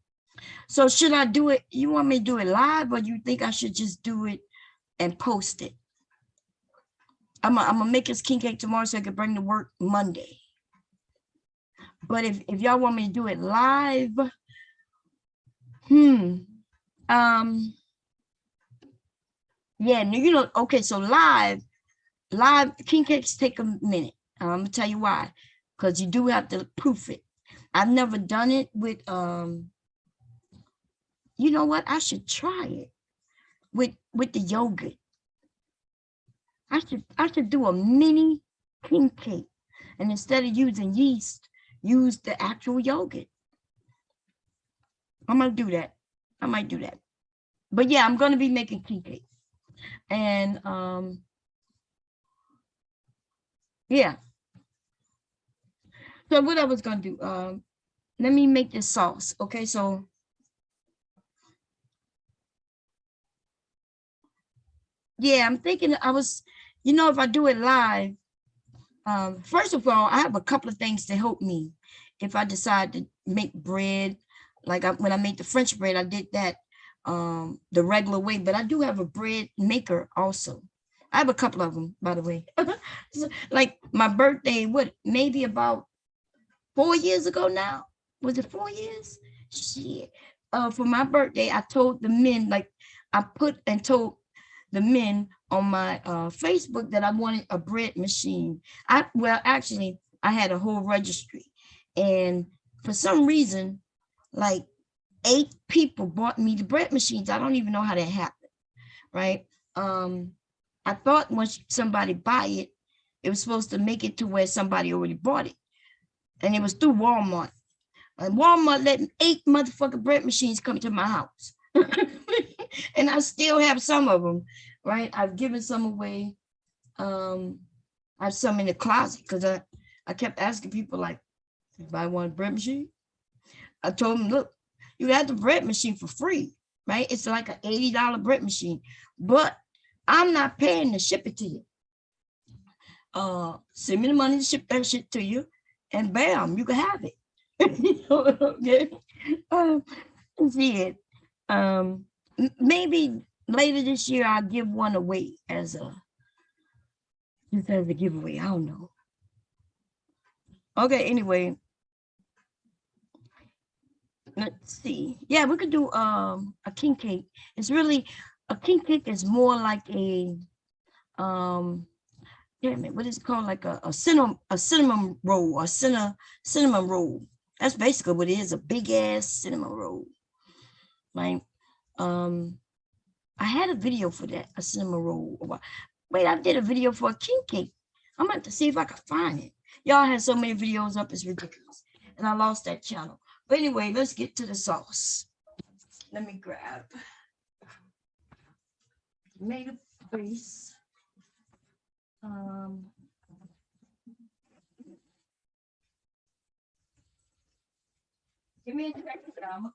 So should I do it? You want me to do it live, or you think I should just do it and post it? I'm gonna make his king cake tomorrow so I can bring to work Monday. But if y'all want me to do it live, yeah, you know, okay, so live king cakes take a minute. I'm gonna tell you why, because you do have to proof it. I've never done it with you know what? I should try it with the yogurt. I should do a mini king cake, and instead of using yeast, use the actual yogurt. I'm gonna do that. I might do that. But yeah, I'm gonna be making king cake. And yeah. So what I was gonna do, let me make this sauce. Okay, so yeah, I'm thinking you know, if I do it live, first of all, I have a couple of things to help me if I decide to make bread. Like when I made the French bread, I did that the regular way, but I do have a bread maker also. I have a couple of them, by the way. Like my birthday, what, maybe about 4 years ago now? Was it 4 years? Shit. For my birthday, I told the men, like I put and told the men on my Facebook that I wanted a bread machine. Well, actually, I had a whole registry, and for some reason, like 8 people bought me the bread machines. I don't even know how that happened, right? I thought once somebody buy it, it was supposed to make it to where somebody already bought it, and it was through Walmart. And Walmart letting 8 motherfucking bread machines come to my house. And I still have some of them, right? I've given some away. I have some in the closet because I kept asking people like, if I want a bread machine, I told them, look, you got the bread machine for free, right? It's like an $80 bread machine, but I'm not paying to ship it to you. Send me the money to ship that shit to you, and bam, you can have it. Okay. See it. Maybe later this year I'll give one away as a giveaway. I don't know. Okay, anyway. Let's see. Yeah, we could do a king cake. It's really a king cake is more like a damn it, what is it called? Like a cinnamon roll, or cinnamon roll. That's basically what it is, a big ass cinnamon roll. Like I had a video for that, a cinnamon roll. Wait, I did a video for a king cake. I'm about to see if I can find it. Y'all had so many videos up, it's ridiculous. And I lost that channel. But anyway, let's get to the sauce. Let me grab tomato paste. Give me a second. I'm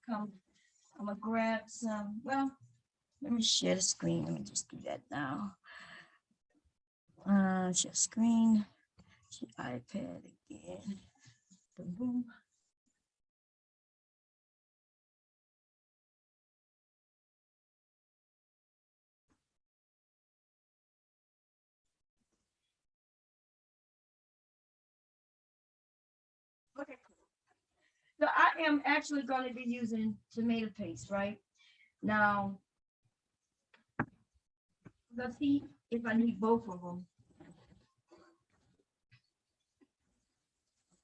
gonna grab some. Well, let me share the screen. Let me just do that now. Share screen. Share iPad again. Boom, boom. Okay, cool. So I am actually going to be using tomato paste, right? Now, let's see if I need both of them.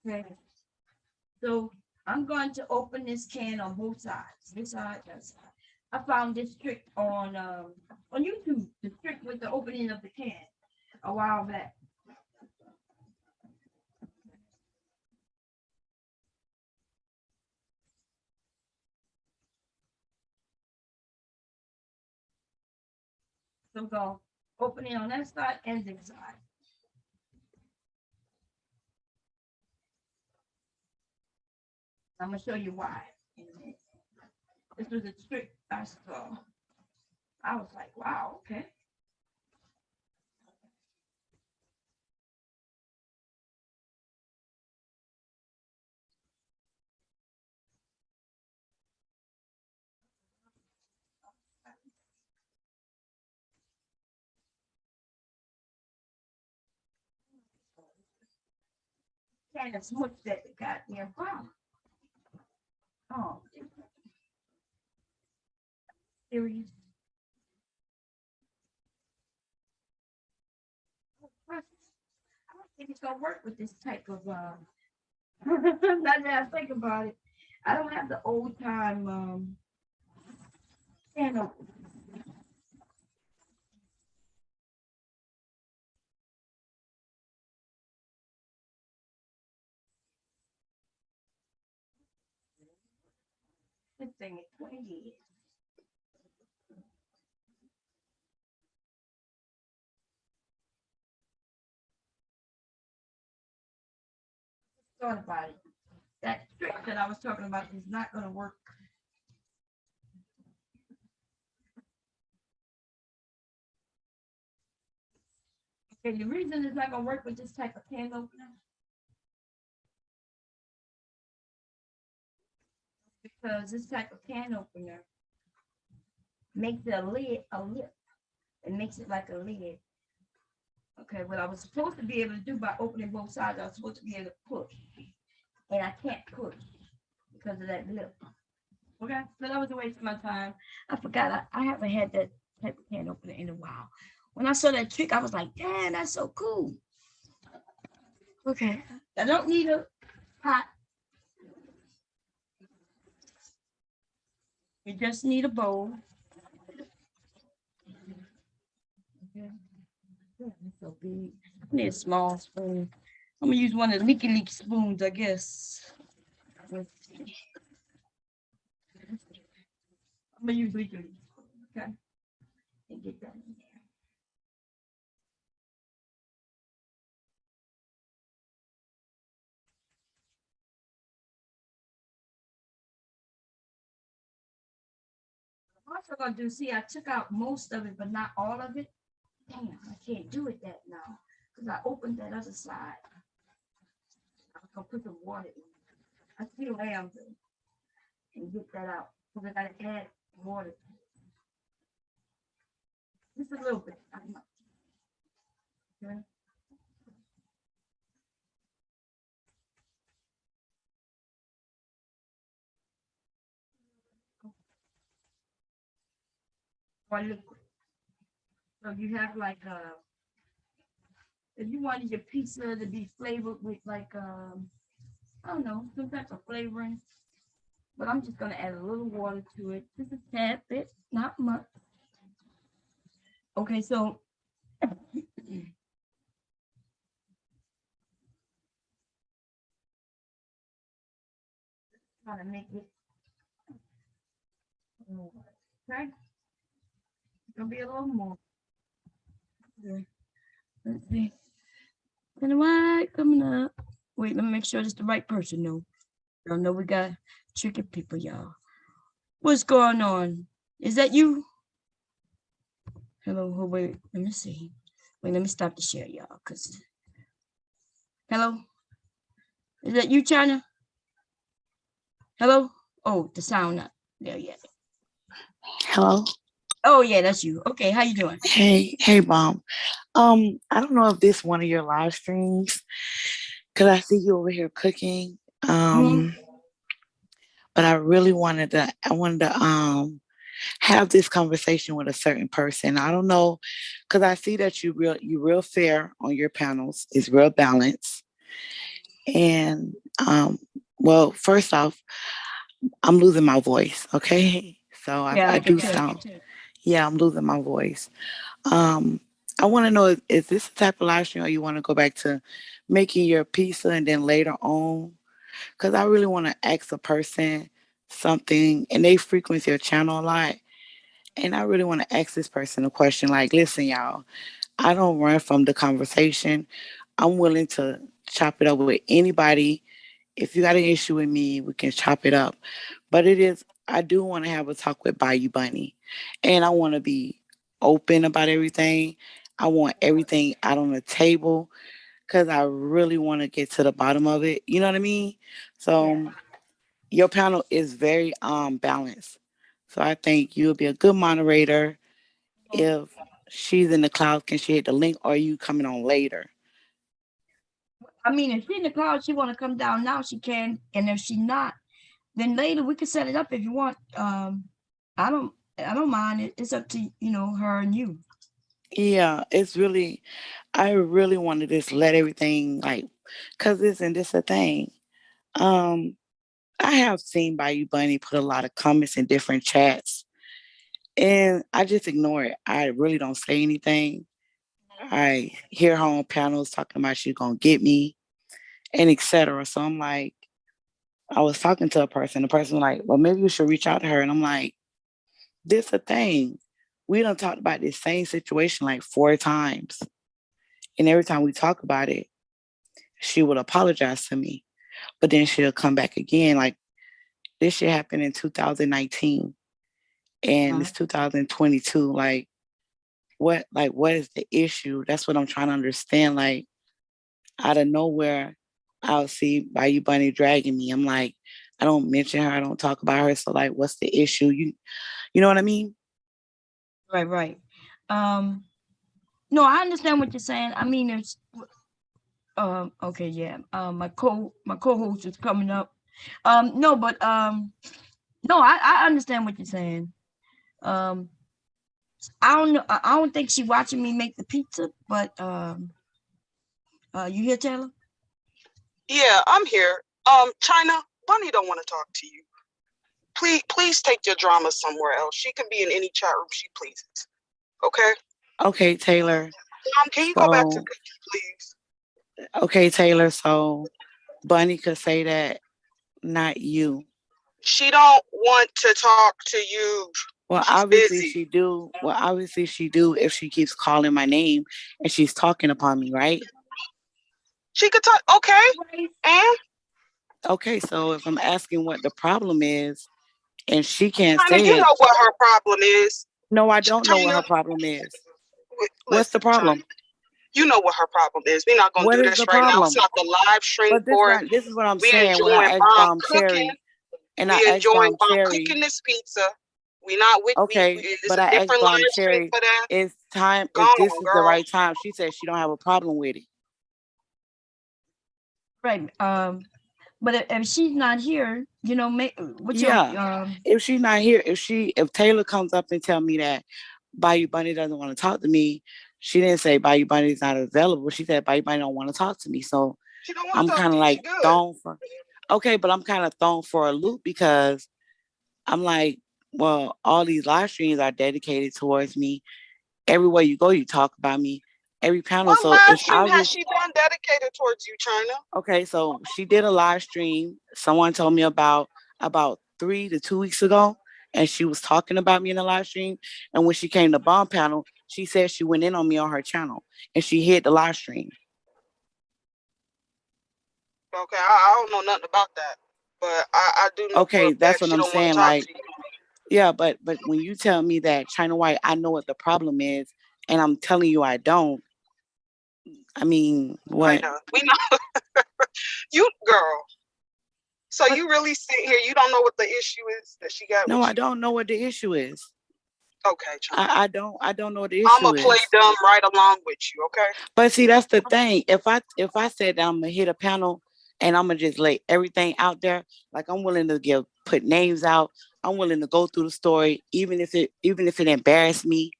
Okay. So I'm going to open this can on both sides. This side, that side. I found this trick on YouTube, the trick with the opening of the can a while back. So I'm going to open it on that side and this side. I'm going to show you why. This was a trick I saw. I was like, wow, okay. Kind of smush that the goddamn problem. Oh, serious. I don't think it's gonna work with this type of now that I think about it. I don't have the old time can opener. This thing is 20 years. Thought about it. That trick that I was talking about is not gonna work. Okay, the reason it's not gonna work with this type of can opener because this type of can opener makes a lid a lip. It makes it like a lid. Okay, what I was supposed to be able to do by opening both sides, I was supposed to be able to push. And I can't push because of that lip. Okay, so that was a waste of my time. I forgot I haven't had that type of can opener in a while. When I saw that trick, I was like, damn, that's so cool. Okay, I don't need a pot. You just need a bowl. Okay. It's so big. I need a small spoon. I'm gonna use one of the leaky leak spoons, I guess. I'm gonna use leaky leak. Okay. And get that in there. I'm also gonna do, see, I took out most of it, but not all of it. Damn, I can't do it that now because I opened that other side. I'm gonna put the water in. I still am and get that out because I gotta add water. Just a little bit. Okay. Or liquid. So you have like if you wanted your pizza to be flavored with like I don't know, some type of flavoring. But I'm just gonna add a little water to it. Just a tad bit, not much. Okay, so trying to make it okay. It's gonna be a little more. Okay. Let's see. And the white coming up. Wait, let me make sure it's the right person. No, I don't know. We got Tricky people, y'all. What's going on? Is that you? Hello, wait, let me see. Wait, let me stop the share, y'all, because hello? Is that you, China? Hello? Oh, the sound not there yet. Hello. Oh yeah, that's you. Okay, how you doing? Hey, Mom. I don't know if this one of your live streams, cause I see you over here cooking. Mm-hmm. Um, but I really I wanted to have this conversation with a certain person. I don't know, cause I see that you real fair on your panels. It's real balanced. And well, first off, I'm losing my voice. Okay, so Yeah, I I can do tell. sound, yeah, I'm losing my voice. Um, I want to know, is this the type of live stream or you want to go back to making your pizza and then later on? Because I really want to ask a person something and they frequency your channel a lot. And I really want to ask this person a question like, listen, y'all, I don't run from the conversation. I'm willing to chop it up with anybody. If you got an issue with me, we can chop it up. But I do want to have a talk with Bayou Bunny. And I want to be open about everything. I want everything out on the table because I really want to get to the bottom of it. You know what I mean? Yeah. So your panel is very balanced. So I think you'll be a good moderator. If she's in the cloud, can she hit the link or are you coming on later? I mean, if she's in the cloud, she want to come down now, she can. And if she not, then later we can set it up if you want. I don't, I don't mind. It's up to her and you. Yeah, I really want to just let everything like, cause isn't this a thing? Um, I have seen Bayou Bunny put a lot of comments in different chats, and I just ignore it. I really don't say anything. I hear her on panels talking about she's gonna get me and etc. So I'm like, I was talking to a person. The person was like, well, maybe you should reach out to her, and I'm like, this a thing. We done talked about this same situation like 4 times, and every time we talk about it, she would apologize to me, but then she'll come back again. Like this shit happened in 2019 and Uh, it's 2022. What is the issue? That's what I'm trying to understand. Like out of nowhere, I'll see Bayou Bunny dragging me. I'm like, I don't mention her, I don't talk about her. So like what's the issue? You know what I mean? right, right. Um, no, I understand what you're saying. I mean, it's okay, yeah. My co-host is coming up. No, but no, I understand what you're saying. Um, I don't know. I don't think she watching me make the pizza, but you hear Taylor? Yeah, I'm here. China, Bunny don't want to talk to you. Please take your drama somewhere else. She can be in any chat room she pleases. Okay? Okay, Taylor. Can you go back to So cooking, please? okay, Taylor, so Bunny could say that, not you. She don't want to talk to you. Well, She's obviously busy. she do. Well, obviously she do if she keeps calling my name and she's talking upon me, right? She could talk. Okay. And Okay, so if I'm asking what the problem is and she can't China, say you it, know what her problem is. no, I don't know what China, her problem is. What's the listen, China. problem? You know what her problem is. We're not gonna What do is this the right now. It's problem? not the live stream But for it. this is what I'm We saying when enjoying I asked mom cooking. Cherry and I We asked enjoying mom Cherry, cooking this pizza. We not with we. okay, It's but a I asked different live stream Cherry, for that. Go is this on, is the girl. right time? She said she don't have a problem with it. Right. But if she's not here, make what's your Yeah. If she's not here, if Taylor comes up and tell me that Bayou Bunny doesn't want to talk to me, she didn't say Bayou Bunny's not available. She said Bayou Bunny don't want to talk to me. So She don't want I'm to talk kind to of you. She like good. thrown for okay, but I'm kind of thrown for a loop because I'm like, well, all these live streams are dedicated towards me. Everywhere you go, you talk about me. Every panel, What so live it's stream has obvious. she done dedicated towards you, China? Okay, so she did a live stream. Someone told me about 3 to 2 weeks ago, and she was talking about me in the live stream. And when she came to bomb panel, she said she went in on me on her channel, and she hid the live stream. Okay, I don't know nothing about that. but I do know for a Okay, that's fact what she I'm don't want to saying. talk Like, to you. yeah, but when you tell me that China White, I know what the problem is, and I'm telling you I don't. I mean, I what? know. We know you, girl. So But you really sit here, you don't know what the issue is that she got No, with I you? don't know what the issue is. Okay, China. I don't know what the I'm issue gonna play is. dumb right along with you, okay? But see, that's the thing. If I said that I'm gonna hit a panel and I'm gonna just lay everything out there, like I'm willing to put names out. I'm willing to go through the story, even if it embarrassed me,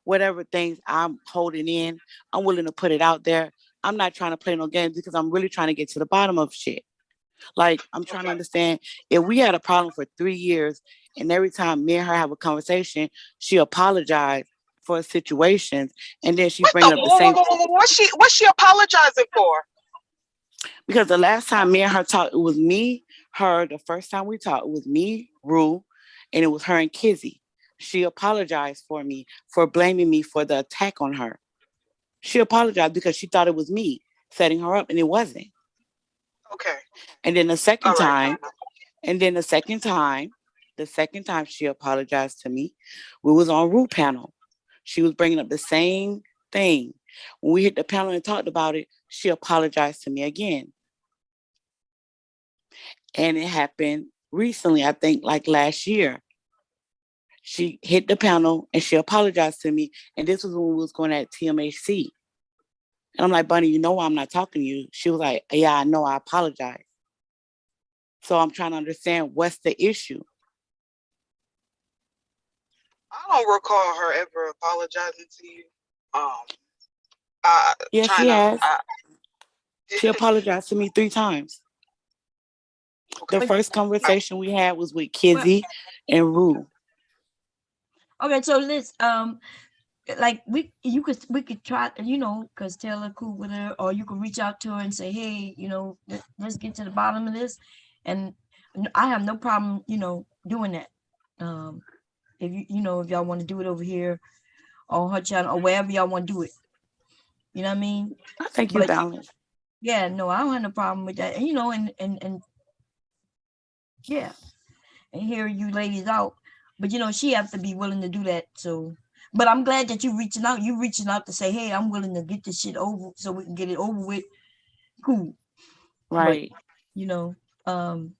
whatever things I'm holding in, I'm willing to put it out there. I'm not trying to play no games because I'm really trying to get to the bottom of shit. Like I'm trying to Okay. understand if we had a problem for 3 years and every time me and her have a conversation, she apologized for situations and then she's What the bringing up the same what's she apologizing for? because the last time me and her talked, it was me, her, the first time we talked, it was me, Rue, and it was her and Kizzy. She apologized for me for blaming me for the attack on her. She apologized because she thought it was me setting her up and it wasn't. Okay. And then the second All right, time, China. and then the second time she apologized to me, we was on Rue panel. She was bringing up the same thing. When we hit the panel and talked about it, she apologized to me again. And it happened recently, I think like last year. She hit the panel and she apologized to me. And this was when we was going at TMHC. And I'm like, Bunny, you know why I'm not talking to you? She was like, yeah, I know, I apologize. So I'm trying to understand what's the issue. I don't recall her ever apologizing to you. Um, Yes, she China. has. She apologized to me 3 times. The Okay. first conversation we had was with well, Kizzy and Rue. okay, so let's like we could try, because Taylor cool with her, or you could reach out to her and say, hey, let's get to the bottom of this. And I have no problem, doing that. Um, if if y'all want to do it over here on her channel or wherever y'all want to do it, you know what I mean? I think you But balanced. yeah, no, I don't have no problem with that. And and yeah, and hear you ladies out. But she have to be willing to do that. So, but I'm glad that you reaching out. You reaching out to say, hey, I'm willing to get this shit over so we can get it over with. Cool. But Right. you know, um,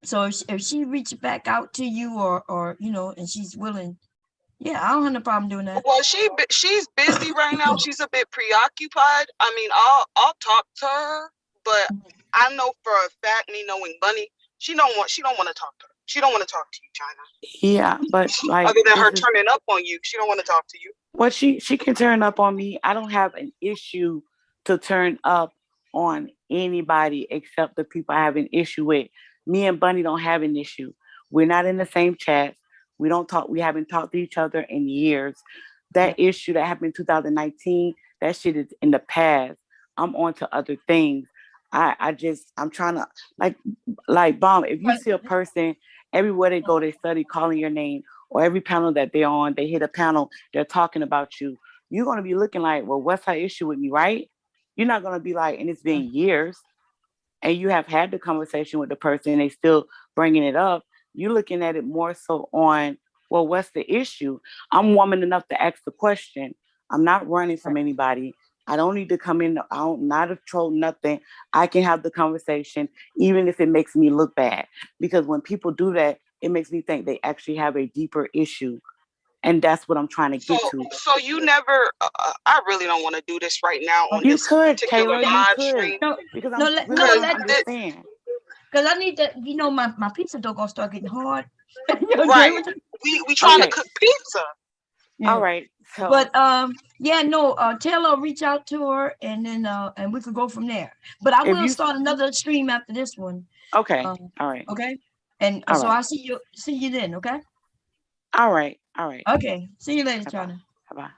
so if she reaches back out to you or and she's willing, yeah, I don't have no problem doing that. Well, she's busy right now. She's a bit preoccupied. I mean, I'll talk to her, but I know for a fact, me knowing Bunny, she don't want to talk to her. She don't want to talk to you, China. Yeah, but like Other than this her is turning up on you, she don't want to talk to you. what she can turn up on me. I don't have an issue to turn up on anybody except the people I have an issue with. Me and Bunny don't have an issue. We're not in the same chat. We don't talk. We haven't talked to each other in years. That issue that happened in 2019, that shit is in the past. I'm on to other things. I'm trying to like bomb. If you But see a person everywhere they go, they study calling your name, or every panel that they're on, they hit a panel, they're talking about you. You're gonna be looking like, well, what's her issue with me, right? You're not gonna be like, and it's been years, and you have had the conversation with the person, and they still bringing it up. You're looking at it more so on, well, what's the issue? I'm woman enough to ask the question. I'm not running from anybody. I don't need to come in. I don't not a troll nothing. I can have the conversation, even if it makes me look bad. Because when people do that, it makes me think they actually have a deeper issue, and that's what I'm trying to So, get to. so you never. I really don't want to do this right now on You this could, particular Kayla, you live could, stream no, because no, I'm really no, because trying to let understand. because I need to. My pizza dough gonna start getting hard. Okay, right, we trying to Okay, cook pizza. all yeah. right. So But yeah, no, Taylor reach out to her and then and we could go from there. But I if will you, start another stream after this one. okay, Um, all right, okay. And all so right, I'll see you then, okay? all right, all right. Okay. See you later, Bye bye, China. bye bye.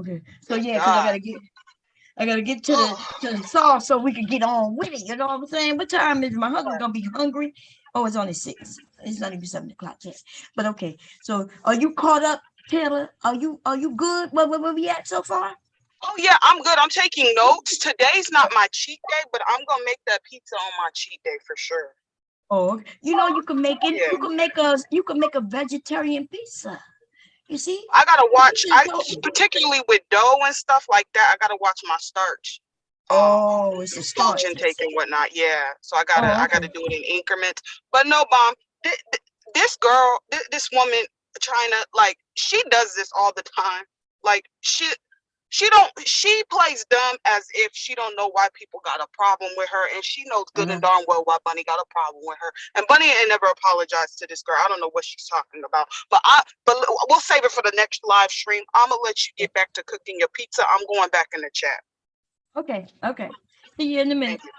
Okay. So Good yeah, because God. I gotta get to the Oh, to the sauce so we can get on with it. You know what I'm saying? What time is my husband gonna be hungry? Oh, it's only 6. It's not even 7 o'clock yet. But okay. So are you caught up, Taylor? Are you good? Where we at so far? Oh yeah, I'm good. I'm taking notes. Today's not my cheat day, but I'm gonna make that pizza on my cheat day for sure. Oh, you know, you can make it. Yeah. You can make a vegetarian pizza. You see, I gotta watch. Pizza is I so. particularly with dough and stuff like that. I gotta watch my starch, Oh, it's a starch start. intake and whatnot. Yeah, so Oh, I okay. gotta do it in increments. But no, mom, this girl, this woman, China, like she does this all the time. Like she plays dumb as if she don't know why people got a problem with her, and she knows good and darn well why Bunny got a problem with her. And Bunny ain't never apologized to this girl. I don't know what she's talking about, but we'll save it for the next live stream. I'm gonna let you get back to cooking your pizza. I'm going back in the chat. Okay. Okay. See you in a minute. Thank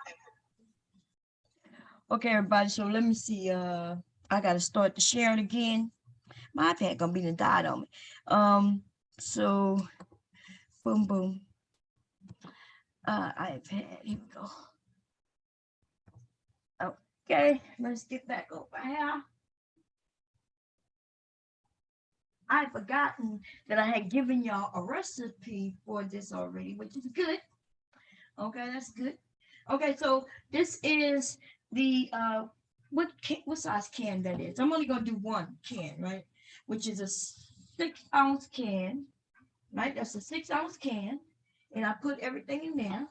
you. Okay, everybody. So let me see. I gotta start the sharing again. My iPad gonna be the died on me. So boom, boom. iPad. Here we go. Okay, let's get back over here. I'd forgotten that I had given y'all a recipe for this already, which is good. Okay, that's good. Okay, so this is the what size can that is? I'm only gonna do one can, right? Which is a 6-ounce can, right? That's a 6-ounce can, and I put everything in there.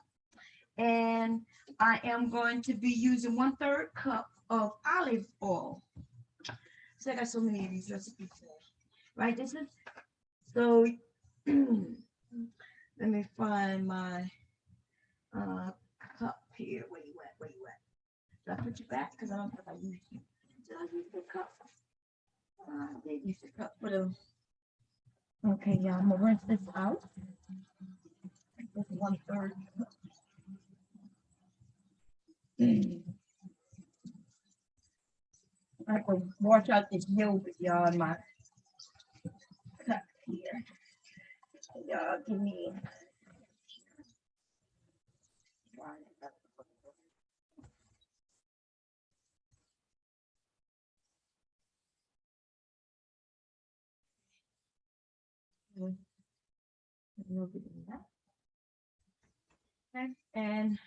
And I am going to be using 1/3 cup of olive oil. So I got so many of these recipes, right? This is so. Let me find my cup here. Where you at? Where you at? Did I put you back? Because I don't think I used you. Did I use the cup? I did use the cup for the. Okay, yeah, I'm gonna rinse this out. This is 1/3. I can wash out this yogurt, y'all, in my cup here. Y'all give me. Okay, and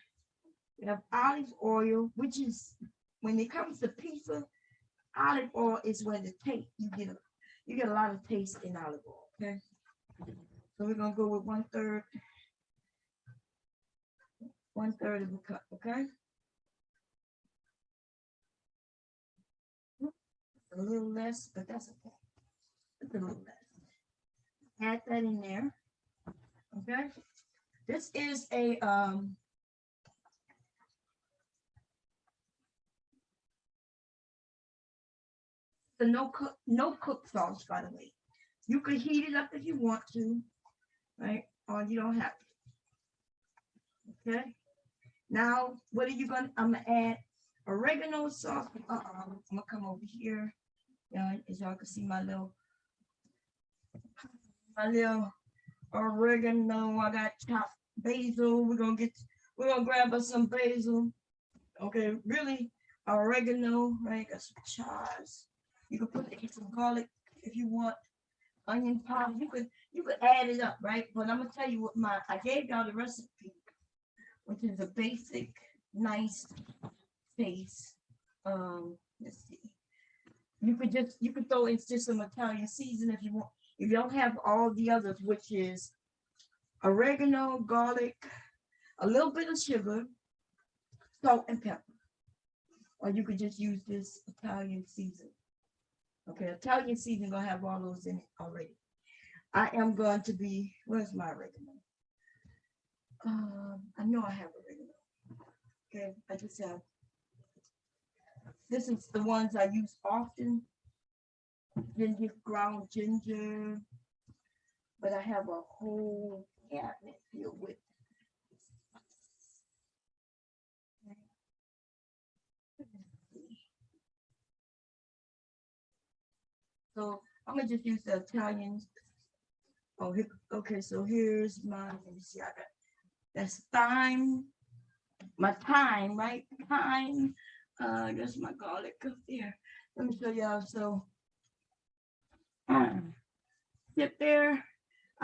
we have olive oil, which is when it comes to pizza, olive oil is where the taste you get a lot of taste in olive oil. Okay, so we're gonna go with 1/3 of a cup. Okay, a little less, but that's okay. It's a little less. Add that in there. Okay, this is a the no cook sauce, by the way. You could heat it up if you want to, right? Or you don't have to. Okay. Now, what are you gonna? I'm gonna add oregano sauce. I'm gonna come over here. As y'all can see my little oregano. I got chopped basil. We're gonna grab us some basil. Okay, really oregano, right? Got some chives. You can put some garlic if you want. Onion powder. You could add it up, right? But I'm gonna tell you what I gave y'all the recipe, which is a basic, nice base. Let's see. You could throw in just some Italian season if you want. If you don't have all the others, which is oregano, garlic, a little bit of sugar, salt, and pepper. Or you could just use this Italian season. Okay, Italian season gonna have all those in it already. I am going to be. Where's my oregano? I know I have oregano. Okay, I just have. This is the ones I use often. Ginger, ground ginger. But I have a whole cabinet filled with. So I'm gonna just use the Italian. Oh, here, okay. So here's my. Let me see. I got that's thyme. My thyme, right? Thyme. There's my garlic up there. Let me show y'all. So, sit there.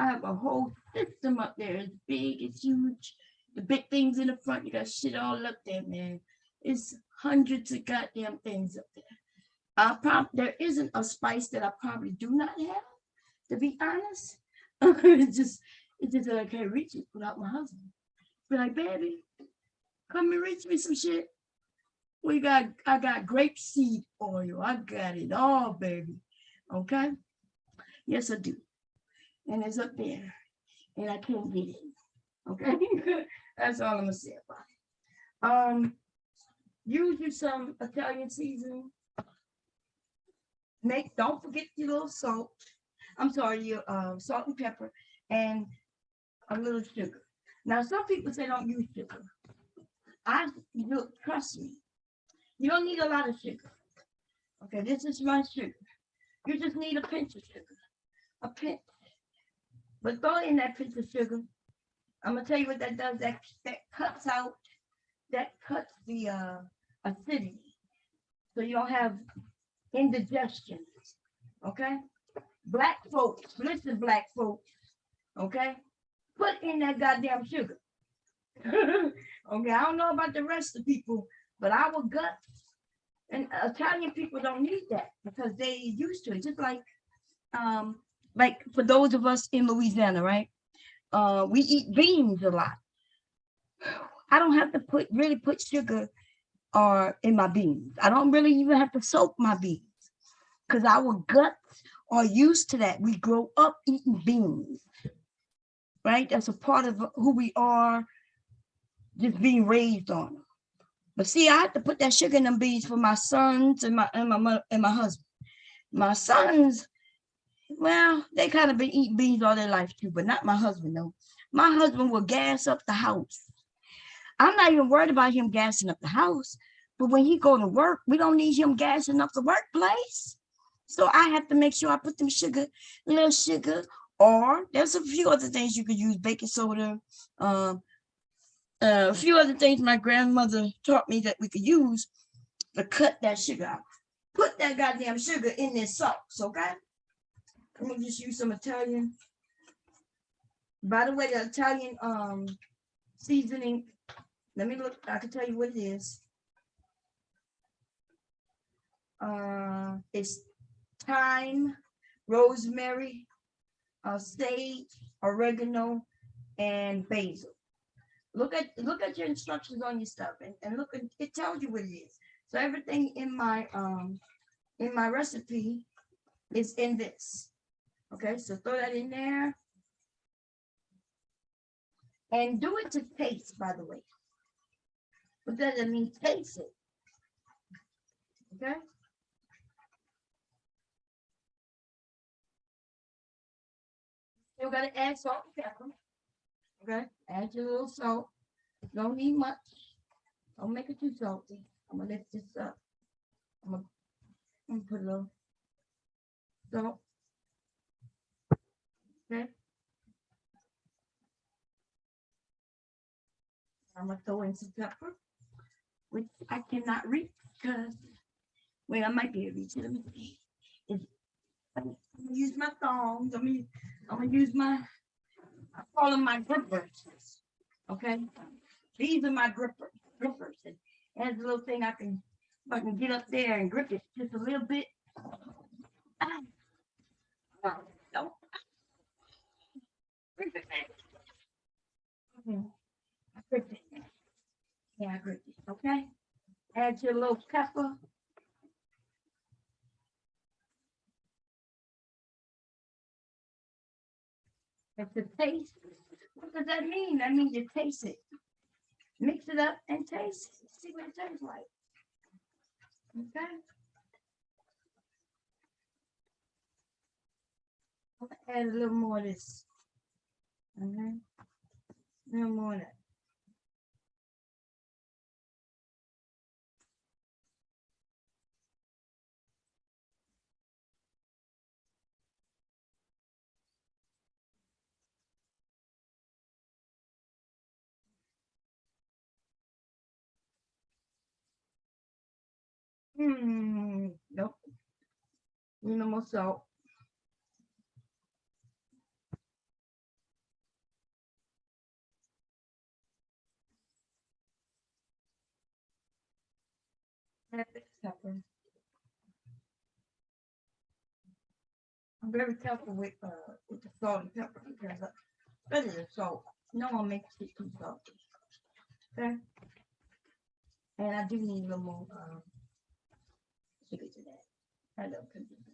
I have a whole system up there. It's big, it's huge. The big things in the front, you got shit all up there, man. It's hundreds of goddamn things up there. There isn't a spice that I probably do not have, to be honest. It's just that I can't reach it without my husband. Be like, baby, come and reach me some shit. I got grapeseed oil. I got it all, baby. Okay? Yes, I do. And it's up there. And I can't get it. Okay? That's all I'm gonna say about it. Use you some Italian seasoning. Don't forget your little salt. I'm sorry, your salt and pepper and a little sugar. Now, some people say don't use sugar. Trust me. You don't need a lot of sugar. Okay, this is my sugar. You just need a pinch of sugar. A pinch. But throw in that pinch of sugar. I'm gonna tell you what that does. That cuts the acidity. So you don't have indigestion. Okay? Black folks, listen, black folks. Okay? Put in that goddamn sugar. Okay, I don't know about the rest of the people, but our guts and Italian people don't need that because they used to it. Just like for those of us in Louisiana, right? We eat beans a lot. I don't have to really put sugar in my beans. I don't really even have to soak my beans because our guts are used to that. We grow up eating beans, right? That's a part of who we are, just being raised on them. But see, I have to put that sugar in them beans for my sons and my husband. My sons, well, they kind of been eating beans all their life too, but not my husband though. My husband will gas up the house. I'm not even worried about him gassing up the house, but when he go to work, we don't need him gassing up the workplace. So I have to make sure I put little sugar, or there's a few other things you could use, baking soda, a few other things my grandmother taught me that we could use to cut that sugar out. Put that goddamn sugar in this sauce, okay? I'm gonna just use some Italian. By the way, the Italian seasoning, let me look, I can tell you what it is. It's thyme, rosemary, sage, oregano, and basil. Look at your instructions on your stuff and look at it, tells you what it is. So everything in my recipe is in this. Okay, so throw that in there. And do it to taste, by the way. What does it mean? Taste it. Okay? Still gotta add salt and pepper. Okay, add your little salt. Don't need much. Don't make it too salty. I'm gonna lift this up. I'm gonna put a little salt. Okay. I'm gonna throw in some pepper, which I cannot reach because, wait, I might be able to reach it. Let me see. I'm gonna use my thongs. I'm gonna use I call them my grippers. Okay, these are my grippers. And there's a little thing if I can get up there and grip it just a little bit. Don't grip it. Okay. I gripped it. Yeah, I gripped it. Okay. Add your little pepper. That's the taste. What does that mean? That means you taste it. Mix it up and taste it. See what it tastes like. Okay. I'm gonna add a little more of this. Okay. A little more of that. Nope. No more salt. I'm very careful with the salt and pepper because especially the salt. No one makes it too salty. Okay. And I do need a little more sugar to that. I love cookies.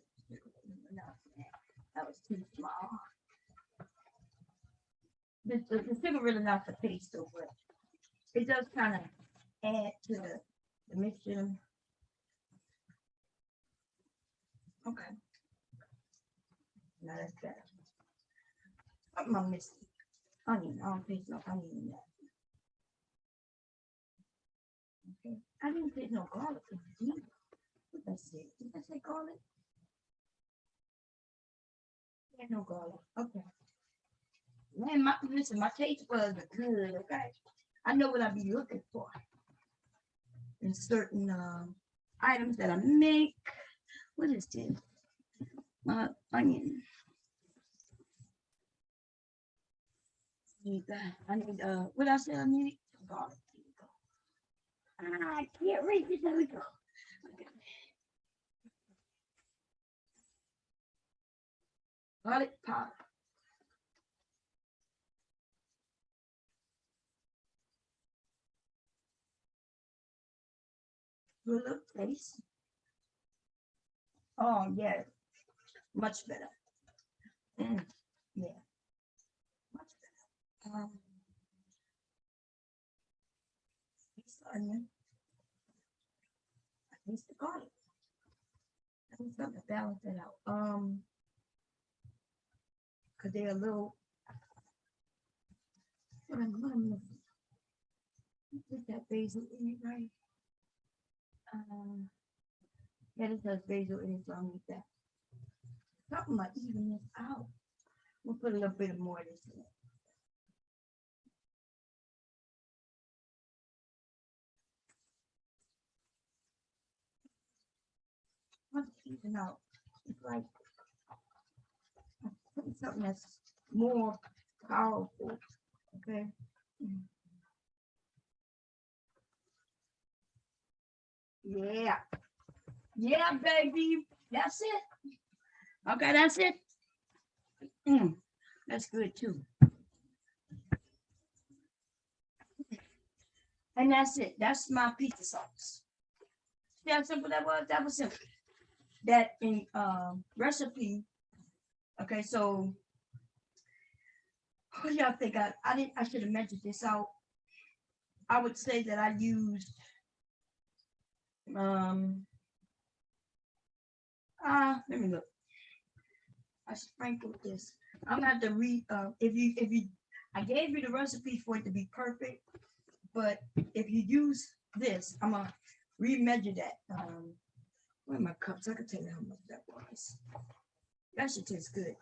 No, that was too small. The sugar really not the taste though, but it does kind of add to the mixture. Okay. Now that's better. What am I missing? Onion. I don't taste no onion in that. Okay. I didn't taste no garlic in it either. What did I say? Did I say garlic? Yeah, no garlic. Okay. Man, listen, my taste buds are good, okay? I know what I be looking for in certain items that I make. What is this? Onion. Need that. I need what I said I need? Garlic. Here we go. I can't reach it. There we go. Okay. Garlic powder. Good look taste. Oh yeah, much better. Yeah, much better. Taste the onion. I taste the garlic. I need something to balance it out. Cause they're a little. What am I missing? Put that basil in it, right? Yeah, this has basil in it, so I need that. Something like even this out. We'll put a little bit more of this in it. Once it's even out, it's like putting something that's more powerful. Okay. Yeah. Yeah, baby. That's it. Okay, that's it. That's good too. And that's it. That's my pizza sauce. See how simple that was? That was simple. That in recipe. Okay, so what do y'all think? I should have mentioned this out. I would say that I used let me look. I sprinkled this. I'm gonna have to read if you I gave you the recipe for it to be perfect, but if you use this, I'm gonna remeasure that. Where are my cups? I can tell you how much that was. That should taste good.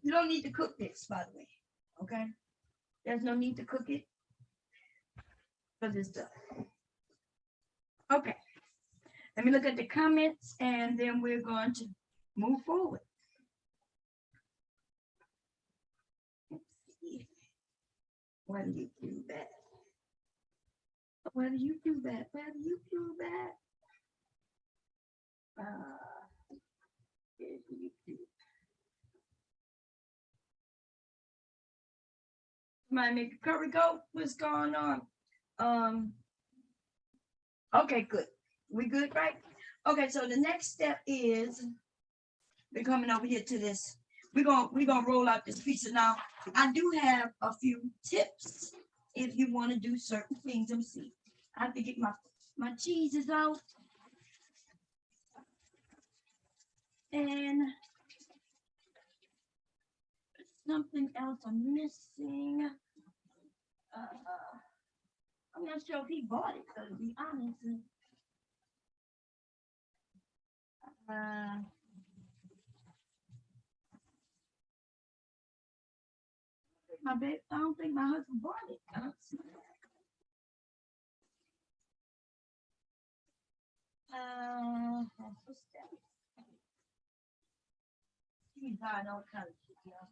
You don't need to cook this, by the way. Okay? There's no need to cook it for this stuff. Okay. Let me look at the comments and then we're going to move forward. Let's see. Why do you do that? Why do you do that? Why do you do that? Somebody make a curry goat? What's going on? Okay, good. We good, right? Okay, so the next step is we're coming over here to this. We're gonna roll out this pizza. Now, I do have a few tips if you want to do certain things. Let me see. I have to get my cheeses out. And something else I'm missing. I'm not sure if he bought it, to be honest. My baby, I don't think my husband bought it. I don't see that. What's that? He's buying all kinds of shit, y'all.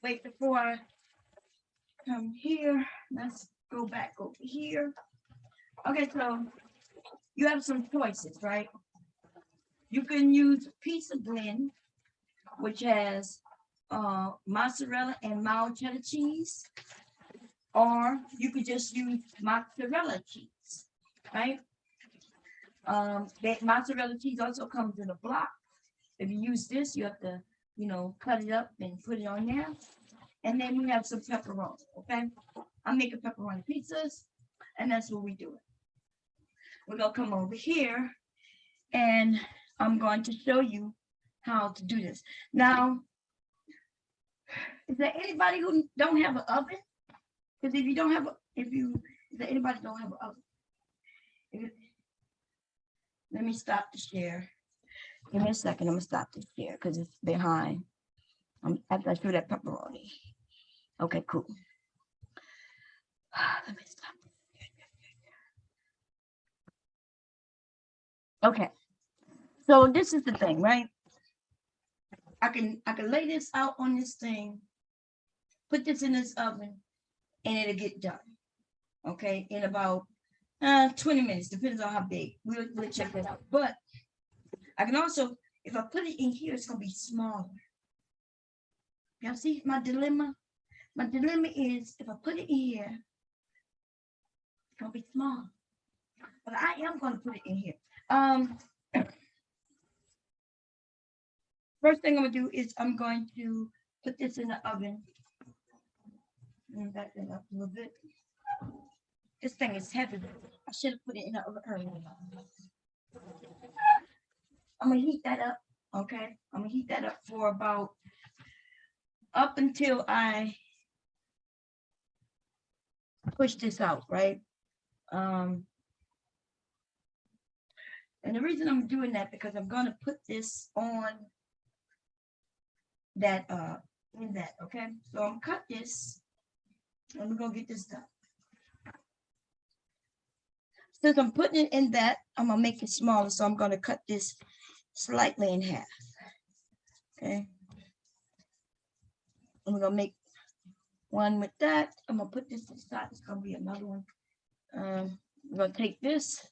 wait before I come here. Let's go back over here. Okay, so you have some choices, right? You can use pizza blend, which has mozzarella and mild cheddar cheese, or you could just use mozzarella cheese, right? That mozzarella cheese also comes in a block. If you use this, you have to, cut it up and put it on there. And then we have some pepperoni, okay? I'm making pepperoni pizzas, and that's what we do. We're gonna come over here, and I'm going to show you how to do this. Now, is there anybody who don't have an oven? Because if you don't have, is there anybody don't have an oven? Let me stop the share. Give me a second. I'm gonna stop the share because it's behind. After I threw that pepperoni. Okay, cool. Let me stop. Okay. So this is the thing, right? I can lay this out on this thing, put this in this oven, and it'll get done. Okay, in about 20 minutes, depends on how big. We'll check that out. But I can also, if I put it in here, it's gonna be smaller. Y'all see my dilemma? My dilemma is if I put it in here, it's gonna be small. But I am gonna put it in here. First thing I'm gonna do is I'm going to put this in the oven. And back that up a little bit. This thing is heavy. I should have put it in the oven earlier. I'm gonna heat that up. Okay, I'm gonna heat that up for about up until I push this out, right? And the reason I'm doing that because I'm gonna put this on that in that, okay? So I'm gonna cut this and we're gonna get this done. Since I'm putting it in that, I'm gonna make it smaller, so I'm gonna cut this slightly in half. Okay. And we're gonna make one with that. I'm gonna put this to the side. It's gonna be another one. We're gonna take this.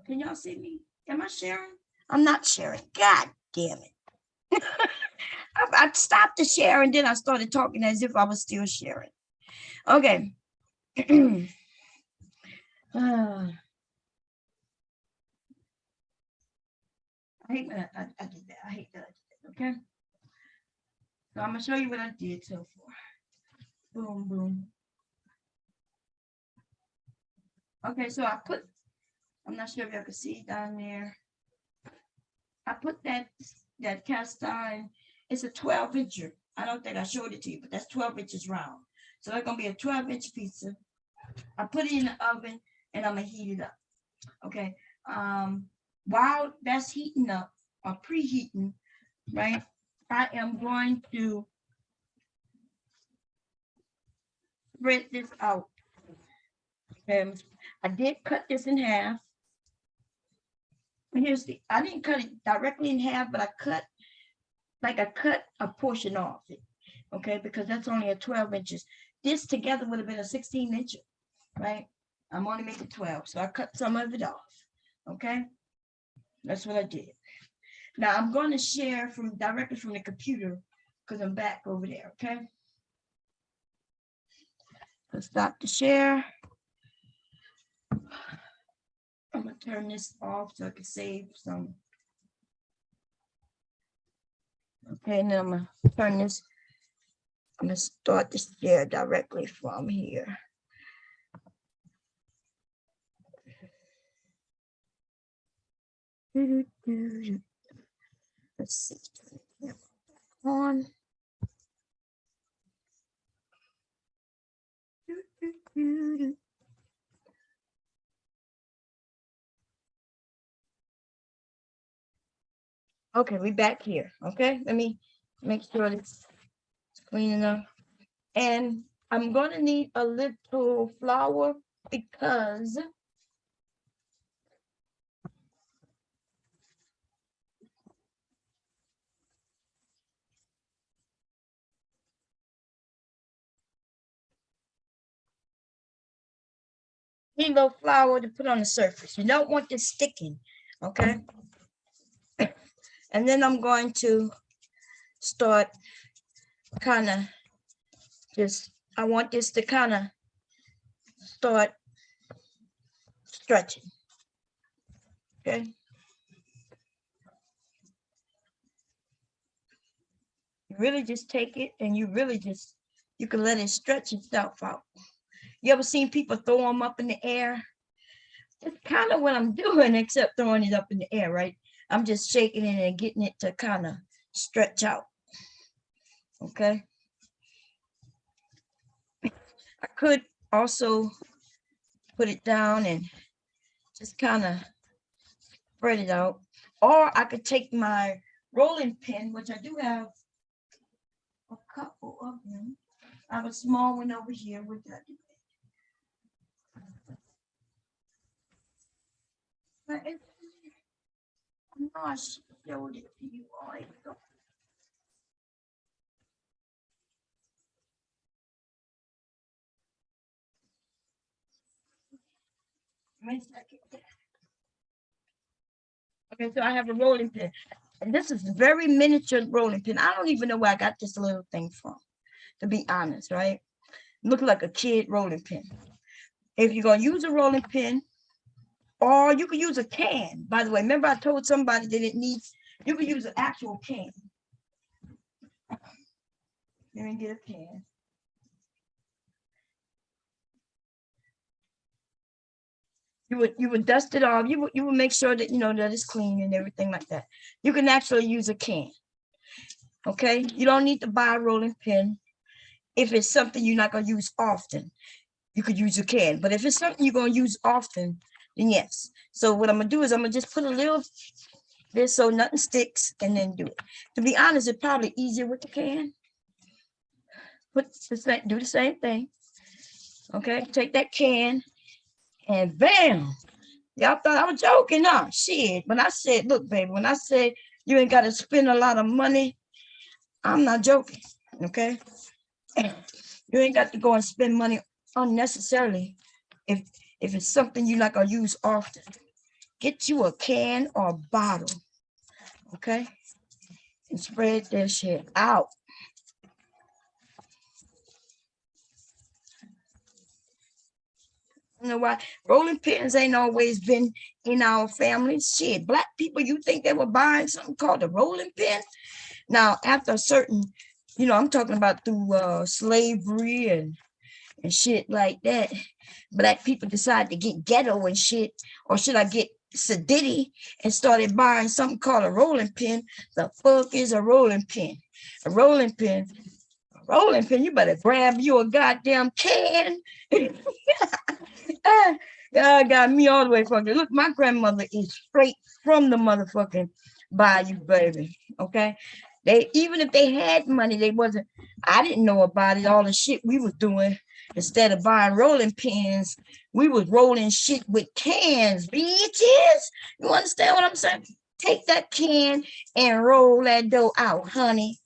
Can y'all see me? Am I sharing? I'm not sharing. God damn it. I stopped the share and then I started talking as if I was still sharing. Okay. I hate when I did that. I hate that I did that. Okay. So I'm gonna show you what I did so far. Boom, boom. Okay, so I'm not sure if you can see down there. I put that cast iron. It's a 12-incher. I don't think I showed it to you, but that's 12 inches round. So it's gonna be a 12-inch pizza. I put it in the oven and I'm gonna heat it up. Okay. While that's heating up or preheating, right? I am going to spread this out. Okay. I did cut this in half. Here's I didn't cut it directly in half, but I cut a portion off it. Okay, because that's only a 12 inches. This together would have been a 16-inch, right? I'm only making 12, so I cut some of it off. Okay, that's what I did. Now I'm going to share directly from the computer because I'm back over there. Okay, so stop the share. I'm gonna turn this off so I can save some. Okay, and then I'm gonna turn this. I'm gonna start the share directly from here. Let's see. On. Okay, we back here. Okay, let me make sure it's clean enough. And I'm gonna need a little flour because Kilo flour to put on the surface. You don't want this sticking, okay? And then I'm going to start kind of just, I want this to kind of start stretching, okay? You really just take it and you really just, you can let it stretch itself out. You ever seen people throw them up in the air? It's kind of what I'm doing, except throwing it up in the air, right? I'm just shaking it and getting it to kind of stretch out, okay? I could also put it down and just kind of spread it out. Or I could take my rolling pin, which I do have a couple of them. I have a small one over here with that. But it's, I'm not showed it to you all. Here we go. Wait a second. Okay, so I have a rolling pin. And this is a very miniature rolling pin. I don't even know where I got this little thing from, to be honest, right? Look like a kid rolling pin. If you're gonna use a rolling pin, or you could use a can. By the way, remember I told somebody that it needs, you could use an actual can. Let me get a can. You would dust it off. You would make sure that you know that it's clean and everything like that. You can actually use a can. Okay, you don't need to buy a rolling pin if it's something you're not gonna use often. You could use a can, but if it's something you're gonna use often, then yes. So what I'm gonna do is I'm gonna just put a little bit so nothing sticks, and then do it. To be honest, it's probably easier with the can. Do the same thing. Okay, take that can and bam. Y'all thought I was joking, huh? Shit. When I said, look, baby, when I said you ain't got to spend a lot of money, I'm not joking. Okay. You ain't got to go and spend money unnecessarily if it's something you're not gonna use often. Get you a can or a bottle, okay, and spread that shit out. You know why? Rolling pins ain't always been in our family. Shit, black people, you think they were buying something called a rolling pin? Now, after a certain, you know, I'm talking about through slavery and shit like that, black people decided to get ghetto and shit, or should I get sedity, and started buying something called a rolling pin. The fuck is a rolling pin? A rolling pin. Rolling pin, you better grab you a goddamn can. Got me all the way fucking. Look, my grandmother is straight from the motherfucking bayou, baby. Okay. They, even if they had money, they wasn't, I didn't know about it, all the shit we was doing. Instead of buying rolling pins, we was rolling shit with cans, bitches. You understand what I'm saying? Take that can and roll that dough out, honey.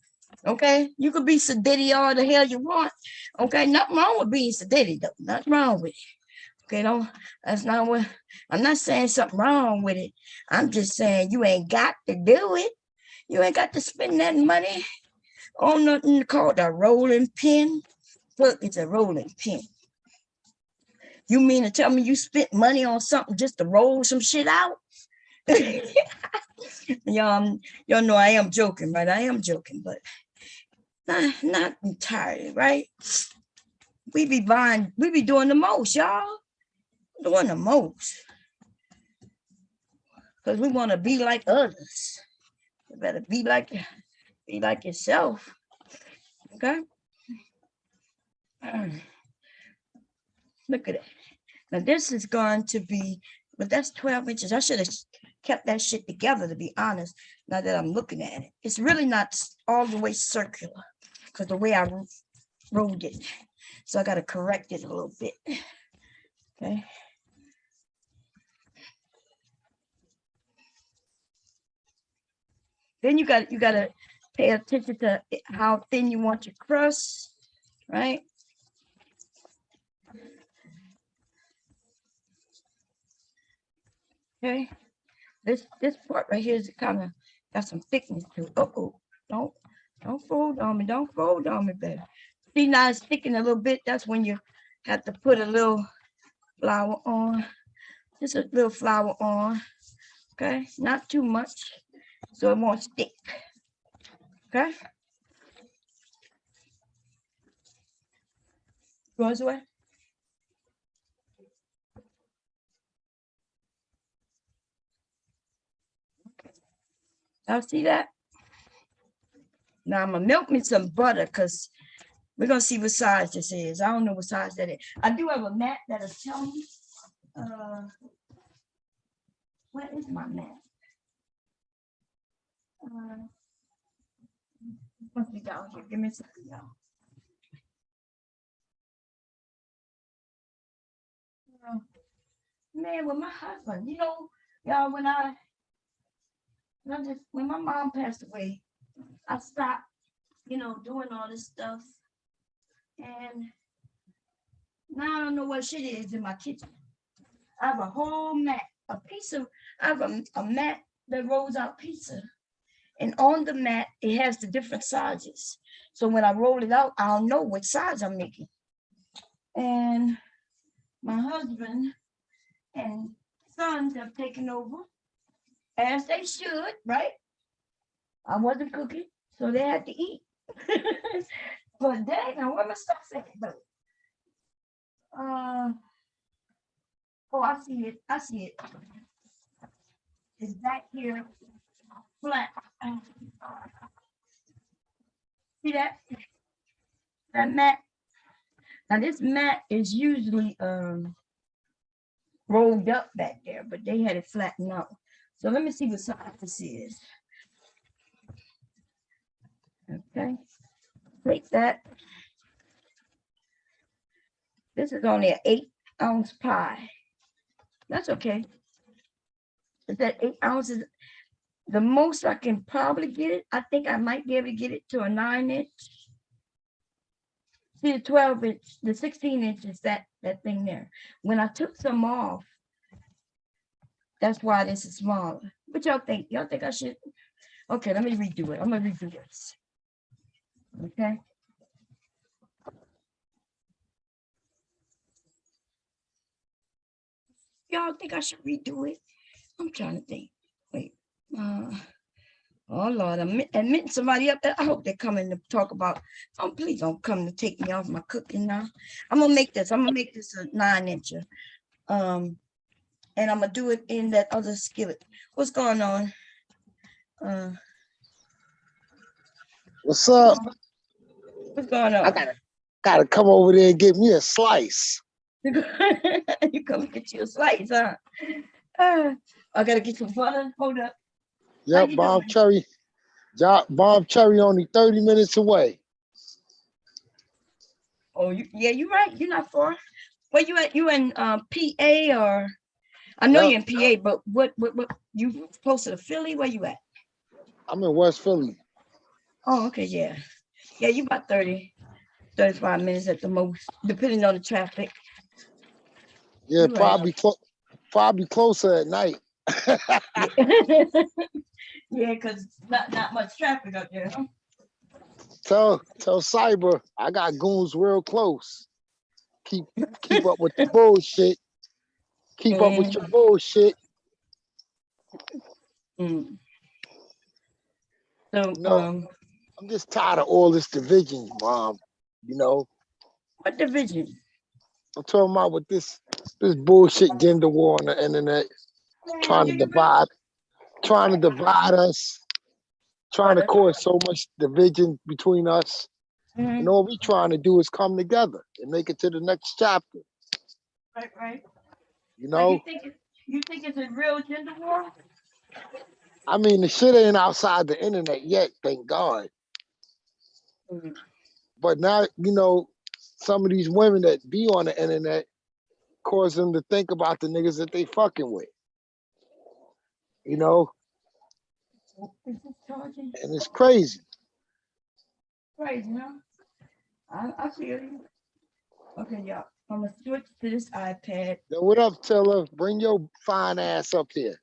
Okay, you could be sedity all the hell you want. Okay, nothing wrong with being sedity though. Nothing wrong with it. Okay, don't. That's not what. I'm not saying something wrong with it. I'm just saying you ain't got to do it. You ain't got to spend that money on nothing called a rolling pin. Look, it's a rolling pin. You mean to tell me you spent money on something just to roll some shit out? y'all know I am joking, right? I am joking, but not entirely, right? We be doing the most, y'all. Doing the most. Because we want to be like others. You better be like yourself. Okay? Look at it. Now this is going to be, but that's 12 inches. I should have kept that shit together, to be honest, now that I'm looking at it. It's really not all the way circular because the way I rolled it. So I got to correct it a little bit. Okay. Then you got to pay attention to how thin you want your crust, right? Okay. This part right here is kind of got some thickness to it. Oh, don't fold on me. Don't fold on me, baby. See now it's sticking a little bit. That's when you have to put a little flour on. Just a little flour on. Okay, not too much, so it won't stick. Okay. Goes away. Y'all see that? Now I'm gonna milk me some butter because we're gonna see what size this is. I don't know what size that is. I do have a mat that'll tell me. Where is my mat? Must be down here. Give me a second, y'all. Man, with my husband, y'all, when my mom passed away, I stopped, doing all this stuff. And now I don't know what shit is in my kitchen. I have a whole mat, I have a mat that rolls out pizza. And on the mat, it has the different sizes. So when I roll it out, I'll know what size I'm making. And my husband and sons have taken over, as they should, right? I wasn't cooking, so they had to eat. But dang, now what am I stop saying? But oh, I see it. It's back here flat. See that? That mat. Now this mat is usually rolled up back there, but they had it flattened out. So let me see what size this is. Okay, take that. This is only an 8-ounce pie. That's okay. Is that 8 ounces? The most I can probably get it, I think I might be able to get it to a 9-inch. See the 12-inch, the 16-inch is that thing there. When I took some off, that's why this is smaller. What y'all think? Y'all think I should? Okay, let me redo it. I'm gonna redo this. Okay. Y'all think I should redo it? I'm trying to think. Wait. Oh Lord, I'm admitting somebody up there. I hope they're coming to talk about. Oh, please don't come to take me off my cooking now. I'm gonna make this a 9-incher. And I'm gonna do it in that other skillet. What's going on? What's up? What's going on? I gotta come over there and get me a slice. You come get you a slice, huh? I gotta get some butter. Hold up. Yep, Bomb Cherry. Bomb Cherry only 30 minutes away. Oh, you're right. You're not far. Where you at? You in PA or? I know you're in PA, but what you close to Philly? Where you at? I'm in West Philly. Oh, okay, yeah. Yeah, you about 30, 35 minutes at the most, depending on the traffic. Yeah, Right. probably closer at night. Yeah, because not much traffic up there, huh? Tell Cyber I got goons real close. Keep up with the bullshit. Keep up with your bullshit. Mm. So, I'm just tired of all this division, Mom. What division? I'm talking about with this bullshit gender war on the internet, trying to divide us, trying to cause so much division between us. And all we trying to do is come together and make it to the next chapter. Right. You think it's a real gender war? I mean, the shit ain't outside the internet yet, thank God. But now, some of these women that be on the internet cause them to think about the niggas that they fucking with. And it's crazy. Crazy, huh? I feel you. Okay, y'all. I'm gonna switch to this iPad. Yo, what up, Taylor? Bring your fine ass up here.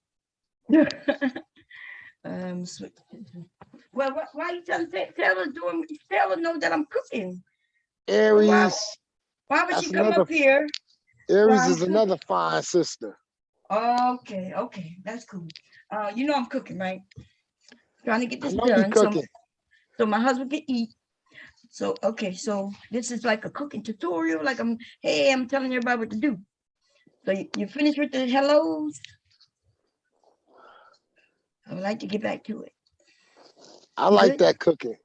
Switch. Well, why you telling Taylor doing? Taylor know that I'm cooking. Aries, Why would that's she come another. up here? Aries Why? is another fine sister. Okay, that's cool. You know I'm cooking, right? Trying to get I this know you done cooking. so my husband can eat. So okay, so this is like a cooking tutorial. Like I'm telling everybody what to do. So you finished with the hellos? I would like to get back to it. I You like good? that cooking.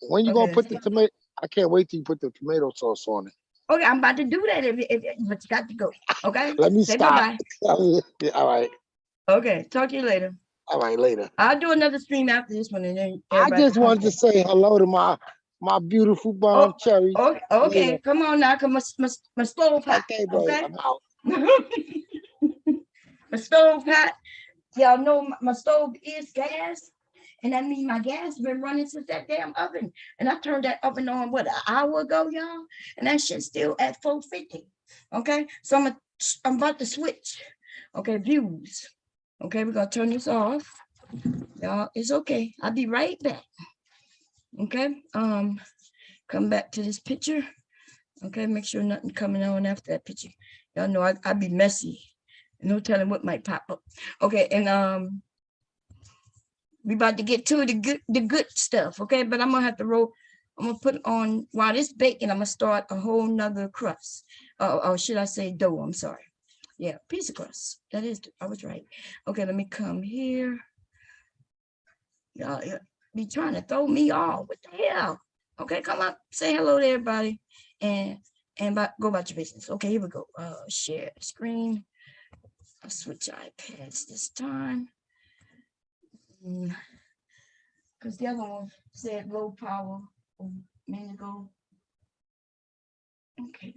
When you gonna Okay. put the tomato? I can't wait till you put the tomato sauce on it. Okay, I'm about to do that but you got to go. Okay. Let me Say stop. bye-bye. All right. Okay, talk to you later. All right, later. I'll do another stream after this one and then I everybody just can come wanted to in. say hello to my beautiful bomb cherry. Okay, Later. come on now, come my stove hot. Okay, babe. Okay. I'm out. My stove hot. Y'all know my stove is gas. And that means my gas been running since that damn oven. And I turned that oven on, what, an hour ago, y'all? And that shit's still at 450. Okay? So I'm about to switch. Okay, views. Okay, we're going to turn this off. Y'all, it's okay. I'll be right back. Okay? Come back to this picture. Okay, make sure nothing coming on after that picture. Y'all know I be messy. No telling what might pop up. Okay, and we about to get to the good stuff, okay? But I'm gonna have to roll. I'm gonna put on while it's baking. I'm gonna start a whole nother crust. Or should I say dough? I'm sorry. Yeah, piece of crust. That is, I was right. Okay, let me come here. Y'all be trying to throw me off. What the hell? Okay, come up, say hello to everybody, and go about your business. Okay, here we go. Share screen. I'll switch iPads this time. Because the other one said low power a minute ago. Okay.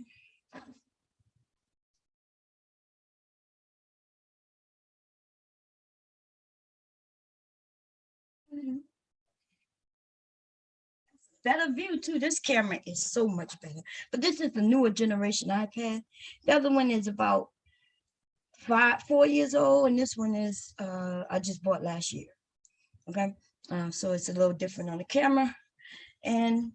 Better view too. This camera is so much better. But this is the newer generation iPad. The other one is about 4 years old, and this one is I just bought last year. Okay. So it's a little different on the camera. And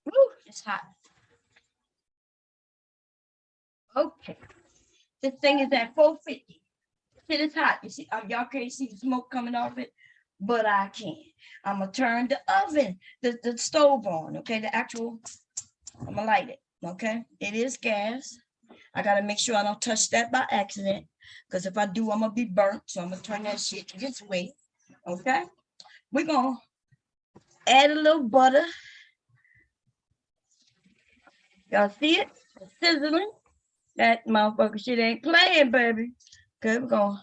woo, it's hot. Okay. This thing is at 450. Shit is hot. You see, y'all can't see the smoke coming off it, but I can. I'm gonna turn the oven, the stove on. Okay, the actual. I'm gonna light it. Okay, it is gas. I gotta make sure I don't touch that by accident, because if I do, I'm gonna be burnt. So I'm gonna turn that shit this way. Okay, we're gonna add a little butter. Y'all see it? It's sizzling. That motherfucker shit ain't playing, baby. Okay, we're gonna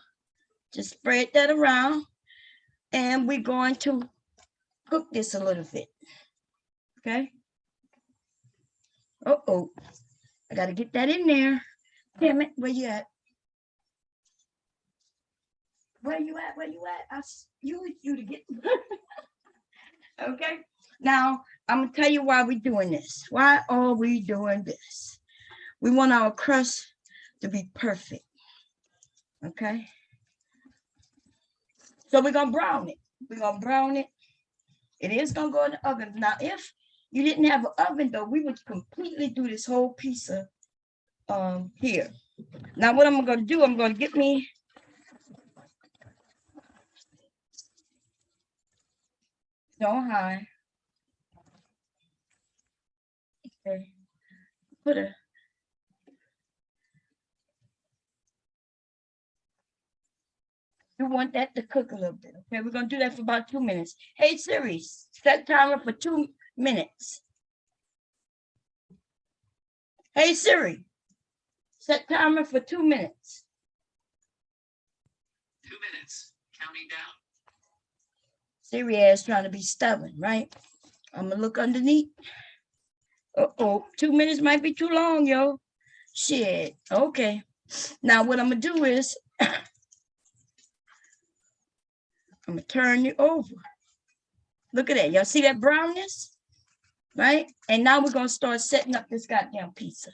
just spread that around, and we're going to cook this a little bit. Okay. Oh, I gotta get that in there. Damn it, where you at? Where you at? Where you at? I use you to get. Okay. Now I'm gonna tell you why we're doing this. Why are we doing this? We want our crust to be perfect. Okay. So we're gonna brown it. We're gonna brown it. It is gonna go in the oven. Now, if you didn't have an oven though, we would completely do this whole piece of here. Now what I'm gonna do, I'm gonna get me on high. Okay. You want that to cook a little bit. Okay, we're gonna do that for about 2 minutes. Hey Siri, set timer for 2 minutes. Hey Siri, set timer for 2 minutes. 2 minutes, counting down. Siri is trying to be stubborn, right? I'm gonna look underneath. Uh-oh, 2 minutes might be too long, yo. Shit, okay. Now what I'm gonna do is I'm gonna turn it over. Look at that. Y'all see that brownness? right? And now we're gonna start setting up this goddamn pizza.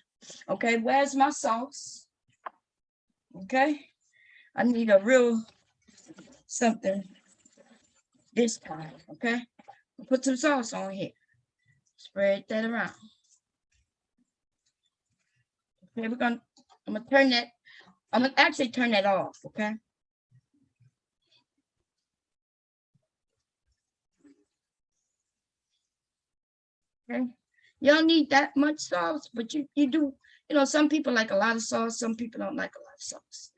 Okay, where's my sauce? Okay, I need a real something this time. Okay, put some sauce on here. Spread that around. Okay, I'm gonna turn that. I'm gonna actually turn that off. Okay. Okay. You don't need that much sauce, but you do, some people like a lot of sauce, some people don't like a lot of sauce.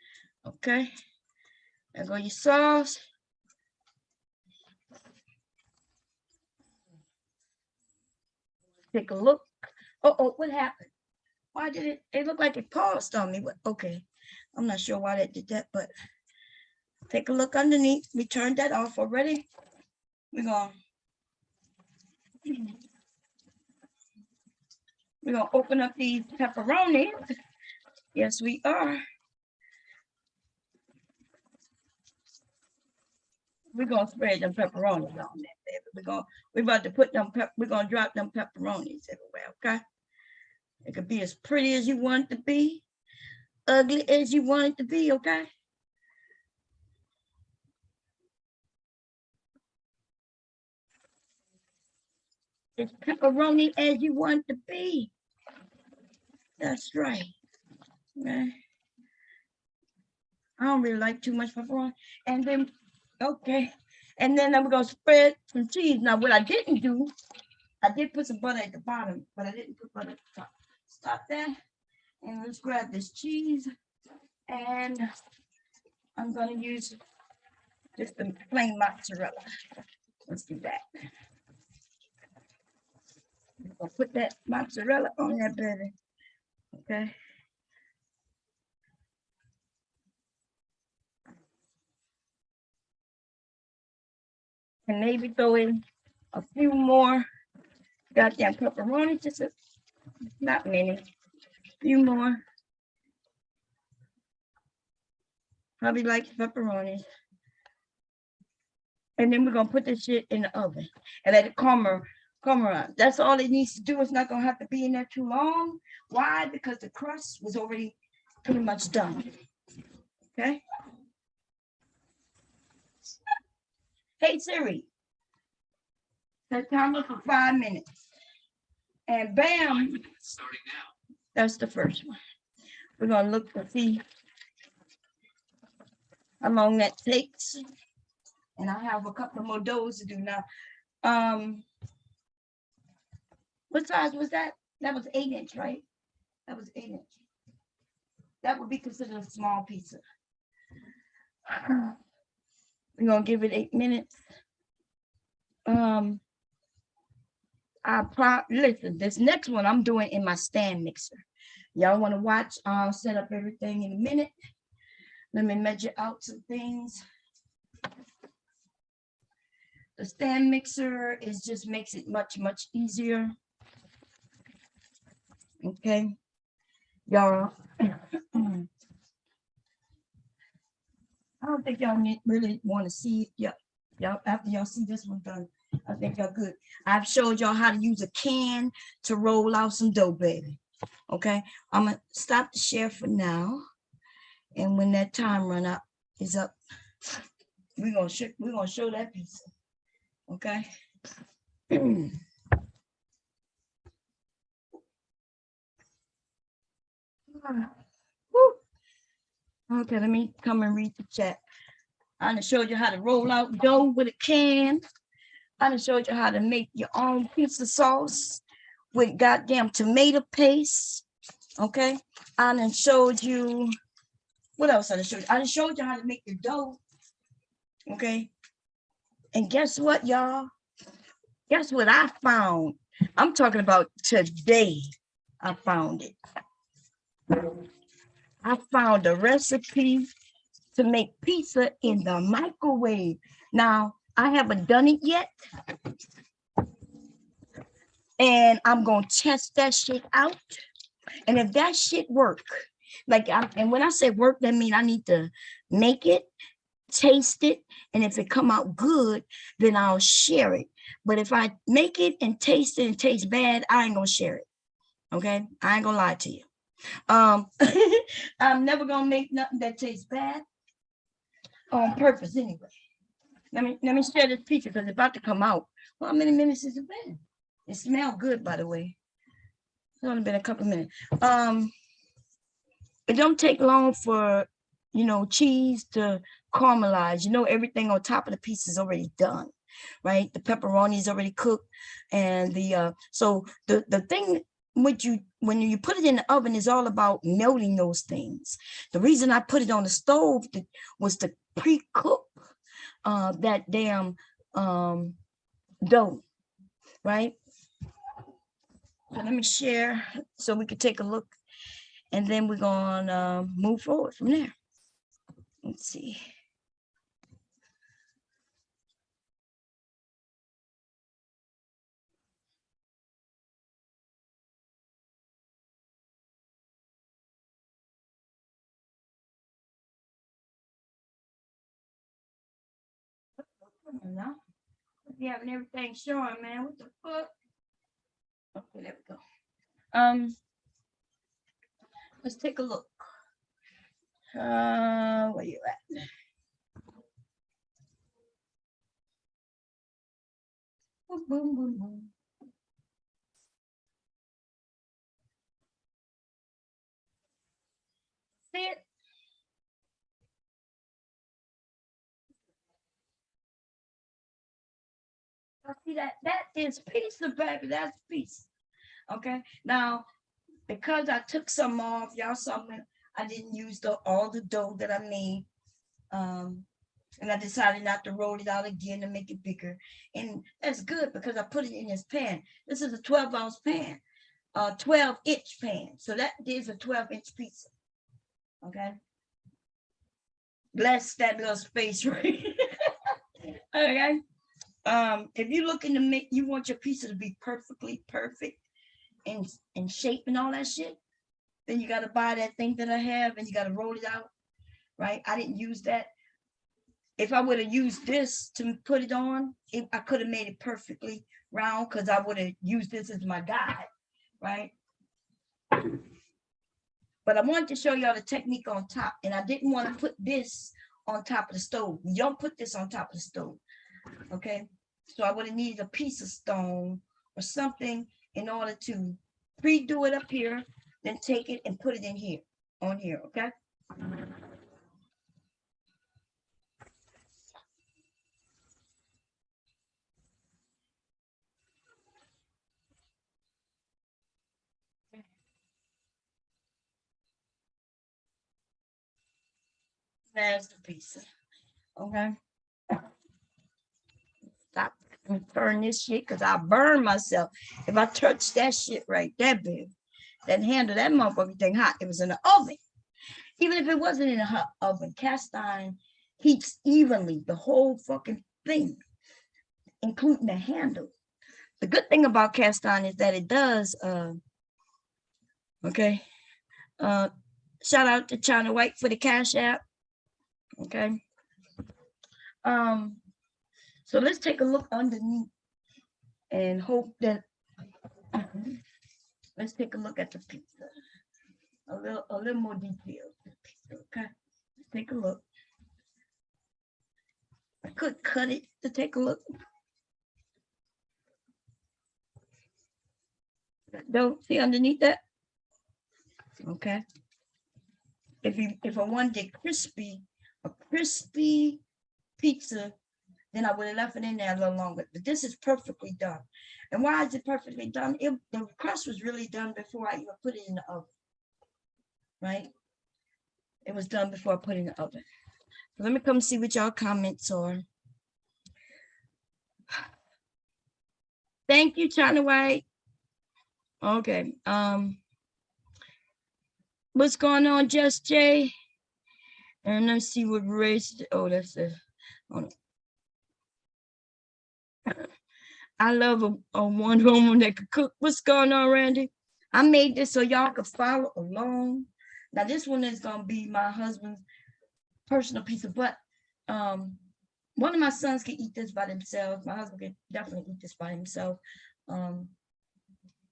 Okay. There go your sauce. Take a look. Oh, what happened? Why did it look like it paused on me? Okay. I'm not sure why that did that, but take a look underneath. We turned that off already. We're gonna open up these pepperonis. Yes, we are. We're gonna spread them pepperonis on that, baby. We're about to put them we're gonna drop them pepperonis everywhere, okay? It could be as pretty as you want it to be, ugly as you want it to be, okay? As pepperoni as you want it to be. That's right. Okay. I don't really like too much pepperoni. And then, okay. And then I'm gonna spread some cheese. Now, what I didn't do, I did put some butter at the bottom, but I didn't put butter at the top. Stop that. And let's grab this cheese. And I'm gonna use just the plain mozzarella. Let's do that. I'll put that mozzarella on that baby. Okay. And maybe throw in a few more goddamn pepperoni, just not many, a few more. Probably like pepperoni. And then we're gonna put this shit in the oven and let it caramelize. That's all it needs to do. It's not gonna have to be in there too long. Why? Because the crust was already pretty much done. Okay. Hey Siri, set timer for 5 minutes. And bam, Starting now. that's the first one. We're gonna look to see how long that takes. And I have a couple more doughs to do now. What size was that? That was 8-inch, right? That was 8-inch. That would be considered a small pizza. We're gonna give it 8 minutes. Listen, this next one I'm doing in my stand mixer. Y'all want to watch? I'll set up everything in a minute. Let me measure out some things. The stand mixer just makes it much easier. Okay, y'all. I don't think y'all really want to see it. Y'all after y'all see this one done, I think y'all good. I've showed y'all how to use a can to roll out some dough, baby. Okay, I'm gonna stop the share for now, and when that time run up is up, we're gonna show that pizza. Okay. Okay, let me come and read the chat. I done showed you how to roll out dough with a can. I done showed you how to make your own pizza sauce with goddamn tomato paste. Okay. I done showed you, what else I done showed you? I done showed you how to make your dough. Okay. And guess what, y'all? Guess what I found? I'm talking about today. I found it. I found a recipe to make pizza in the microwave. Now, I haven't done it yet. And I'm going to test that shit out. And if that shit work, and when I say work, that means I need to make it taste it, and if it come out good, then I'll share it. But if I make it and taste it and taste bad, I ain't gonna share it. Okay, I ain't gonna lie to you. I'm never gonna make nothing that tastes bad on purpose anyway. Let me share this picture because it's about to come out. Well, how many minutes has it been? It smells good, by the way. It's only been a couple minutes. It don't take long for, you know, cheese to caramelize. You know, everything on top of the piece is already done, right? The pepperoni is already cooked, and the so the thing with you when you put it in the oven is all about melting those things. The reason I put it on the stove was to pre-cook that damn dough, right? So let me share so we can take a look, and then we're gonna move forward from there. Let's see. Now, you having everything showing, man. What the fuck? Okay, there we go. Let's take a look. Where you at? Boom, boom, boom, boom. See it? See that? That is pizza, baby. That's pizza. Okay. Now, because I took some off, y'all saw me. I didn't use all the dough that I made. And I decided not to roll it out again to make it bigger. And that's good because I put it in this pan. This is a 12-ounce pan, 12-inch pan. So that is a 12-inch pizza. Okay. Bless that little space, right? Okay. If you're looking to make, you want your pizza to be perfectly perfect in shape and all that shit, then you got to buy that thing that I have and you got to roll it out, right? I didn't use that. If I would have used this to put it on, I could have made it perfectly round because I would have used this as my guide, right? But I wanted to show y'all the technique on top, and I didn't want to put this on top of the stove. You don't put this on top of the stove, okay? So I would have needed a piece of stone or something in order to pre-do it up here, then take it and put it in here, on here, okay? There's the pizza, okay? Stop and burn this shit because I burn myself. If I touch that shit right that big, that handle, that motherfucking thing hot. It was in the oven. Even if it wasn't in a hot oven, cast iron heats evenly the whole fucking thing, including the handle. The good thing about cast iron is that it does, okay. Shout out to China White for the Cash App. Okay. So let's take a look underneath and hope that let's take a look at the pizza. A little more detail. Okay. Let's take a look. I could cut it to take a look. Don't see underneath that. Okay. If I wanted a crispy pizza, then I would have left it in there a little longer. But this is perfectly done. And why is it perfectly done? The crust was really done before I even put it in the oven. Right? It was done before I put it in the oven. So let me come see what y'all comments are. Thank you, China White. Okay. What's going on, Just Jay? And let's see what race. Oh, that's the. Oh, no. I love a one woman that could cook. What's going on, Randy? I made this so y'all could follow along. Now this one is gonna be my husband's personal piece of butt. one of my sons can eat this by themselves. My husband can definitely eat this by himself.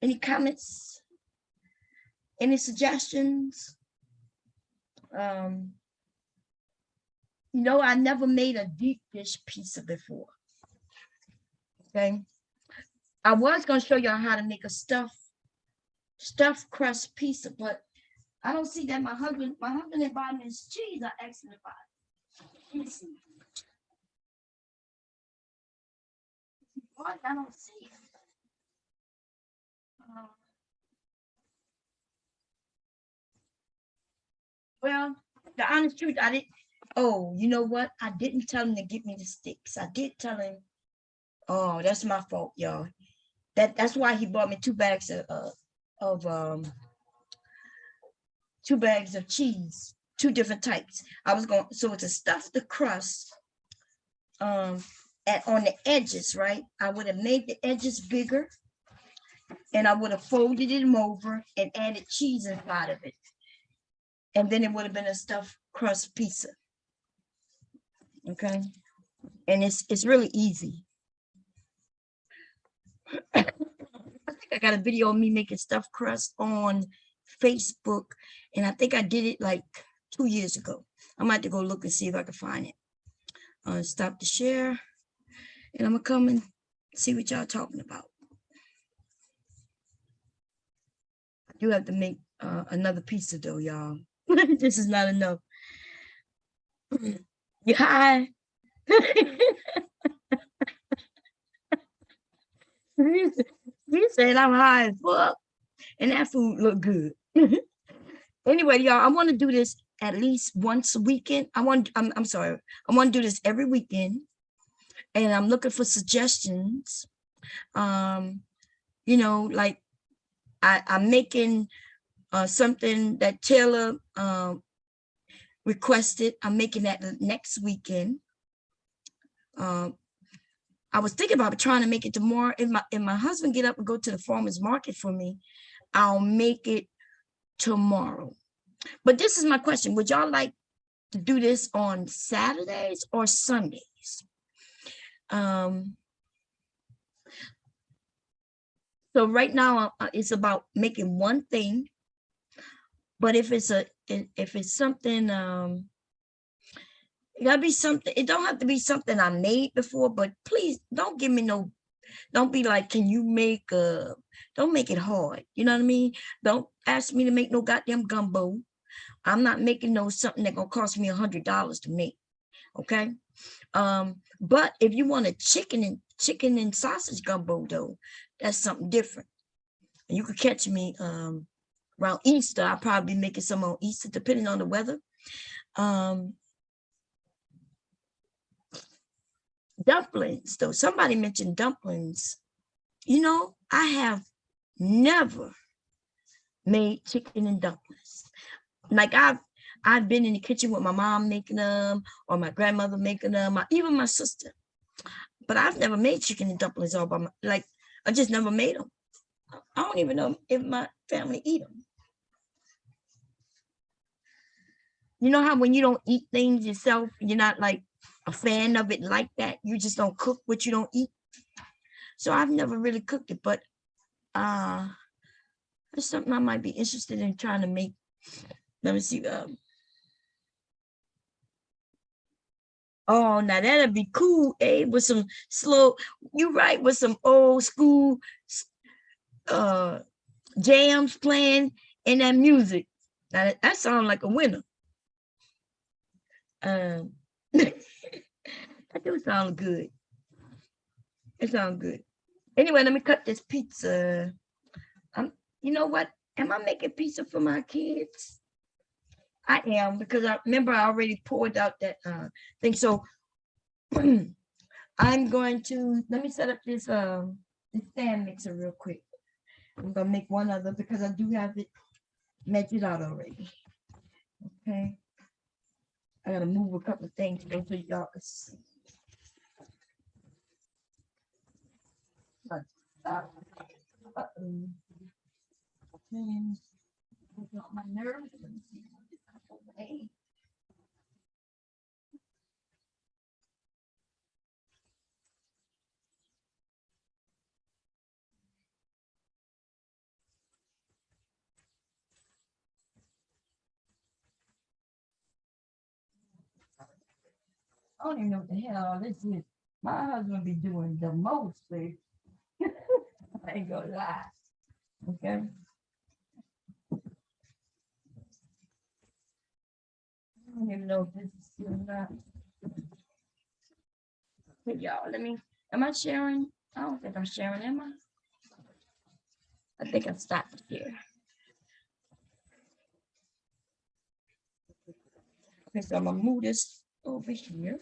Any comments? Any suggestions? I never made a deep dish pizza before. Okay. I was gonna show y'all how to make a stuffed crust pizza, but I don't see that my husband didn't buy me his cheese. I asked him to buy it. Let me see. What? I don't see it. Well, the honest truth, I didn't. Oh, you know what? I didn't tell him to get me the sticks. I did tell him. Oh, that's my fault, y'all. That's why he bought me 2 bags of 2 bags of cheese, 2 different types. So it's a stuff the crust on the edges, right? I would have made the edges bigger, and I would have folded them over and added cheese inside of it. And then it would have been a stuffed crust pizza. Okay. And it's really easy. I think I got a video of me making stuffed crust on Facebook, and I think I did it like 2 years ago. I might have to go look and see if I can find it. Stop the share, and I'm gonna come and see what y'all talking about. I do have to make another pizza though, y'all. This is not enough. You high? He said I'm high as fuck, and that food look good. Anyway, y'all, I want to do this at least once a weekend. I'm sorry. I want to do this every weekend, and I'm looking for suggestions. Like I'm making something that Taylor requested. I'm making that next weekend. I was thinking about trying to make it tomorrow. If my husband get up and go to the farmer's market for me, I'll make it tomorrow. But this is my question. Would y'all like to do this on Saturdays or Sundays? So right now it's about making one thing. But if it's something, it gotta be something. It don't have to be something I made before, but please don't give me no. Don't be like, can you make don't make it hard. You know what I mean? Don't ask me to make no goddamn gumbo. I'm not making something that gonna cost me $100 to make. Okay. But if you want a chicken and sausage gumbo though, that's something different. And you could catch me around Easter. I'll probably be making some on Easter, depending on the weather. Dumplings, though. Somebody mentioned dumplings. I have never made chicken and dumplings. Like I've been in the kitchen with my mom making them, or my grandmother making them, or even my sister. But I've never made chicken and dumplings all by I just never made them. I don't even know if my family eat them. You know how when you don't eat things yourself, you're not like a fan of it like that. You just don't cook what you don't eat. So I've never really cooked it, but it's something I might be interested in trying to make. Let me see. Oh, now that'd be cool, eh? With some with some old school jams playing and that music. Now that sounds like a winner. That do sound good. It sounds good. Anyway, let me cut this pizza. You know what? Am I making pizza for my kids? I am, because I remember I already poured out that thing. So I'm going to let me set up this stand mixer real quick. I'm gonna make one other because I do have it measured out already. Okay. I gotta move a couple of things so y'all can see. My nerves. I don't even know what the hell all this is. My husband be doing the most, babe. I ain't gonna lie. Okay. I don't even know if this is still not. Hey, y'all, am I sharing? I don't think I'm sharing, am I? I think I stopped here. Okay, so I'm gonna move this over here.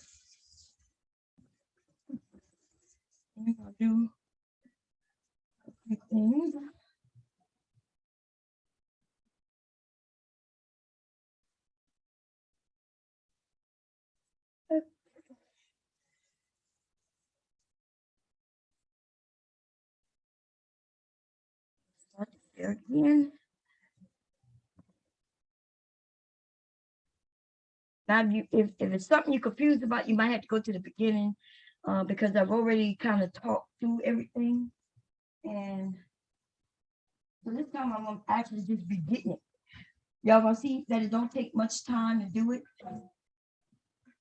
I'm gonna do a few things. Start there again. Now, if it's something you're confused about, you might have to go to the beginning because I've already kind of talked through everything. And so this time I'm gonna actually just be getting it. Y'all gonna see that it don't take much time to do it.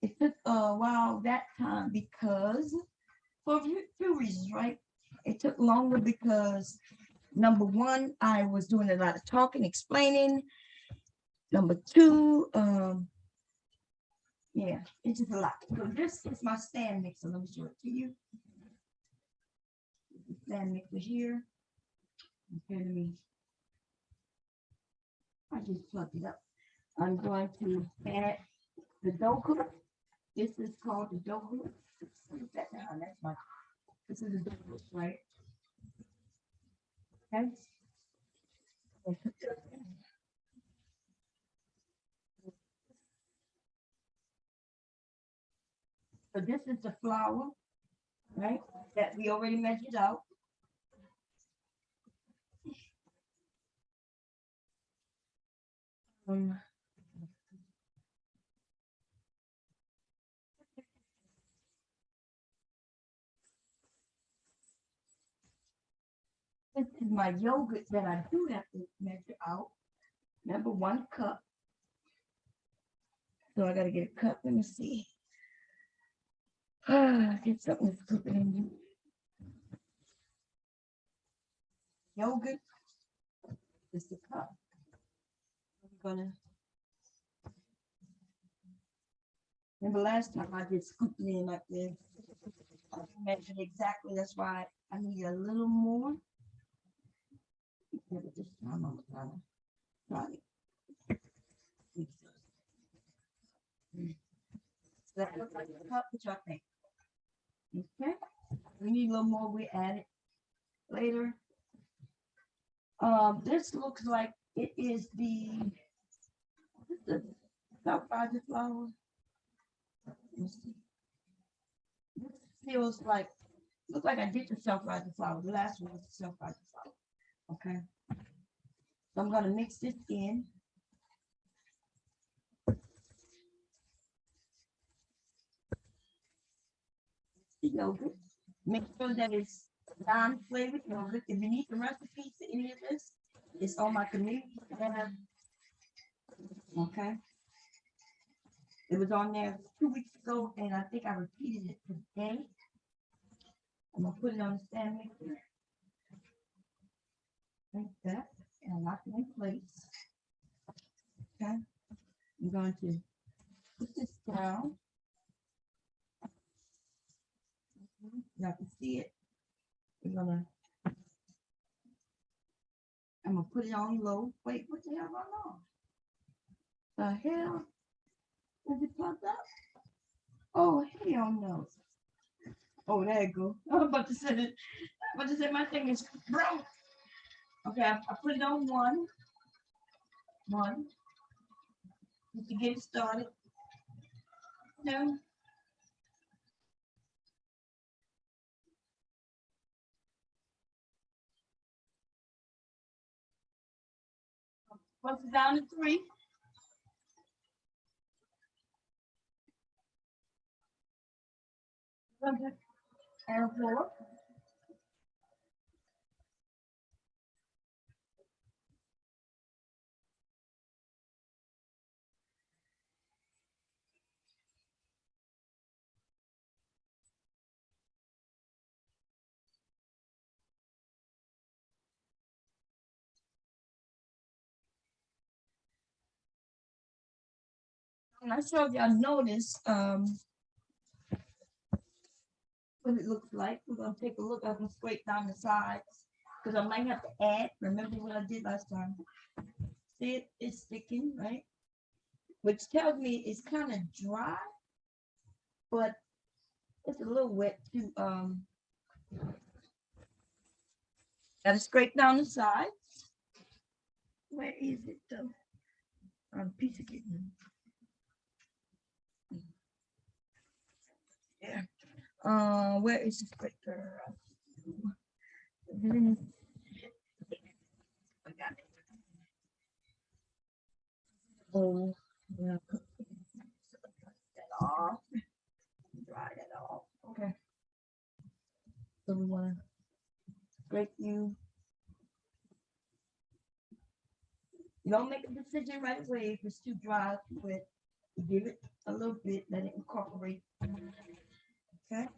It took a while that time because for a few reasons, right? It took longer because number one, I was doing a lot of talking, explaining. Number two, yeah, it's just a lot. So this is my stand mixer. Let me show it to you. The stand mixer here. Okay, let me. I just plugged it up. I'm going to add the dough cook. This is called the dough cook. Put that down. That's my. This is the dough cook, right? Okay. So this is the flour, right? That we already measured out. This is my yogurt that I do have to measure out. Remember, 1 cup. So I gotta get a cup. Let me see. Get something to scoop it in. Yogurt is the cup. I'm gonna. Remember last time I did scoop it in like this. I measured exactly. That's why I need a little more. But this time I'm gonna try it. So that looks like a cup. What y'all think? Okay. We need a little more. We add it later. This looks like it is the self-rising flour. This feels like, looks like I did the self-rising flour. The last one was the self-rising flour. Okay. So I'm gonna mix this in. The yogurt. Make sure that it's non-flavored yogurt. If you need the recipe to any of this, it's on my community tab. Okay. It was on there 2 weeks ago, and I think I repeated it today. I'm gonna put it on the stand mixer. Like that, and lock it in place. Okay. I'm going to put this down. Y'all can see it. I'm gonna put it on low. Wait, what the hell going on? The hell? Is it plugged up? Oh, hell no. Oh, there you go. I'm about to say my thing is broke. Okay, I put it on one. Just to get it started. No. Once it's down to 3. Okay. And 4. I'm not sure if y'all noticed, what it looks like. We're gonna take a look. I can scrape down the sides because I might have to add. Remember what I did last time? See it? It's sticking, right? Which tells me it's kind of dry, but it's a little wet too. Gotta scrape down the sides. Where is it though? Piece of kitten. Yeah. Where is the scraper? I got it. Oh, yeah. That off. Dry that off. Okay. So we want to scrape you. You don't make a decision right away if it's too dry, too wet. Give it a little bit, let it incorporate. Okay.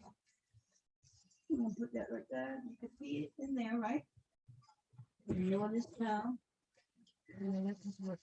I'm gonna put that right there. You can see it in there, right? Lower this down. And then this is what.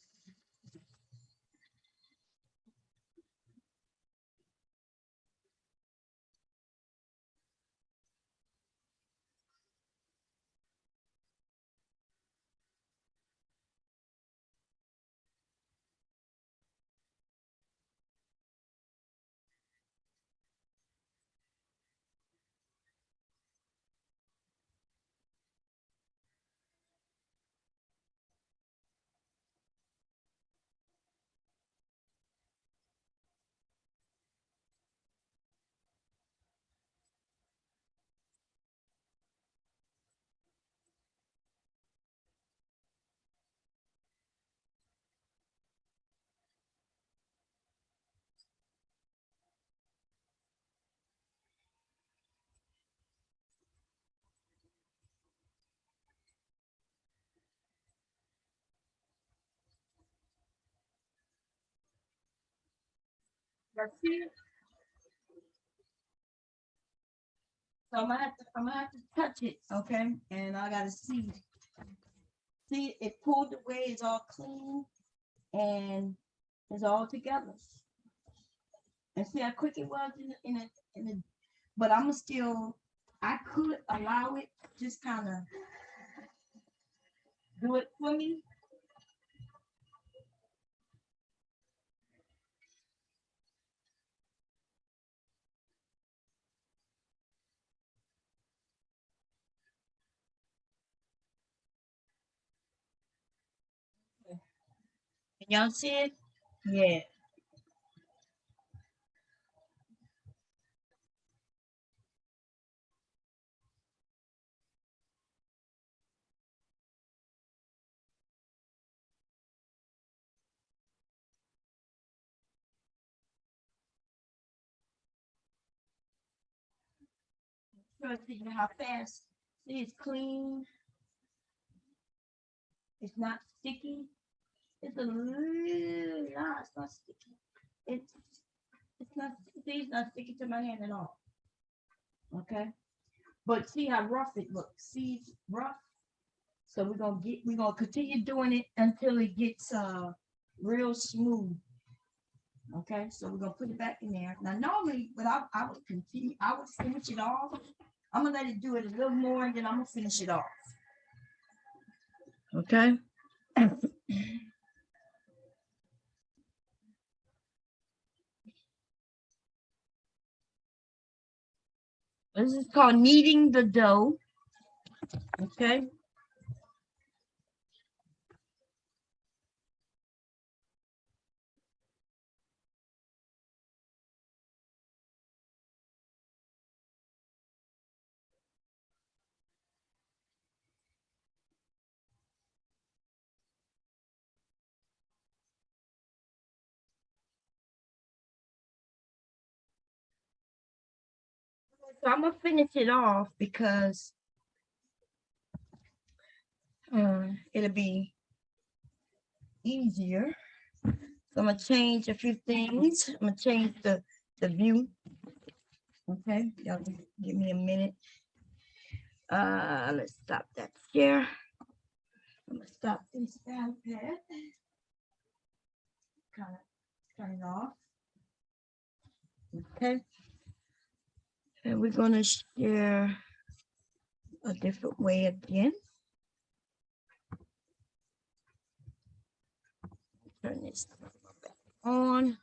That's it. So I'm gonna have to touch it, okay? And I gotta see. See, it pulled away, it's all clean and it's all together. And see how quick it was in the but I'm still I could allow it just kind of do it for me. Can y'all see it? Yeah. So see how fast. See, it's clean. It's not sticky. It's a little, nah, it's not sticky. It's not, see, it's not sticky to my hand at all. Okay. But see how rough it looks. See, it's rough. So we're gonna continue doing it until it gets real smooth. Okay, so we're gonna put it back in there. Now normally, but I would continue, I would finish it off. I'm gonna let it do it a little more and then I'm gonna finish it off. Okay. This is called kneading the dough. Okay. So I'm gonna finish it off because it'll be easier. So I'm gonna change a few things. I'm gonna change the view. Okay, y'all give me a minute. Let's stop that share. I'm gonna stop this iPad. Kind of Turn it off. Okay. And we're gonna share a different way again. Turn this back on.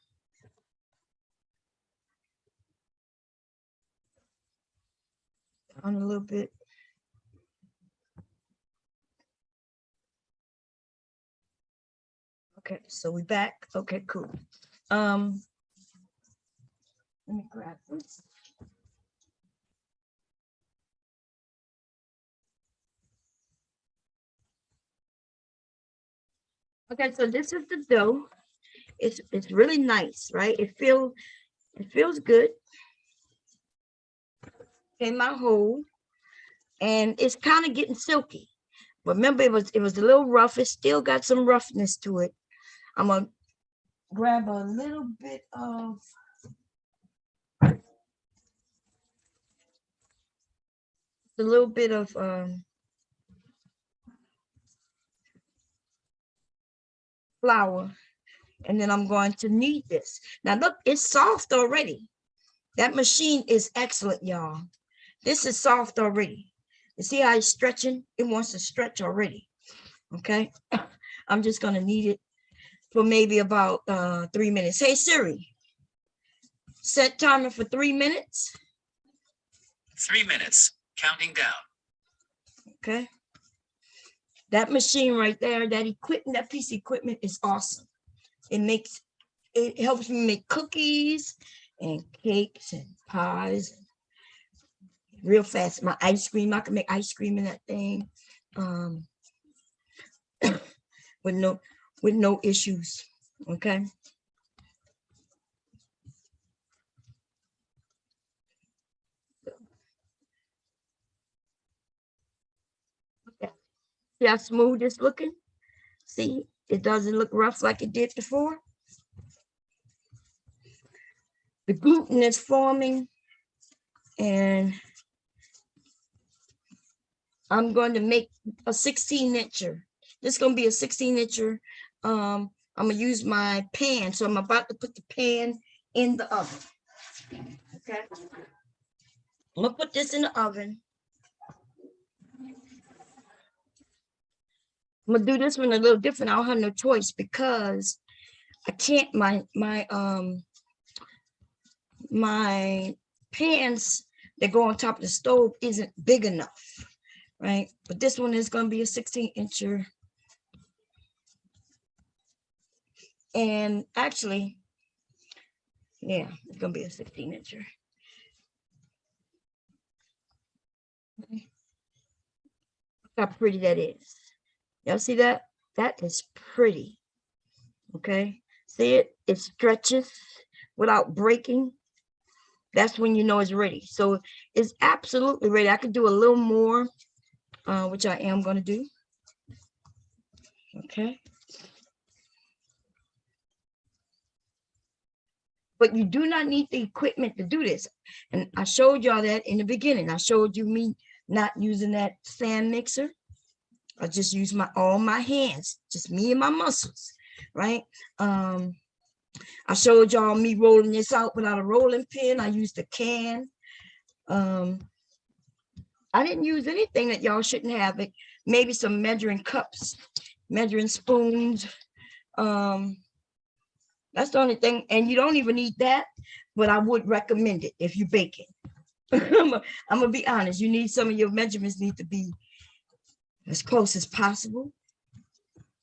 Down a little bit. Okay, so we back. Okay, cool. Let me grab this. Okay, so this is the dough. It's really nice, right? It feels good. Came out whole, and it's kind of getting silky. Remember, it was a little rough. It still got some roughness to it. I'm gonna grab a little bit of flour, and then I'm going to knead this. Now look, it's soft already. That machine is excellent, y'all. This is soft already. You see how it's stretching? It wants to stretch already. Okay. I'm just gonna knead it for maybe about 3 minutes. Hey Siri, set timer for 3 minutes. 3 minutes, counting down. Okay. That machine right there, that equipment, that piece of equipment is awesome. It helps me make cookies and cakes and pies real fast. My ice cream, I can make ice cream in that thing with no issues. Okay. See how smooth it's looking? See, it doesn't look rough like it did before. The gluten is forming, and I'm going to make a 16-incher. This is going to be a 16-incher. I'm going to use my pan. So I'm about to put the pan in the oven. Okay. I'm going to put this in the oven. I'm going to do this one a little different. I don't have no choice because I can't, my pans that go on top of the stove isn't big enough, right? But this one is going to be a 16-incher. And actually, yeah, it's going to be a 16-incher. Okay. Look how pretty that is. Y'all see that? That is pretty. Okay. See it? It stretches without breaking. That's when you know it's ready. So it's absolutely ready. I could do a little more, which I am going to do. Okay. But you do not need the equipment to do this. And I showed y'all that in the beginning. I showed you me not using that stand mixer. I just use all my hands, just me and my muscles, right? I showed y'all me rolling this out without a rolling pin. I used a can. I didn't use anything that y'all shouldn't have. It maybe some measuring cups, measuring spoons. That's the only thing, and you don't even need that, but I would recommend it if you're baking. I'm gonna be honest. You need some of your measurements need to be as close as possible.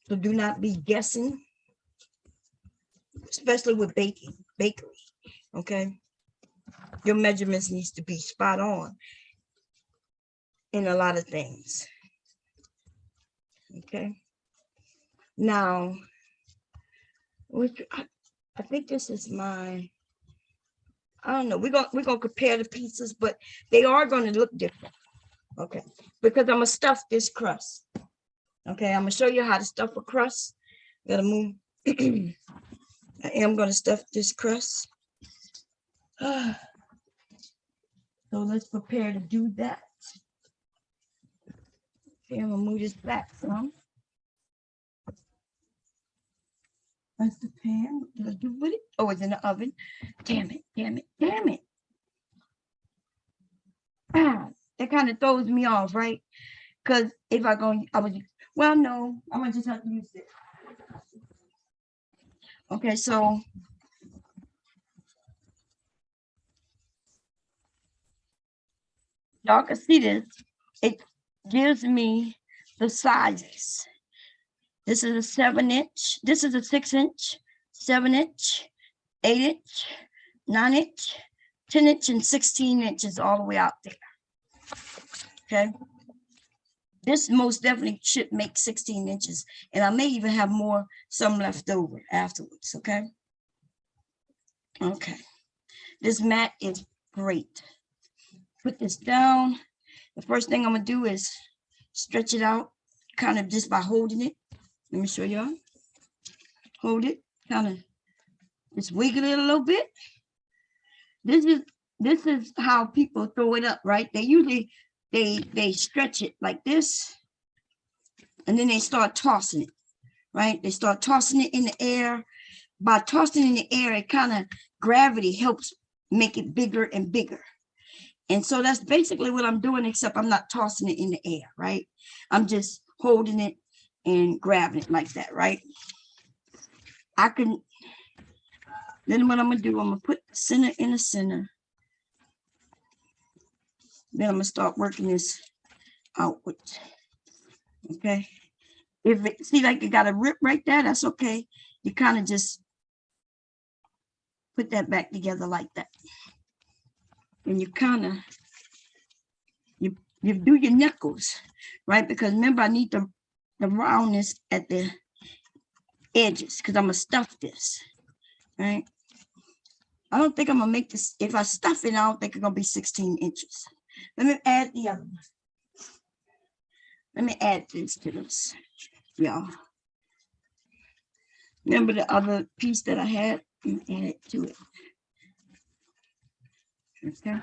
So do not be guessing, especially with bakery. Okay, your measurements needs to be spot on in a lot of things. Okay, now, which I think this is my. I don't know. We're gonna compare the pieces, but they are going to look different. Okay, because I'm gonna stuff this crust. Okay, I'm gonna show you how to stuff a crust. Gotta move. I am gonna stuff this crust. So let's prepare to do that. Okay, I'm gonna move this back some. That's the pan. What did I do with it? Oh, it's in the oven. Damn it, damn it, damn it. Ah, that kind of throws me off, right? Because if I go, I was, well, no, I'm gonna just have to use it. Okay, so y'all can see this. It gives me the sizes. This is a 7-inch. This is a 6-inch, 7-inch, 8-inch, 9-inch, 10-inch, and 16 inches all the way out there. Okay. This most definitely should make 16 inches. And I may even have some left over afterwards. Okay. Okay. This mat is great. Put this down. The first thing I'm going to do is stretch it out, kind of just by holding it. Let me show y'all. Hold it, kind of just wiggle it a little bit. This is how people throw it up, right? They usually they stretch it like this, and then they start tossing it, right? They start tossing it in the air. By tossing in the air, it kind of gravity helps make it bigger and bigger. And so that's basically what I'm doing, except I'm not tossing it in the air, right? I'm just holding it and grabbing it like that, right? Then what I'm gonna do, I'm gonna put center in the center. Then I'm gonna start working this outwards, okay? If it, see like it got a rip right there, that's okay. You kind of just put that back together like that. And you kind of, you do your knuckles, right? Because remember, I need the roundness at the edges because I'm gonna stuff this, right? I don't think I'm gonna make this, if I stuff it, I don't think it's gonna be 16 inches. Let me add the other one. Let me add this to this, y'all. Remember the other piece that I had? And add it to it. Okay.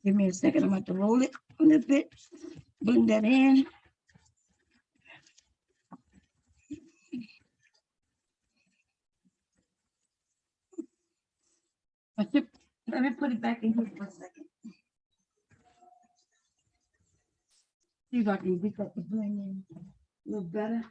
Give me a second, I'm going to roll it a little bit, blend that in. Let me put it back in here for a second. See if I can get that to blend in a little better.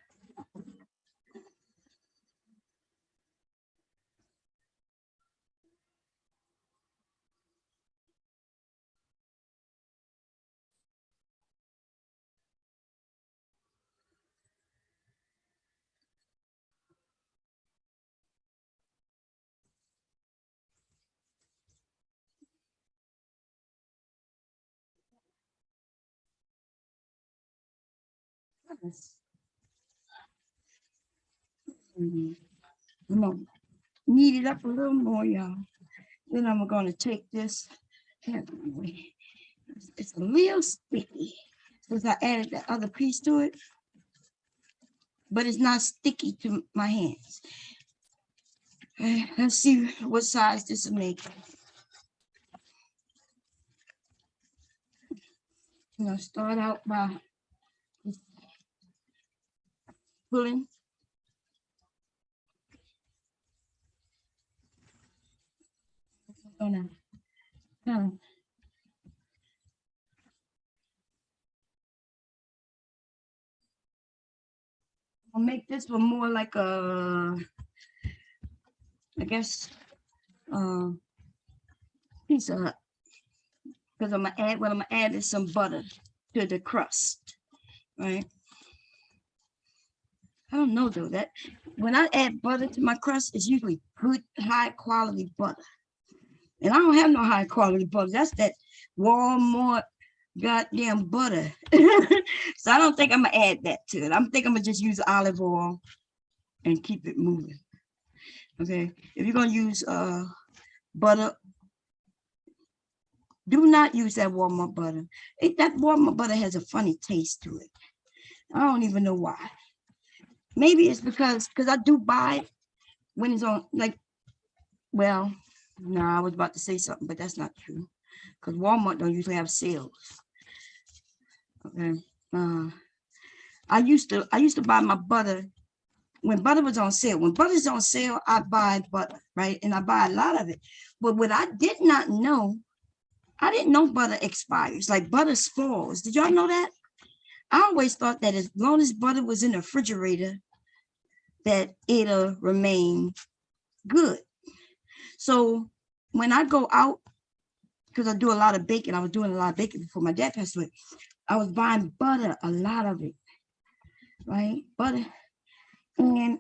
I'm gonna knead it up a little more, y'all. Then I'm gonna take this. It's a little sticky because I added the other piece to it, but it's not sticky to my hands. Let's see what size this will make. I'm gonna start out by pulling. I'm gonna kind of I'll make this one more like a, I guess, Pizza Hut. Because I'm gonna add, what I'm gonna add is some butter to the crust, right? I don't know though, that when I add butter to my crust, it's usually good, high quality butter. And I don't have no high quality butter. That's that Walmart goddamn butter. So I don't think I'm gonna add that to it. I'm gonna just use olive oil and keep it moving. Okay, if you're gonna use butter, do not use that Walmart butter. That Walmart butter has a funny taste to it. I don't even know why. Maybe it's because I do buy it when it's on, like, well, no, I was about to say something, but that's not true. Because Walmart don't usually have sales. Okay. I used to buy my butter when butter was on sale. When butter's on sale, I buy butter, right? And I buy a lot of it. But what I did not know, I didn't know butter expires, like butter spoils. Did y'all know that? I always thought that as long as butter was in the refrigerator, that it'll remain good. So when I go out, because I do a lot of baking, I was doing a lot of baking before my dad passed away. I was buying butter, a lot of it, right? Butter. And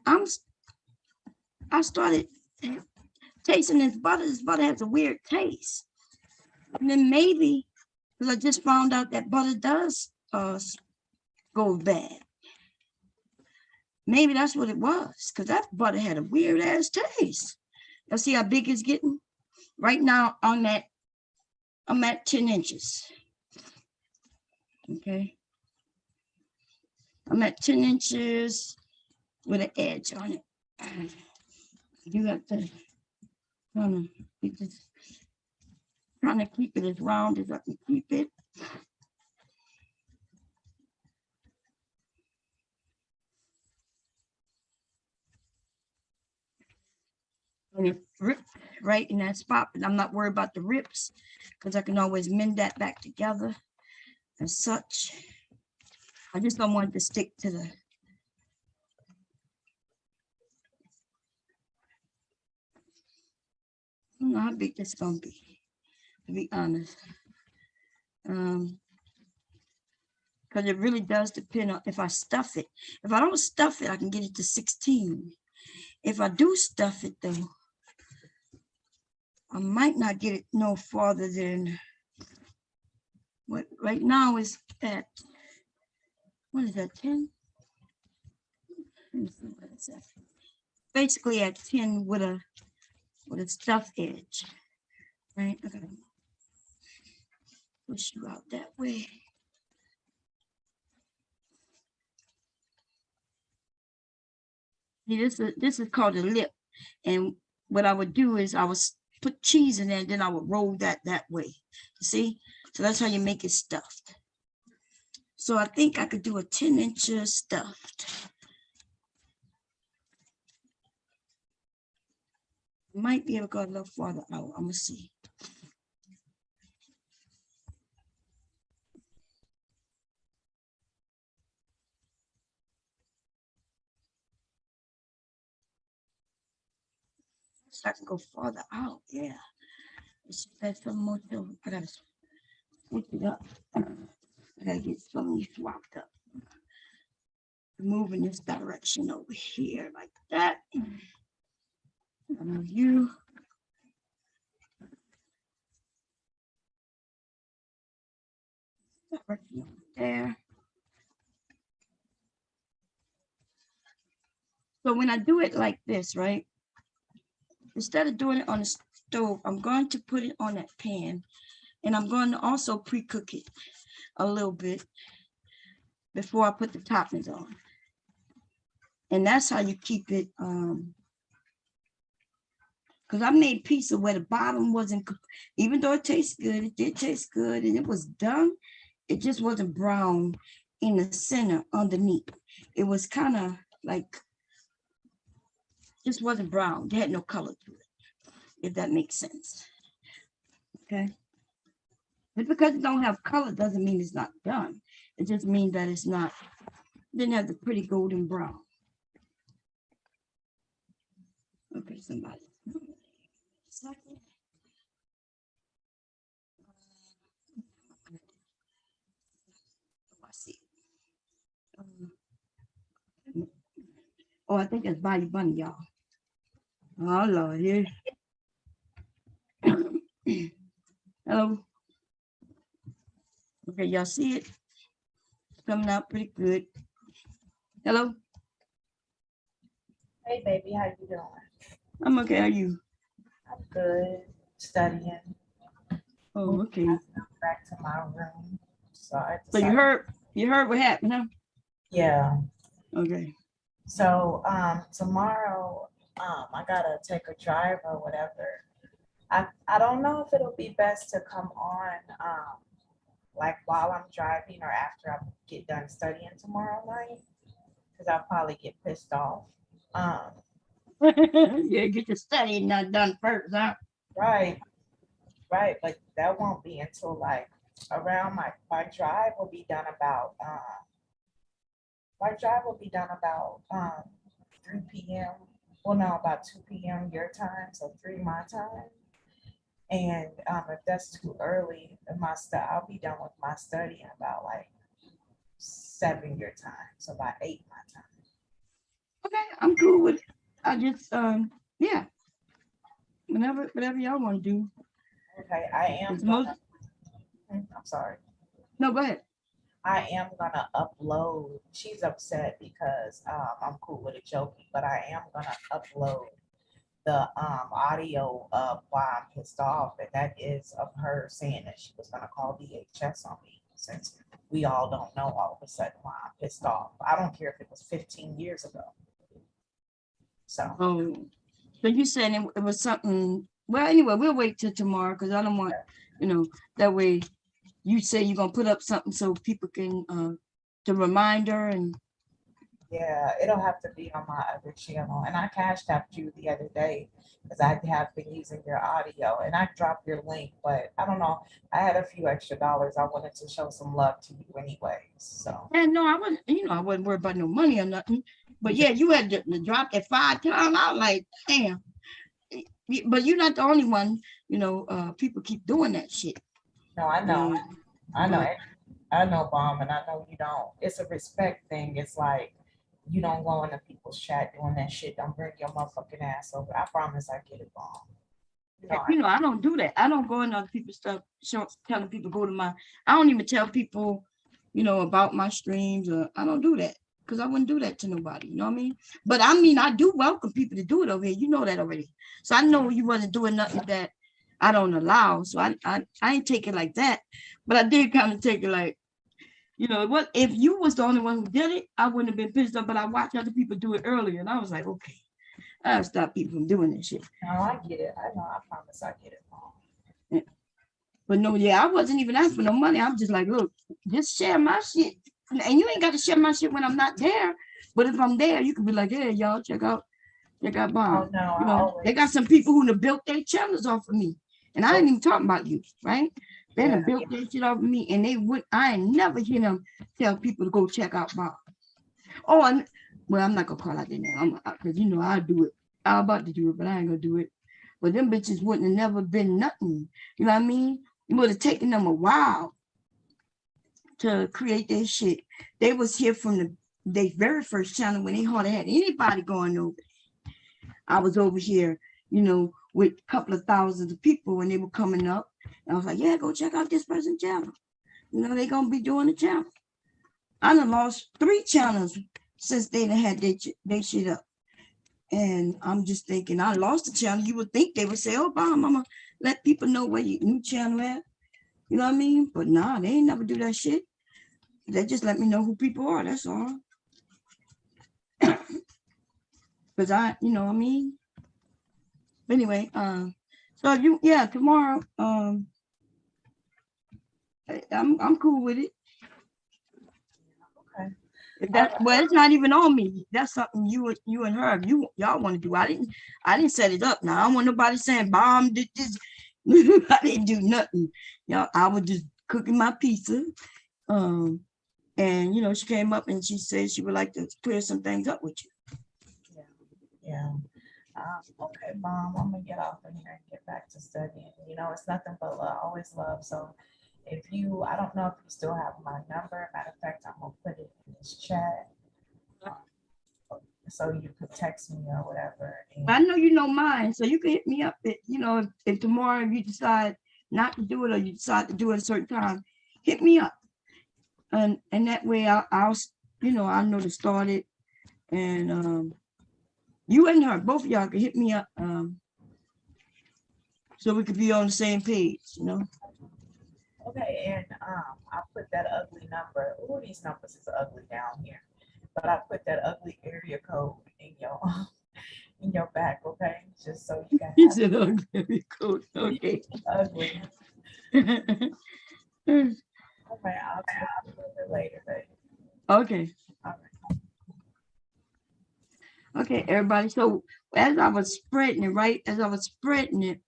I started tasting this butter. This butter has a weird taste. And then maybe, because I just found out that butter does go bad. Maybe that's what it was, because that butter had a weird ass taste. Y'all see how big it's getting? Right now I'm at 10 inches. Okay. I'm at 10 inches with an edge on it. You have to trying to keep it as round as I can keep it. And it ripped right in that spot, but I'm not worried about the rips because I can always mend that back together as such. I just don't want it to stick to the I don't know how big this is gonna be, to be honest. Because it really does depend on if I stuff it. If I don't stuff it, I can get it to 16. If I do stuff it though, I might not get it no farther than what right now is at, what is that, 10? Let me see what it's at. Basically at 10 with a stuff edge, right? I gotta push you out that way. See, this is called a lip, and what I would do is I would put cheese in there, and then I would roll that way. You see, so that's how you make it stuffed. So I think I could do a 10 inches stuffed. Might be able to go a little farther out. I'm gonna see. So I can go farther out. Yeah. That's some more. I gotta switch it up. I gotta get something swapped up. Move in this direction over here like that. You. Direction over there. So when I do it like this, right? Instead of doing it on the stove, I'm going to put it on that pan, and I'm going to also pre-cook it a little bit before I put the toppings on. And that's how you keep it, because I made pizza where the bottom wasn't cooked. Even though it tastes good, it did taste good, and it was done, it just wasn't brown in the center underneath. It was kind of like, just wasn't brown. It had no color to it, if that makes sense. Okay. But because it don't have color doesn't mean it's not done. It just means that it's not, didn't have the pretty golden brown. Okay, somebody. Second. I see. Oh, I think that's Bayou Bunny, y'all. Oh, Lord, yeah. Hello. Okay, y'all see it? It's coming out pretty good. Hello. Hey baby, how you doing? I'm okay. How are you? I'm good. Studying. Oh, okay. I'm back to my room. So So you heard what happened, huh? Yeah. Okay. So tomorrow I gotta take a drive or whatever. I don't know if it'll be best to come on like while I'm driving or after I get done studying tomorrow night, because I'll probably get pissed off. Yeah, get your study not done first, huh? Right, right, but that won't be until like around my drive will be done about, my drive will be done about, 3 p.m. Well, no, about 2 p.m. your time, so 3 my time. And if that's too early, I'll be done with my study in about like 7 your time, so about 8 my time. Okay, I'm cool with it. I just yeah, whatever y'all want to do. Okay, I am It's most I'm sorry. no, go ahead. I am gonna upload. She's upset because I'm cool with it joking, but I am gonna upload the audio of why I'm pissed off, and that is of her saying that she was gonna call DHS on me, since we all don't know all of a sudden why I'm pissed off. I don't care if it was 15 years ago. So So you said it was something. Well, anyway, we'll wait till tomorrow because I don't want, that way you say you're gonna put up something so people can the reminder and yeah, it'll have to be on my other channel. And I cash tapped you the other day because I have been using your audio, and I dropped your link, but I don't know. I had a few extra dollars. I wanted to show some love to you anyway. So and no, I wasn't worried about no money or nothing. But yeah, you had to drop that 5 times. I was like, damn. But you're not the only one, people keep doing that shit. no, I know, And, I know, but I know, Bomb, and I know you don't. It's a respect thing. It's like you don't go into people's chat doing that shit. Don't bring your motherfucking ass over. I promise I get it, Bomb. I don't do that. I don't go into other people's stuff, telling people go to my. I don't even tell people, about my streams. Or I don't do that because I wouldn't do that to nobody. You know what I mean? But I mean, I do welcome people to do it over here. You know that already. So I know you wasn't doing nothing that I don't allow. So I ain't take it like that. But I did kind of take it like, what if you was the only one who did it, I wouldn't have been pissed off. But I watched other people do it earlier, and I was like, okay, I'll stop people from doing this shit. No, I get it. I know. I promise I get it, Bomb. But no, yeah, I wasn't even asking for no money. I'm just like, look, just share my shit. And you ain't got to share my shit when I'm not there. But if I'm there, you can be like, hey, y'all, check out Oh Bomb. no, They got some people who done built their channels off of me. And I ain't even talking about you, right? They done built their shit off of me. And I ain't never hear them tell people to go check out Bomb. Oh, well, I'm not gonna call out their name. Because I do it. I'm about to do it, but I ain't gonna do it. But them bitches wouldn't have never been nothing. You know what I mean? It would have taken them a while to create their shit. They was here from their very first channel when they hardly had anybody going over. I was over here, with a couple of thousands of people when they were coming up. And I was like, yeah, go check out this person's channel. They're gonna be doing the channel. I done lost 3 channels since they done had their shit up. And I'm just thinking, I lost the channel. You would think they would say, oh, Bomb, I'm gonna let people know where your new channel at. You know what I mean? But nah, they ain't never do that shit. They just let me know who people are. That's all. Because you know what I mean? But anyway, so tomorrow, I'm cool with it. Okay. Well, it's not even on me. That's something you and her, y'all want to do. I didn't set it up. Now I don't want nobody saying Bomb did this. I didn't do nothing. I was just cooking my pizza. And she came up and she said she would like to clear some things up with you. Yeah. Okay, Mom, I'm gonna get off of here and get back to studying. It's nothing but love, always love. So I don't know if you still have my number. Matter of fact, I'm gonna put it in this chat. So you could text me or whatever. I know you know mine, so you can hit me up. If tomorrow you decide not to do it or you decide to do it at a certain time, hit me up. And that way I'll know to start it. And you and her, both of y'all can hit me up so we could be on the same page, Okay, and I put that ugly number. All these numbers is ugly down here, but I put that ugly area code in your back, okay? Just so you can. You said ugly area code, okay. Ugly. Okay, I'll talk to you a little bit later, baby. Okay. All right. Okay, everybody. So as I was spreading it, right? As I was spreading it,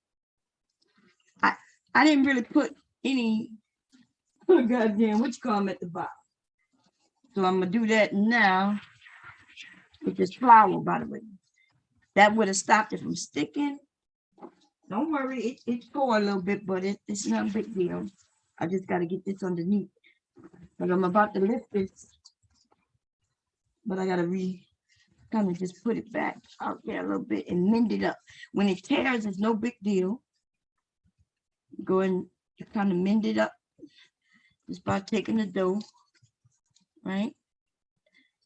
I didn't really put any goddamn what you call them at the bottom. So I'm gonna do that now with this flour, by the way. That would have stopped it from sticking. Don't worry, it tore a little bit, but it's not a big deal. I just got to get this underneath. But I'm about to lift this, but I got to kind of just put it back out there a little bit and mend it up. When it tears, it's no big deal. Go and kind of mend it up just by taking the dough, right?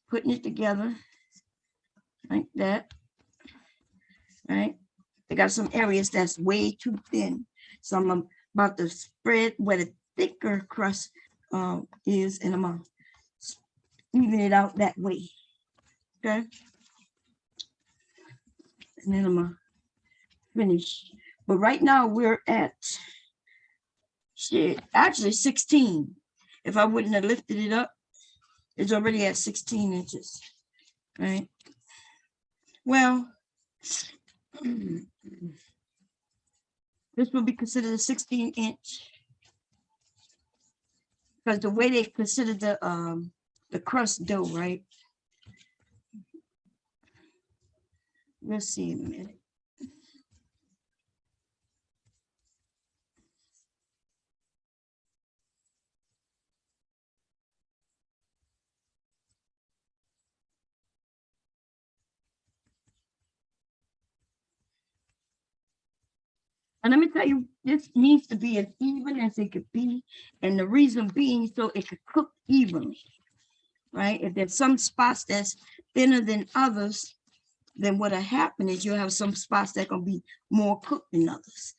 Putting it together like that, right? I got some areas that's way too thin. So I'm about to spread where the thicker crust is, and I'm gonna even it out that way. Okay. And then I'm gonna finish. But right now we're at actually 16. If I wouldn't have lifted it up, it's already at 16 inches. Right. Well, this will be considered a 16-inch because the way they consider the crust dough, right? We'll see in a minute. And let me tell you, this needs to be as even as it could be. And the reason being so it could cook evenly, right? If there's some spots that's thinner than others, then what'll happen is you'll have some spots that are gonna be more cooked than others.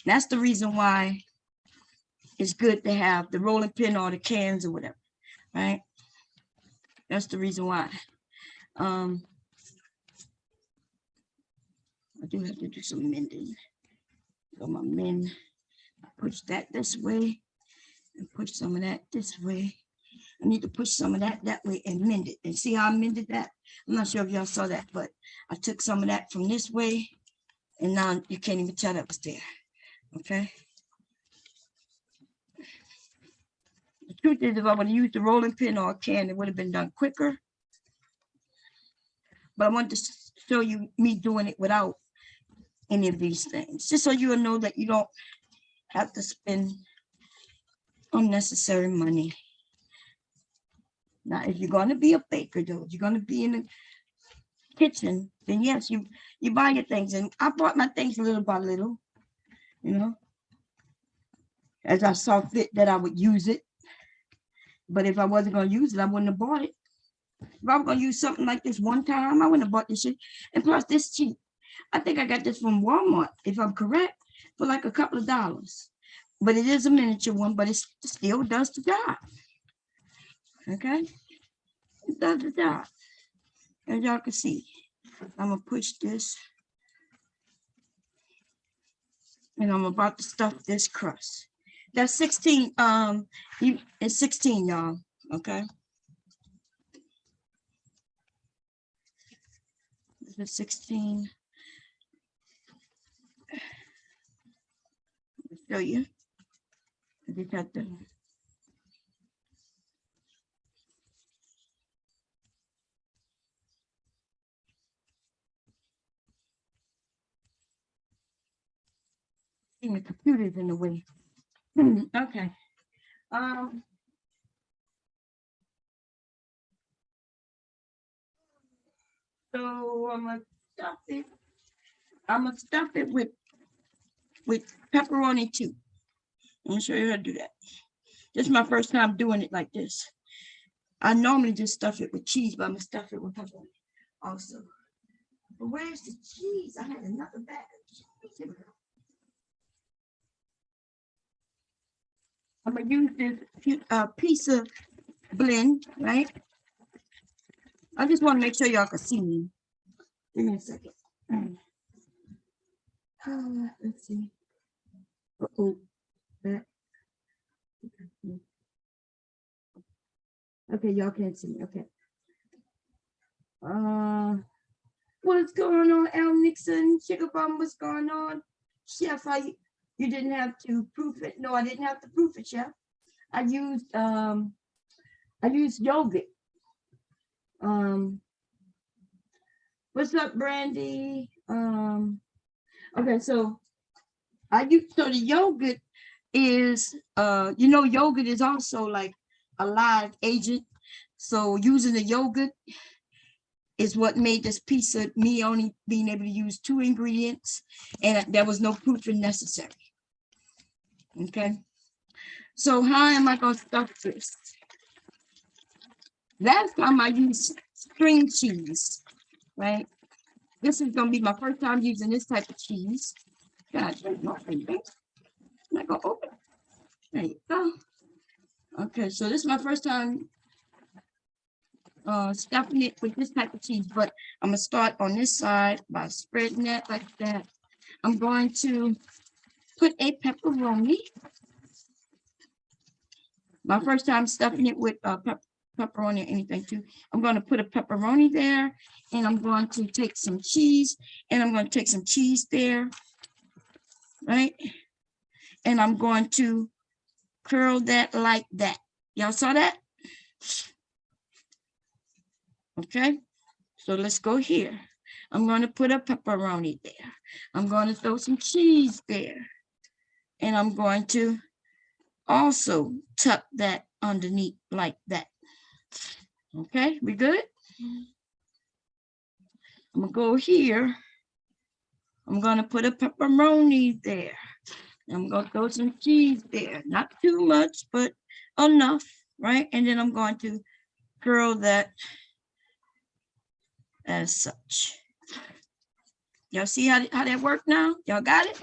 That's the reason why it's good to have the rolling pin or the cans or whatever, right? That's the reason why. I do have to do some mending. So my mend, push that this way and push some of that this way. I need to push some of that way and mend it. And see how I mended that? I'm not sure if y'all saw that, but I took some of that from this way, and now you can't even tell that was there. Okay. The truth is, if I would have used the rolling pin or a can, it would have been done quicker. But I wanted to show you me doing it without any of these things, just so you will know that you don't have to spend unnecessary money. Now, if you're going to be a baker, though, you're going to be in the kitchen, then yes, you buy your things. And I bought my things little by little, you know, as I saw fit that I would use it. But if I wasn't going to use it, I wouldn't have bought it. If I was going to use something like this one time, I wouldn't have bought this shit. And plus, this cheap. I think I got this from Walmart, if I'm correct, for like a couple of dollars. But it is a miniature one, but it still does the job. Okay? It does the job. As y'all can see, I'm going to push this. And I'm about to stuff this crust. That's 16. It's 16, y'all. Okay? This is 16. Show you. I just have to. The computer's in the way. Okay. So I'm gonna stuff it. I'm gonna stuff it with pepperoni too. I'm gonna show you how to do that. This is my first time doing it like this. I normally just stuff it with cheese, but I'm gonna stuff it with pepperoni also. But where's the cheese? I had another bag of cheese. I'm gonna use this piece of blend, right? I just want to make sure y'all can see me. Give me a second. Let's see. Okay, y'all can't see me. Okay. What's going on, Al Nixon? Sugar Bomb, what's going on? Chef, you didn't have to proof it. No, I didn't have to proof it, Chef. I used yogurt. What's up, Brandy? Okay, so the yogurt is yogurt is also like a live agent. So using the yogurt is what made this pizza, me only being able to use 2 ingredients, and there was no proofing necessary. Okay. So how am I gonna stuff this? Last time I used string cheese, right? This is gonna be my first time using this type of cheese. God, I'm not gonna open it. There you go. Okay, so this is my first time stuffing it with this type of cheese, but I'm gonna start on this side by spreading that like that. I'm going to put a pepperoni. My first time stuffing it with pepperoni or anything too. I'm going to put a pepperoni there, and I'm going to take some cheese, and I'm going to take some cheese there, right? And I'm going to curl that like that. Y'all saw that? Okay, so let's go here. I'm going to put a pepperoni there. I'm going to throw some cheese there, and I'm going to also tuck that underneath like that. Okay, we good? I'm gonna go here. I'm gonna put a pepperoni there. I'm gonna throw some cheese there. Not too much, but enough, right? And then I'm going to curl that as such. Y'all see how that worked now? Y'all got it?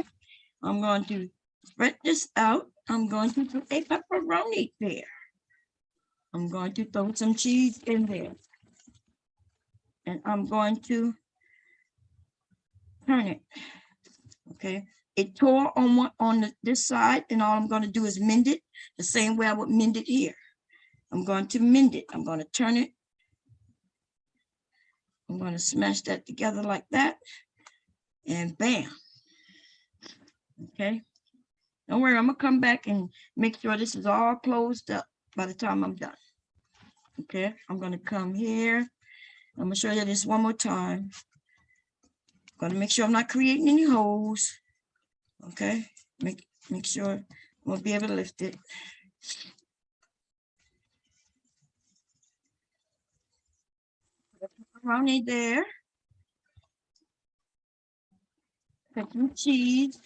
I'm going to spread this out. I'm going to put a pepperoni there. I'm going to throw some cheese in there. And I'm going to turn it. Okay. It tore on this side, and all I'm going to do is mend it the same way I would mend it here. I'm going to mend it. I'm going to turn it. I'm going to smash that together like that. And bam. Okay. Don't worry, I'm gonna come back and make sure this is all closed up by the time I'm done. Okay, I'm gonna come here. I'm gonna show you this one more time. I'm gonna make sure I'm not creating any holes. Okay, make sure we'll be able to lift it. Around it there. Put some cheese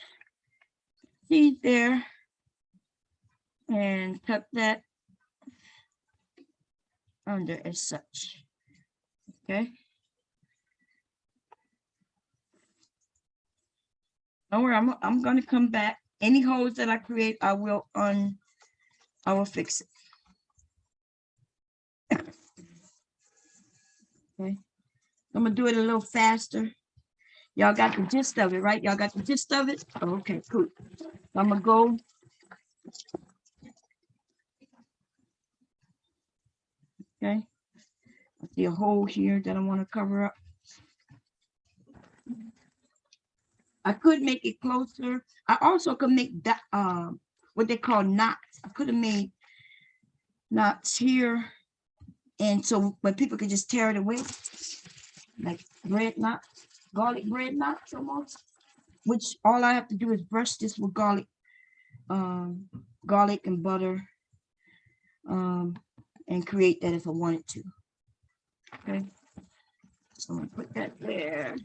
there, and tuck that under as such. Okay. Don't worry, I'm going to come back. Any holes that I create, I will fix it. Okay. I'm gonna do it a little faster. Y'all got the gist of it, right? Y'all got the gist of it? Okay, cool. I'm gonna go. Okay. I see a hole here that I want to cover up. I could make it closer. I also could make that what they call knots. I could have made knots here, and so when people could just tear it away, like bread knots, garlic bread knots almost. Which all I have to do is brush this with garlic and butter, and create that if I wanted to. Okay, so I'm gonna put that there.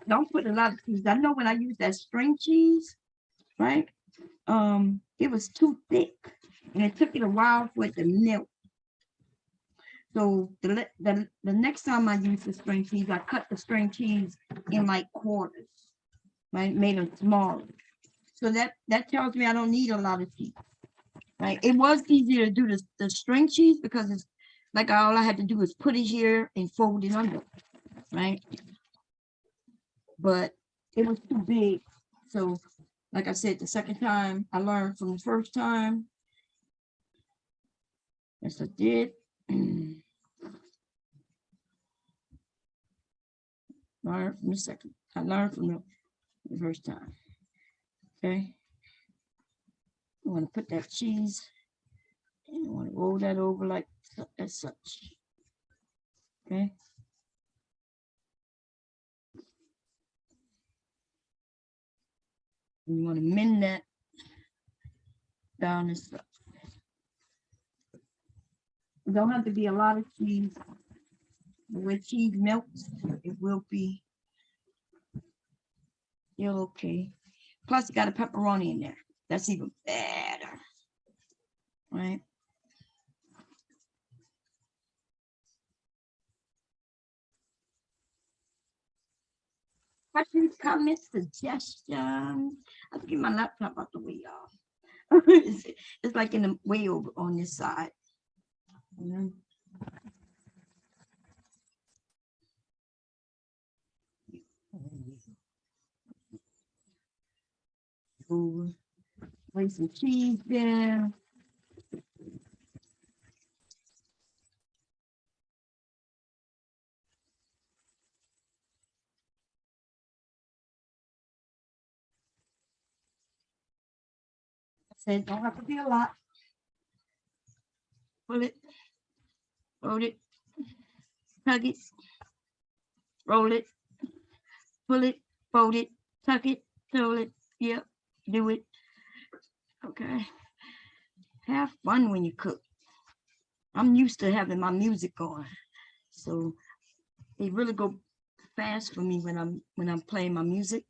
Don't put a lot of cheese. I know when I use that string cheese, right? It was too thick, and it took it a while for it to melt. So the next time I use the string cheese, I cut the string cheese in like quarters, right? Made them smaller. So that tells me I don't need a lot of cheese, right? It was easier to do the string cheese because it's like all I had to do is put it here and fold it under, right? But it was too big. So like I said, the second time I learned from the first time. Yes, I did. Learned from the second. I learned from the first time. Okay. I want to put that cheese and I want to roll that over like as such. Okay. And you want to mend that down as such. It don't have to be a lot of cheese. But when cheese melts, it will be still okay. Plus, you got a pepperoni in there. That's even better. Right? Questions, comments, suggestions. I'll get my laptop out the way, y'all. It's like in the way over on this side. Mhm. Ooh, lay some cheese there. Said don't have to be a lot. Pull it, fold it, tug it, roll it, pull it, fold it, tuck it, roll it. Yep, do it. Okay. Have fun when you cook. I'm used to having my music on, so it really go fast for me when I'm playing my music.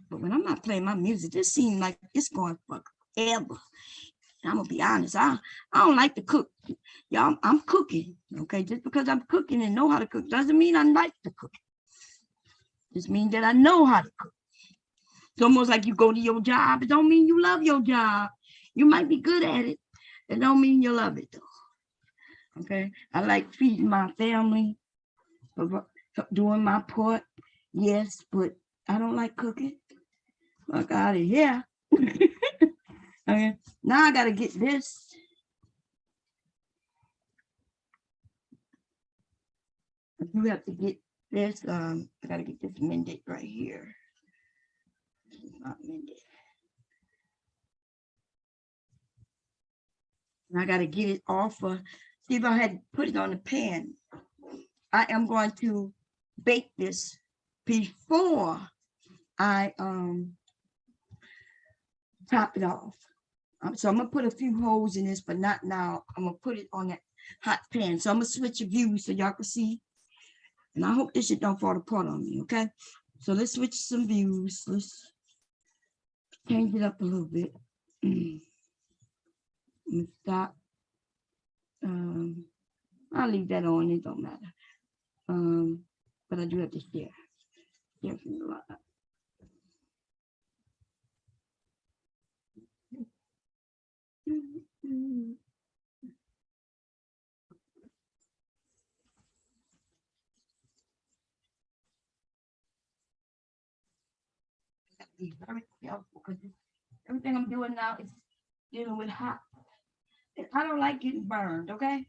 But when I'm not playing my music, it seems like it's going forever. I'm gonna be honest. I don't like to cook. Y'all, I'm cooking. Okay, just because I'm cooking and know how to cook doesn't mean I like to cook. Just means that I know how to cook. It's almost like you go to your job. It don't mean you love your job. You might be good at it. It don't mean you love it though. Okay, I like feeding my family, doing my part. Yes, but I don't like cooking. Fuck out of here. Okay, now I gotta get this. I do have to get this. I gotta get this mended right here. This is not mended. And I gotta get it off. See if I had put it on the pan. I am going to bake this before I top it off. So I'm gonna put a few holes in this, but not now. I'm gonna put it on that hot pan. So I'm gonna switch your views so y'all can see. And I hope this shit don't fall apart on me, okay? So let's switch some views. Let's change it up a little bit. Let me stop. I'll leave that on, it don't matter. But I do have to share. Share from the lot. Be very careful because everything I'm doing now is dealing with hot. And I don't like getting burned, okay?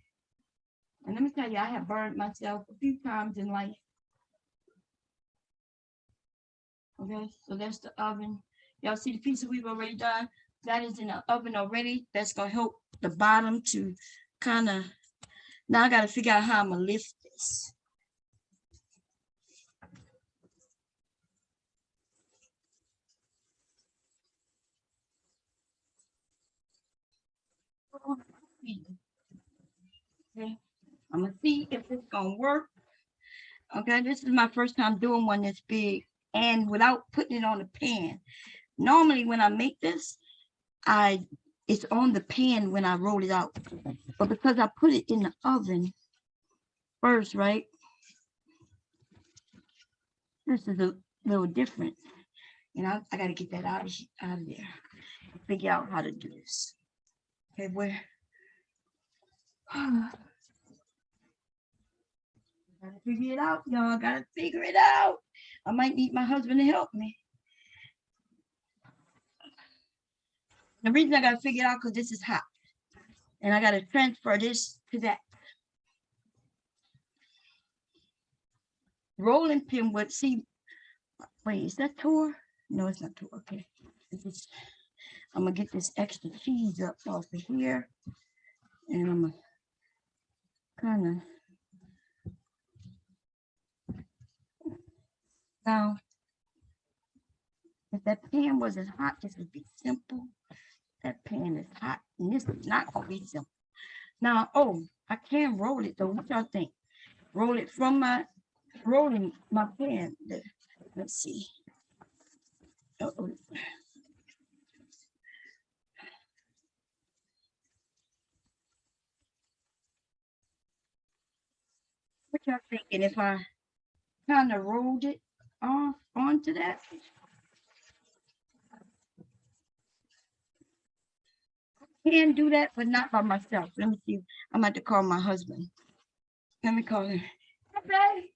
And let me tell you, I have burned myself a few times in life. Okay, so that's the oven. Y'all see the piece that we've already done? That is in the oven already. That's gonna help the bottom to kind of, now I gotta figure out how I'm gonna lift this. Okay, I'm gonna see if it's gonna work. Okay, this is my first time doing one this big and without putting it on the pan. Normally when I make this, it's on the pan when I roll it out. But because I put it in the oven first, right? This is a little different. And I gotta get that out of there. Figure out how to do this. Okay, where? Gotta figure it out, y'all. Gotta figure it out. I might need my husband to help me. The reason I gotta figure it out because this is hot. And I gotta transfer this to that. Rolling pin would see. Wait, is that Tor? No, it's not Tor. Okay. I'm gonna get this extra cheese up off of here. And I'm gonna kind of now. If that pan wasn't hot, this would be simple. That pan is hot, and this is not gonna be simple. Now, oh, I can roll it though. What y'all think? Roll it from my rolling my pan. There. Let's see. Uh-oh. What y'all thinking if I kind of rolled it off onto that? Can do that, but not by myself. Let me see. I'm about to call my husband. Let me call him. Hey,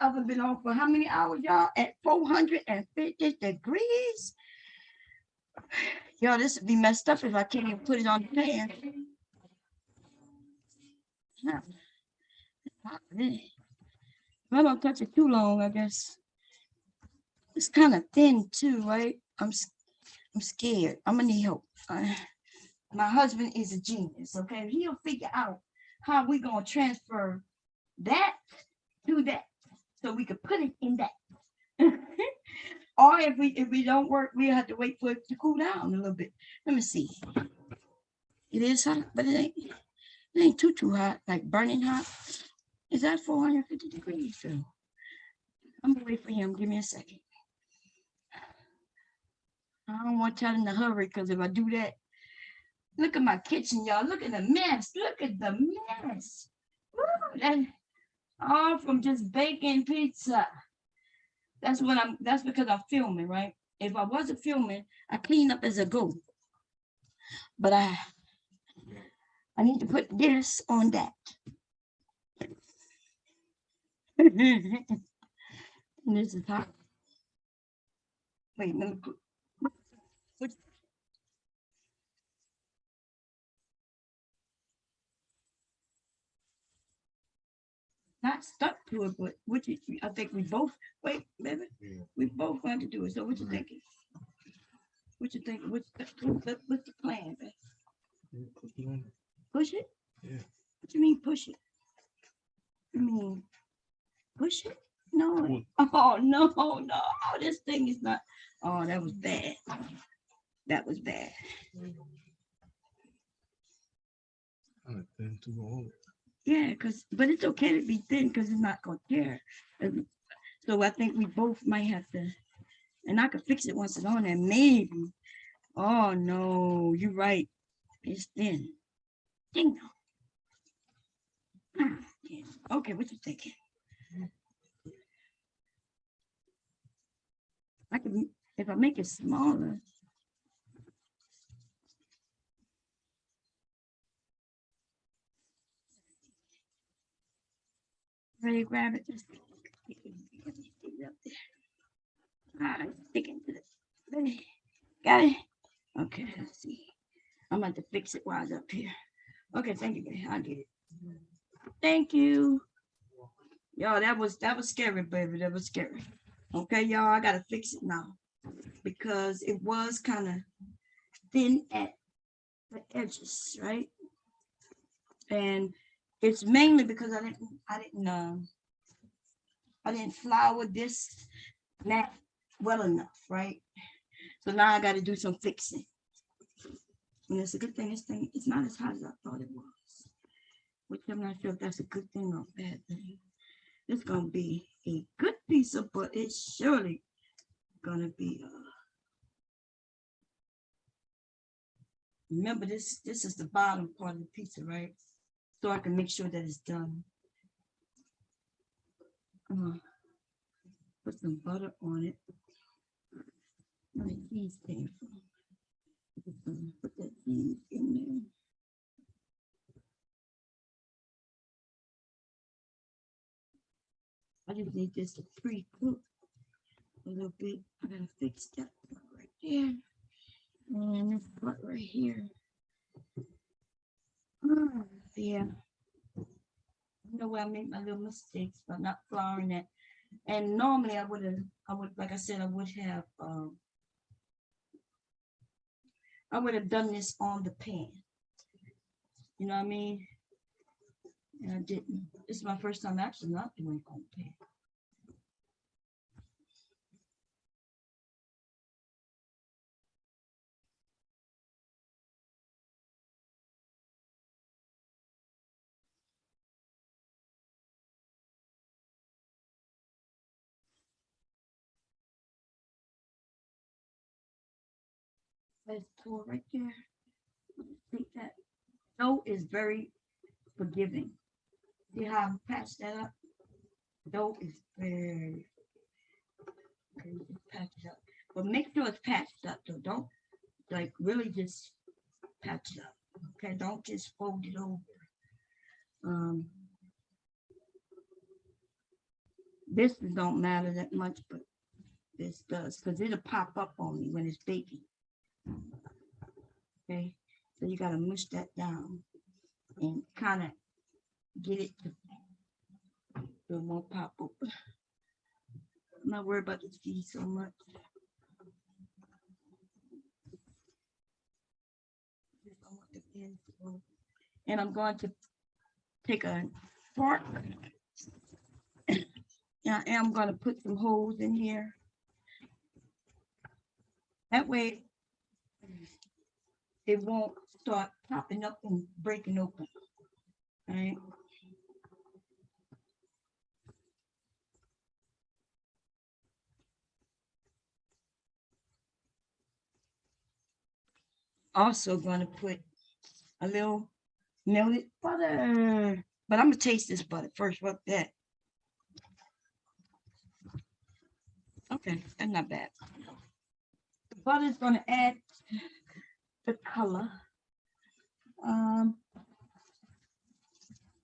I've been on for how many hours, y'all? At 450 degrees. Yo, this would be messed up if I can't even put it on the pan. Yeah. If I don't touch it too long, I guess. It's kind of thin too, right? I'm scared. I'm gonna need help. My husband is a genius, okay? He'll figure out how we gonna transfer that to that, so we could put it in that. Or if we don't work, we have to wait for it to cool down a little bit. Let me see. It is hot, but it ain't too hot, like burning hot. Is that 450 degrees? So I'm gonna wait for him. Give me a second. I don't want to tell him to hurry, because if I do that, look at my kitchen, y'all. Look at the mess. Look at the mess. Woo, that, all from just baking pizza. That's because I'm filming, right? If I wasn't filming, I clean up as I go. But I need to put this on that. And this is hot. Wait, let me put. Not stuck to it, but I think we both, wait, baby, we both want to do it. So what you thinking? What you thinking? What's the plan, babe? Push it? Yeah. What you mean push it? You mean push it? No. Oh, no. This thing is not. Oh, that was bad. That was bad. Yeah, but it's okay to be thin because it's not gonna tear. So I think we both might have to, and I could fix it once it's on there, maybe. Oh no, you're right. It's thin. Ding. Okay, what you thinking? I can, if I make it smaller. Ready to grab it? Just stick it up there. All right, stick it to it. Ready? Got it? Okay, let's see. I'm about to fix it while it's up here. Okay, thank you, baby. I get it. Thank you. Y'all, that was scary, baby. That was scary. Okay, y'all, I gotta fix it now because it was kind of thin at the edges, right? And it's mainly because I didn't flour this mat well enough, right? So now I got to do some fixing. And it's a good thing. It's not as hot as I thought it was, which I'm not sure if that's a good thing or a bad thing. It's gonna be a good pizza, but it's surely gonna be. Remember, this is the bottom part of the pizza, right? So I can make sure that it's done. put some butter on it. Like these things. Put that cheese in there. I just need this to pre-cook a little bit. I gotta fix that right there. And this part right here. Yeah. You know where I make my little mistakes by not flouring it. And normally I would, like I said, I would have done this on the pan. You know what I mean? And I didn't. This is my first time actually not doing it on the pan. Let's pour right there. Take that. Dough is very forgiving. See how I patched that up? Dough is very patched up. But make sure it's patched up though. Don't like really just patch it up. Okay, don't just fold it over. This don't matter that much, but this does because it'll pop up on me when it's baking. Okay, so you gotta mush that down and kind of get it to it won't pop up. I'm not worried about the cheese so much. And I'm going to take a fork and I'm going to put some holes in here. That way it won't start popping up and breaking open. All right. Also going to put a little melted butter, but I'm gonna taste this butter first. What that? Okay, that's not bad. The butter is gonna add the color.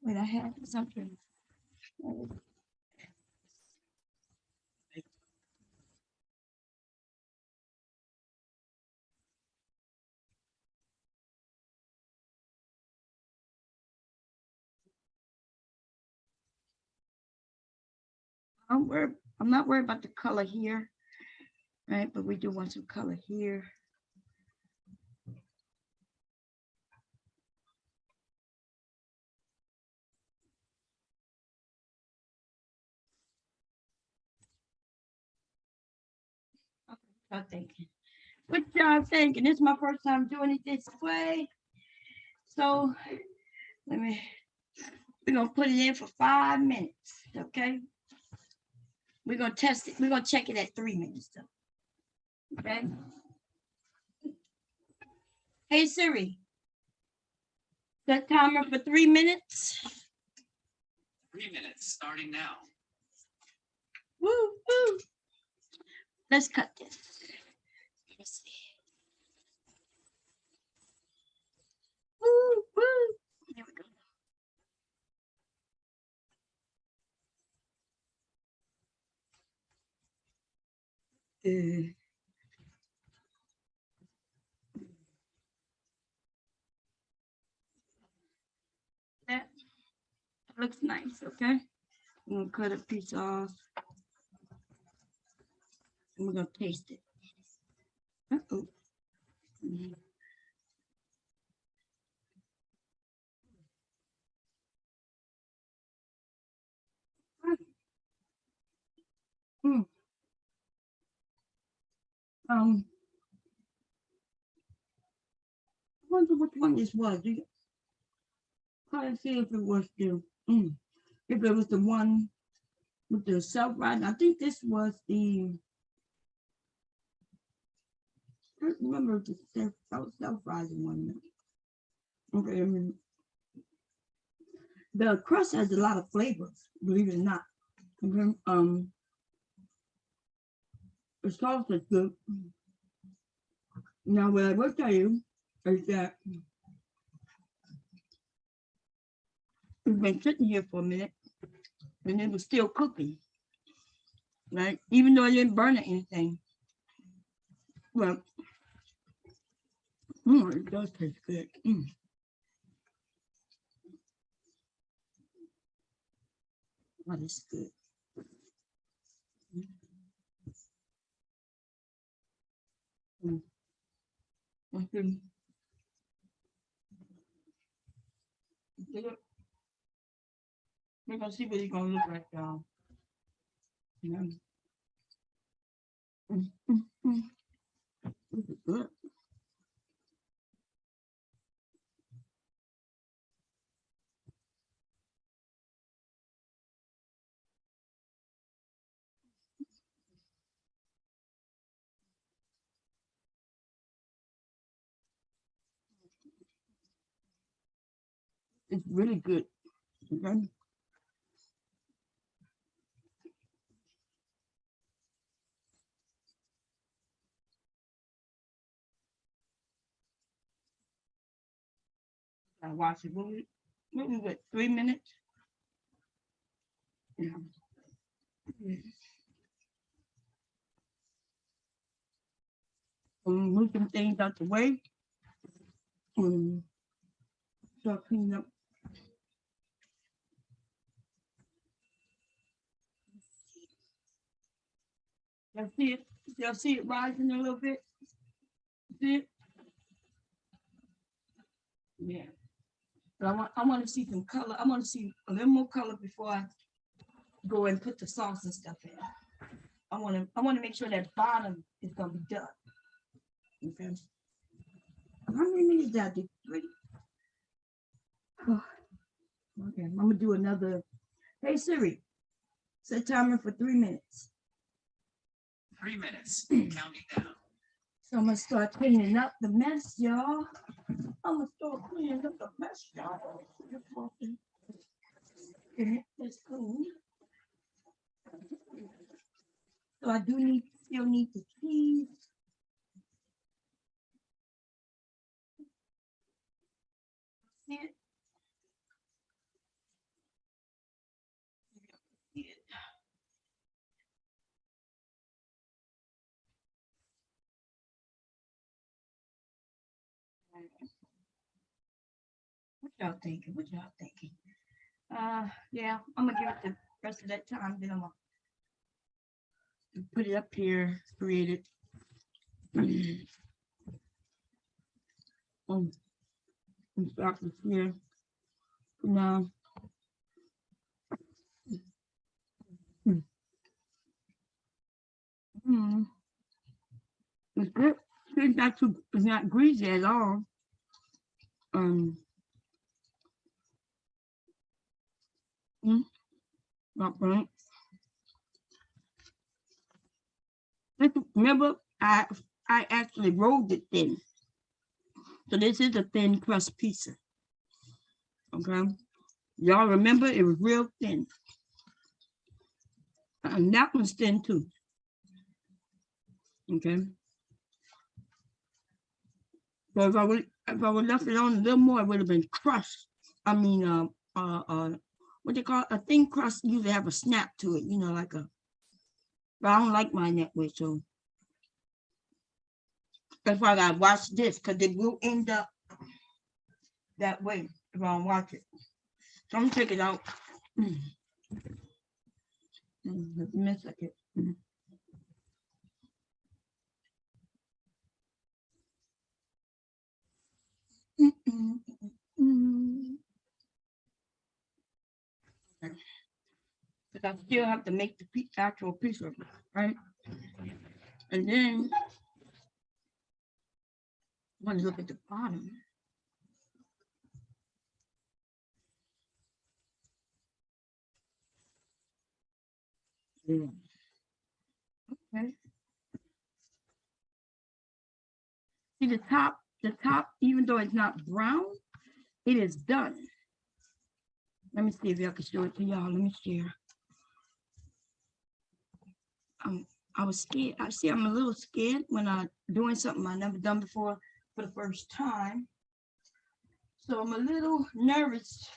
Wait, I had something. I'm not worried about the color here, right? But we do want some color here. I'm thinking. What y'all thinking? This is my first time doing it this way. So we're gonna put it in for 5 minutes, okay? We're gonna test it. We're gonna check it at 3 minutes though. Okay. Hey Siri, set timer for 3 minutes. 3 minutes starting now. Woo, woo. Let's cut this. Let's see. Woo, woo. Here we go. That looks nice, okay? I'm gonna cut a piece off. And we're gonna taste it. Uh-oh. I wonder which one this was. Try to see if it was the if it was the one with the self-rising. I think this was the. I don't remember the self-rising one. Okay, I mean, the crust has a lot of flavors, believe it or not. And then, the sauce is good. Now, what I will tell you is that it's been sitting here for a minute and it was still cooking, right? Even though I didn't burn it anything. Well, it does taste good. Oh, it's good. Okay. We're gonna see what it's gonna look like, y'all. Yeah. This is good. It's really good. Okay. I watch it. What was it? 3 minutes? Yeah. Move some things out the way. Start cleaning up. Y'all see it? Y'all see it rising a little bit? See it? Yeah. But I want to see some color. I want to see a little more color before I go and put the sauce and stuff in. I want to make sure that bottom is gonna be done. Okay. How many minutes did I do? 3? Oh, okay, I'm gonna do another. Hey Siri, set timer for 3 minutes. 3 minutes, counting down. So I'm gonna start cleaning up the mess, y'all. I'm gonna start cleaning up the mess, y'all. Okay, that's cool. So I do still need the cheese. See it? See it. What y'all thinking? What y'all thinking? Yeah, I'm gonna give it the rest of that time. Then I'm gonna put it up here, create it. And start this here. Now. It's good. It's not greasy at all. Not burnt. Remember, I actually rolled it thin. So this is a thin crust pizza. Okay. Y'all remember it was real thin. And that one's thin too. Okay. So if I would left it on a little more, it would have been crushed. I mean, what they call a thin crust usually have a snap to it, you know, like a. But I don't like mine that way, so that's why I gotta watch this, because it will end up that way if I don't watch it. So I'm gonna take it out. Miss it. But I still have to make the actual pizza, right? And then I'm gonna look at the bottom. Yeah. Okay. See the top, even though it's not brown, it is done. Let me see if I can show it to y'all. Let me share. I was scared. I see I'm a little scared when I'm doing something I never done before for the first time. So I'm a little nervous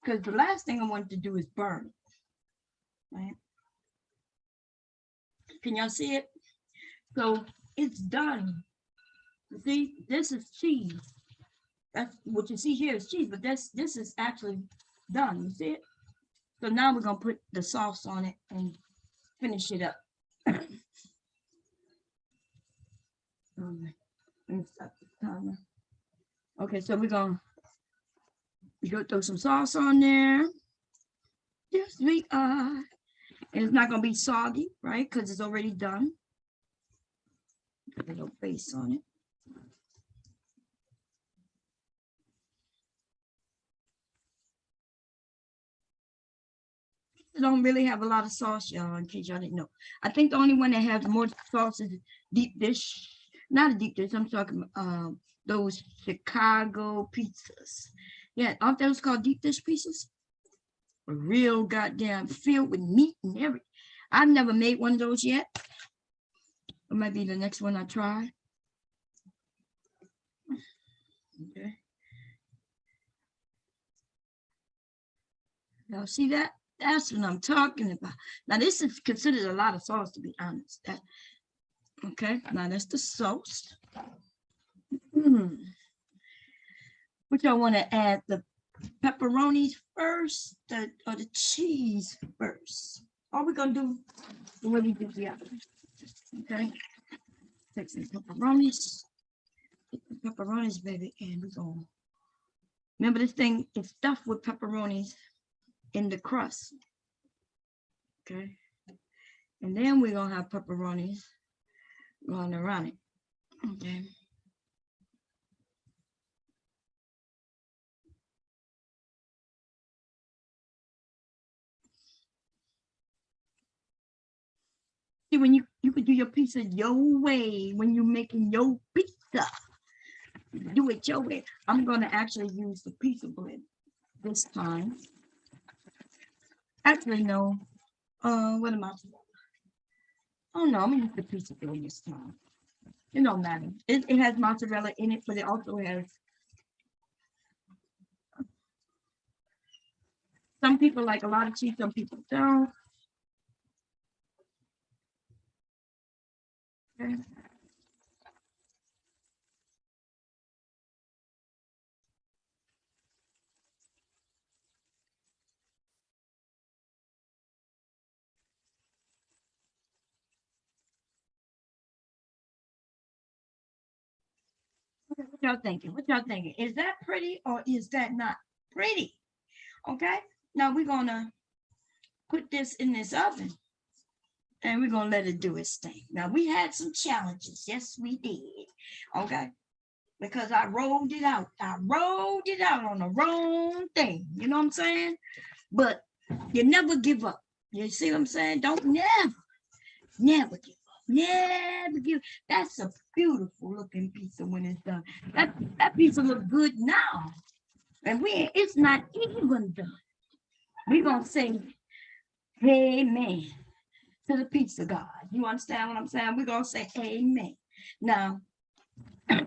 because the last thing I wanted to do is burn it, right? Can y'all see it? So it's done. You see, this is cheese. That's what you see here is cheese, but this is actually done. You see it? So now we're gonna put the sauce on it and finish it up. Let me stop the timer. Okay, so we're gonna throw some sauce on there. Yes, we are. And it's not gonna be soggy, right? Because it's already done. Put a little base on it. It don't really have a lot of sauce, y'all, in case y'all didn't know. I think the only one that has more sauce is deep dish. Not a deep dish, I'm talking those Chicago pizzas. Yeah, aren't those called deep dish pizzas? A real goddamn filled with meat and everything. I've never made one of those yet. It might be the next one I try. Okay. Y'all see that? That's what I'm talking about. Now, this is considered a lot of sauce, to be honest. Okay, now that's the sauce. Which I want to add the pepperonis first or the cheese first. All we're going to do the way we do the other. Okay, take some pepperonis. Get the pepperonis, baby, and we're going to remember this thing is stuffed with pepperonis in the crust. Okay, and then we're gonna have pepperonis going around it. Okay. See, when you could do your pizza your way when you're making your pizza. Do it your way. I'm gonna actually use the pizza blend this time. Actually, no. What am I? Oh no, I'm gonna use the pizza blend this time. It don't matter. It has mozzarella in it, but it also has. Some people like a lot of cheese, some people don't. Okay. What y'all thinking? What y'all thinking? Is that pretty or is that not pretty? Okay. Now we're gonna put this in this oven and we're gonna let it do its thing. Now we had some challenges. Yes, we did. Okay. Because I rolled it out. I rolled it out on the wrong thing. You know what I'm saying? But you never give up. You see what I'm saying? Don't never give up. Never give. That's a beautiful looking pizza when it's done. That pizza look good now. And it's not even done. We're gonna say amen to the pizza God. You understand what I'm saying? We're gonna say amen. Now I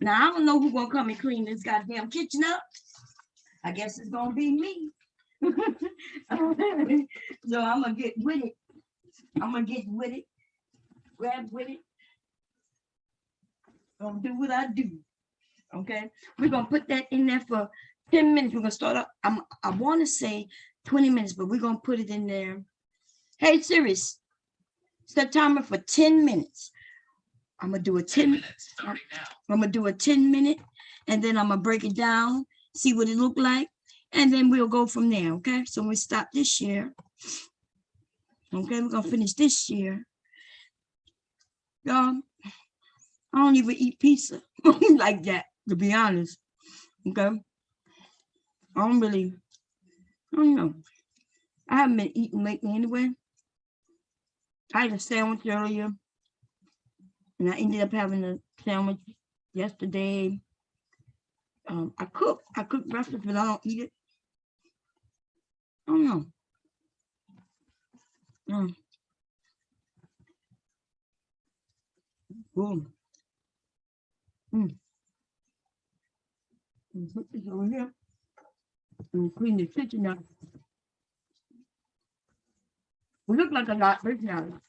don't know who's gonna come and clean this goddamn kitchen up. I guess it's gonna be me. So I'm gonna get with it. Grab with it. Gonna do what I do. Okay, we're gonna put that in there for 10 minutes. We're gonna start up. I want to say 20 minutes, but we're gonna put it in there. Hey Siri, set timer for 10 minutes. I'm gonna do a 10 minutes. I'm gonna do a 10-minute, and then I'm gonna break it down, see what it looked like, and then we'll go from there. Okay, so we stop this year. Okay, we're gonna finish this year. Y'all, I don't even eat pizza like that, to be honest. Okay, I don't know. I haven't been eating lately anyway. I had a sandwich earlier, and I ended up having a sandwich yesterday. I cook breakfast, but I don't eat it. I don't know. Boom. Put this over here and clean the kitchen up. It look like a lot, but it's not a lot.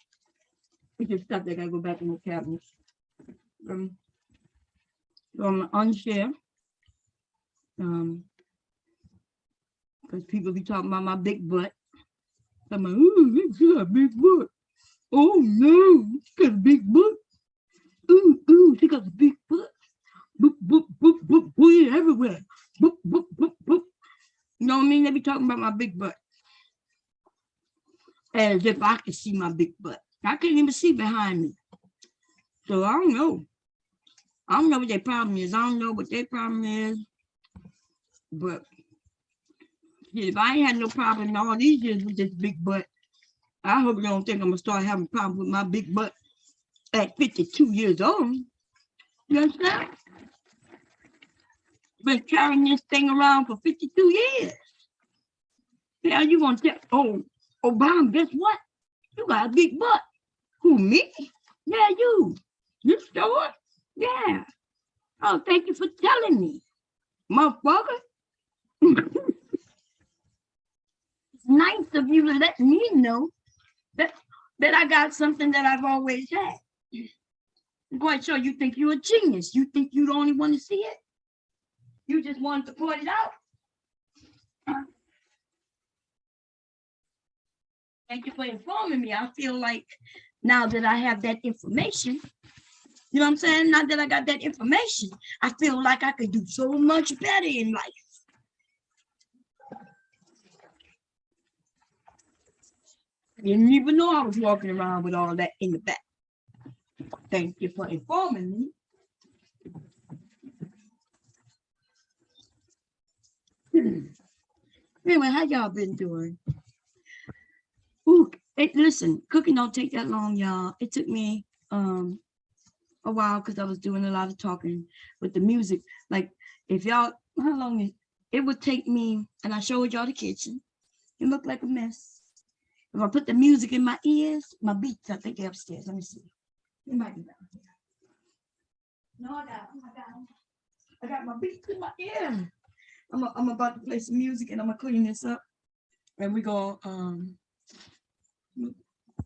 It's just stuff that gotta go back in the cabinet. So I'm gonna unshare. Because people be talking about my big butt. I'm like, ooh, you got a big butt. Oh no, she got a big butt. Ooh, she got a big butt. Boop, boop, boop, boop, boop, everywhere. Boop, boop, boop, boop. You know what I mean? They be talking about my big butt. As if I could see my big butt. I can't even see behind me. So I don't know. I don't know what their problem is. I don't know what their problem is. But if I ain't had no problem in all these years with this big butt, I hope you don't think I'm gonna start having problems with my big butt at 52 years old. You understand? Been carrying this thing around for 52 years. Yeah, you gonna tell, oh, Obama, guess what? You got a big butt. Who, me? Yeah, you. You sure? Yeah. Oh, thank you for telling me, motherfucker. It's nice of you to let me know that I got something that I've always had. I'm quite sure you think you're a genius. You think you the only one to see it? You just wanted to point it out. Thank you for informing me. I feel like now that I have that information, you know what I'm saying? Now that I got that information, I feel like I could do so much better in life. I didn't even know I was walking around with all that in the back. Thank you for informing me. Anyway, how y'all been doing? Ooh, hey, listen, cooking don't take that long, y'all. It took me a while because I was doing a lot of talking with the music. Like, if y'all, how long it would take me, and I showed y'all the kitchen. It looked like a mess. If I put the music in my ears, my beats, I think they're upstairs. Let me see. It might be down here. No, I got my beats in my ear. I'm about to play some music and I'm gonna clean this up. And we're gonna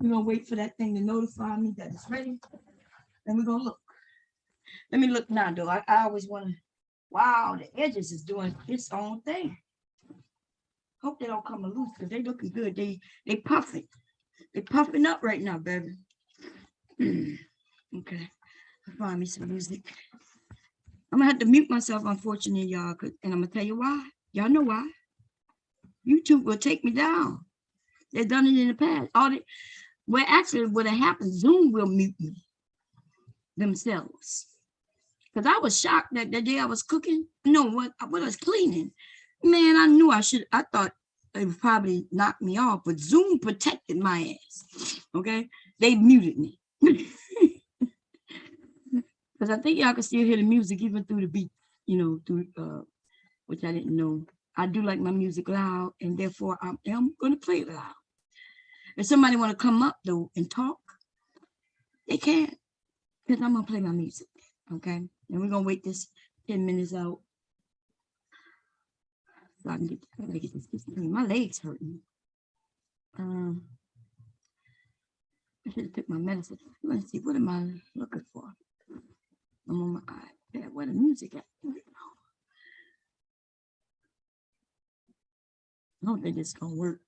wait for that thing to notify me that it's ready. And we're gonna look. Let me look now, though. I always want to. Wow, the edges is doing its own thing. Hope they don't come loose because they looking good. They puffing. They puffing up right now, baby. Okay, I'll find me some music. I'm gonna have to mute myself, unfortunately, y'all. And I'm gonna tell you why. Y'all know why. YouTube will take me down. They've done it in the past. Well, actually, what happened, Zoom will mute me themselves. Because I was shocked that the day I was cooking. No, what I was cleaning. Man, I knew I thought it would probably knock me off, but Zoom protected my ass. Okay, they muted me. Because I think y'all can still hear the music even through the beat, through which I didn't know. I do like my music loud, and therefore I am gonna play it loud. If somebody want to come up though and talk, they can, because I'm gonna play my music. Okay, and we're gonna wait this 10 minutes out. So I can get this thing. My legs hurting. I should have took my medicine. Let's see, what am I looking for? I'm on my iPad. Where the music at? I don't think it's gonna work.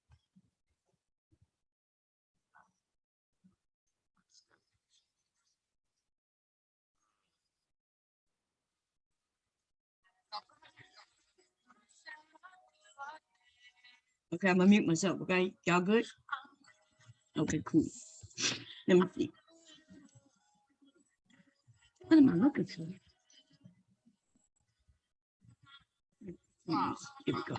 Okay, I'm gonna mute myself. Okay, y'all good? Okay, cool. Let me see. What am I looking for? Here we go.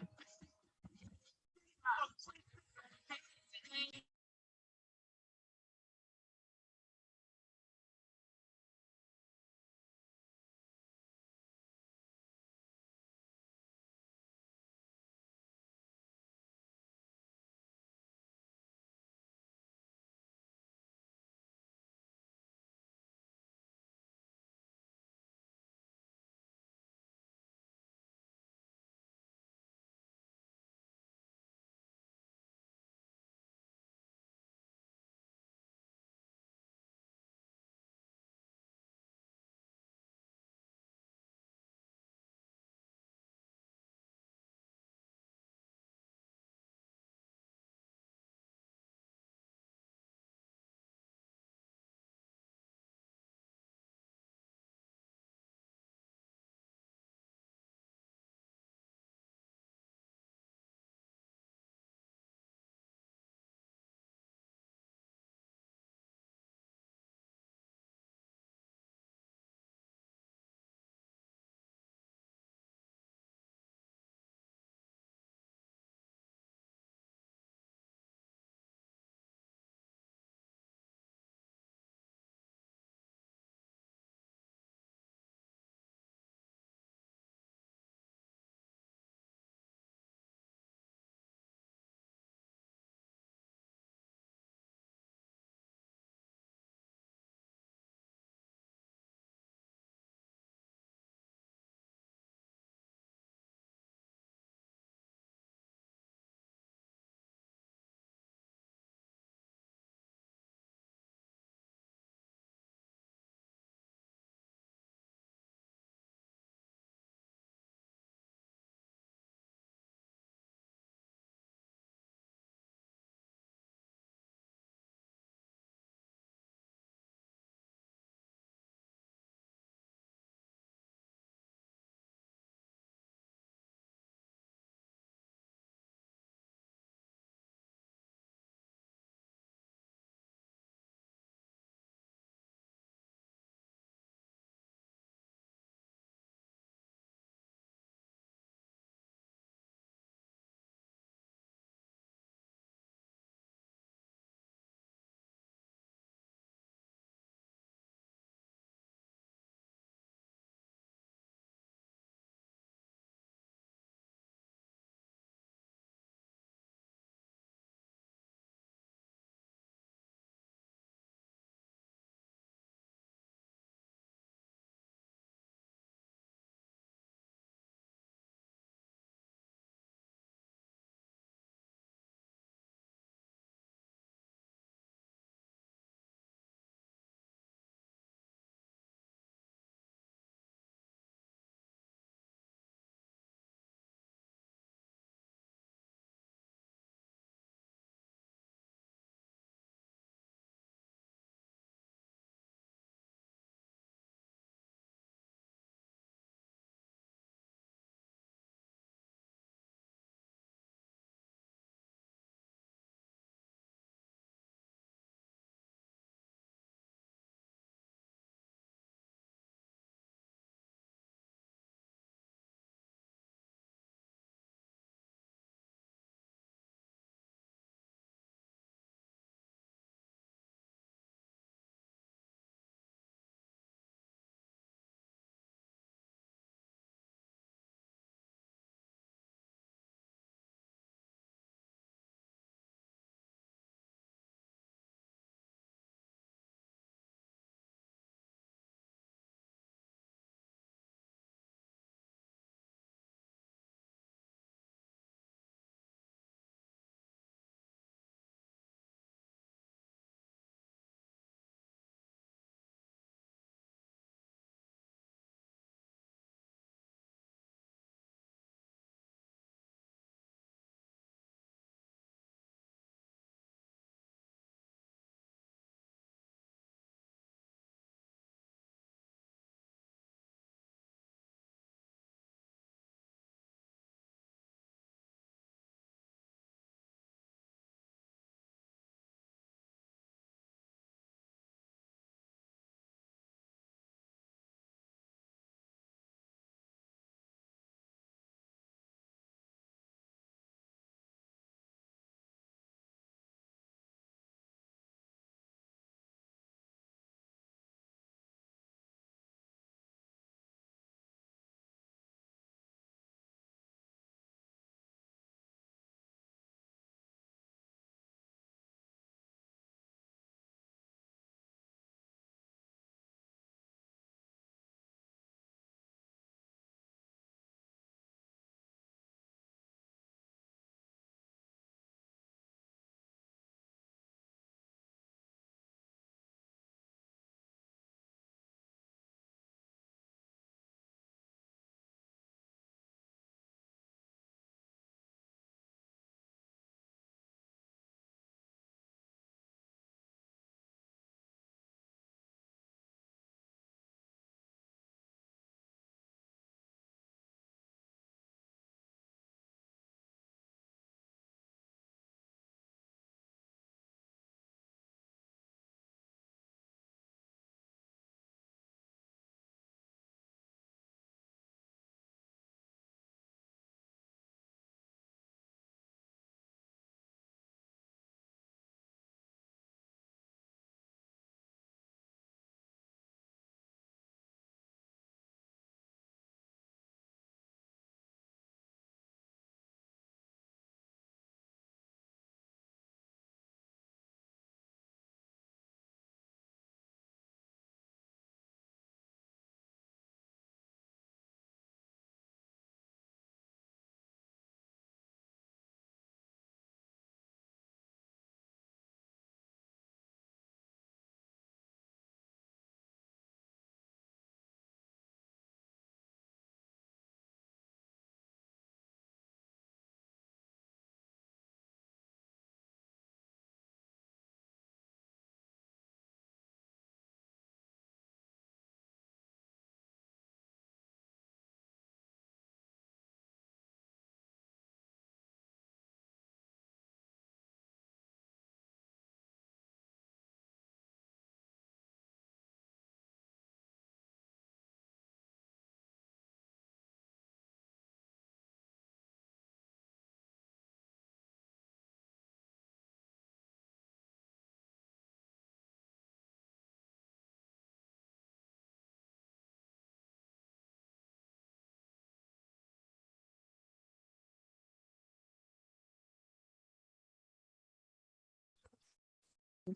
I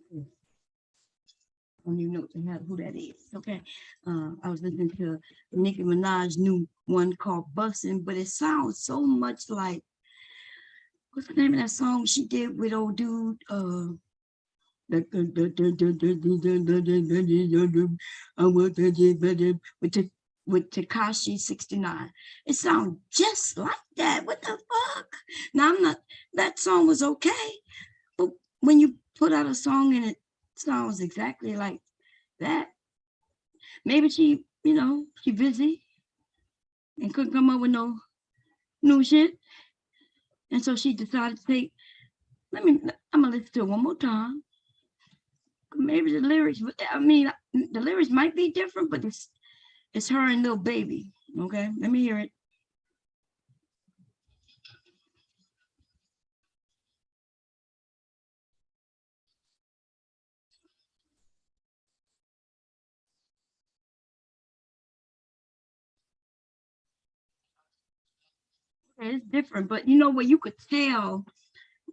don't even know who that is. Okay. I was listening to Nicki Minaj's new one called Bussin', but it sounds so much like, what's the name of that song she did with old dude? With Tekashi 69. It sounds just like that. What the fuck? Now I'm not, that song was okay, but when you put out a song and it sounds exactly like that, maybe she, she busy and couldn't come up with no new shit. And so she decided to take, I'm gonna listen to it one more time. Maybe the lyrics, the lyrics might be different, but it's her and Lil Baby. Okay, let me hear it. Okay, it's different, but you know what you could tell.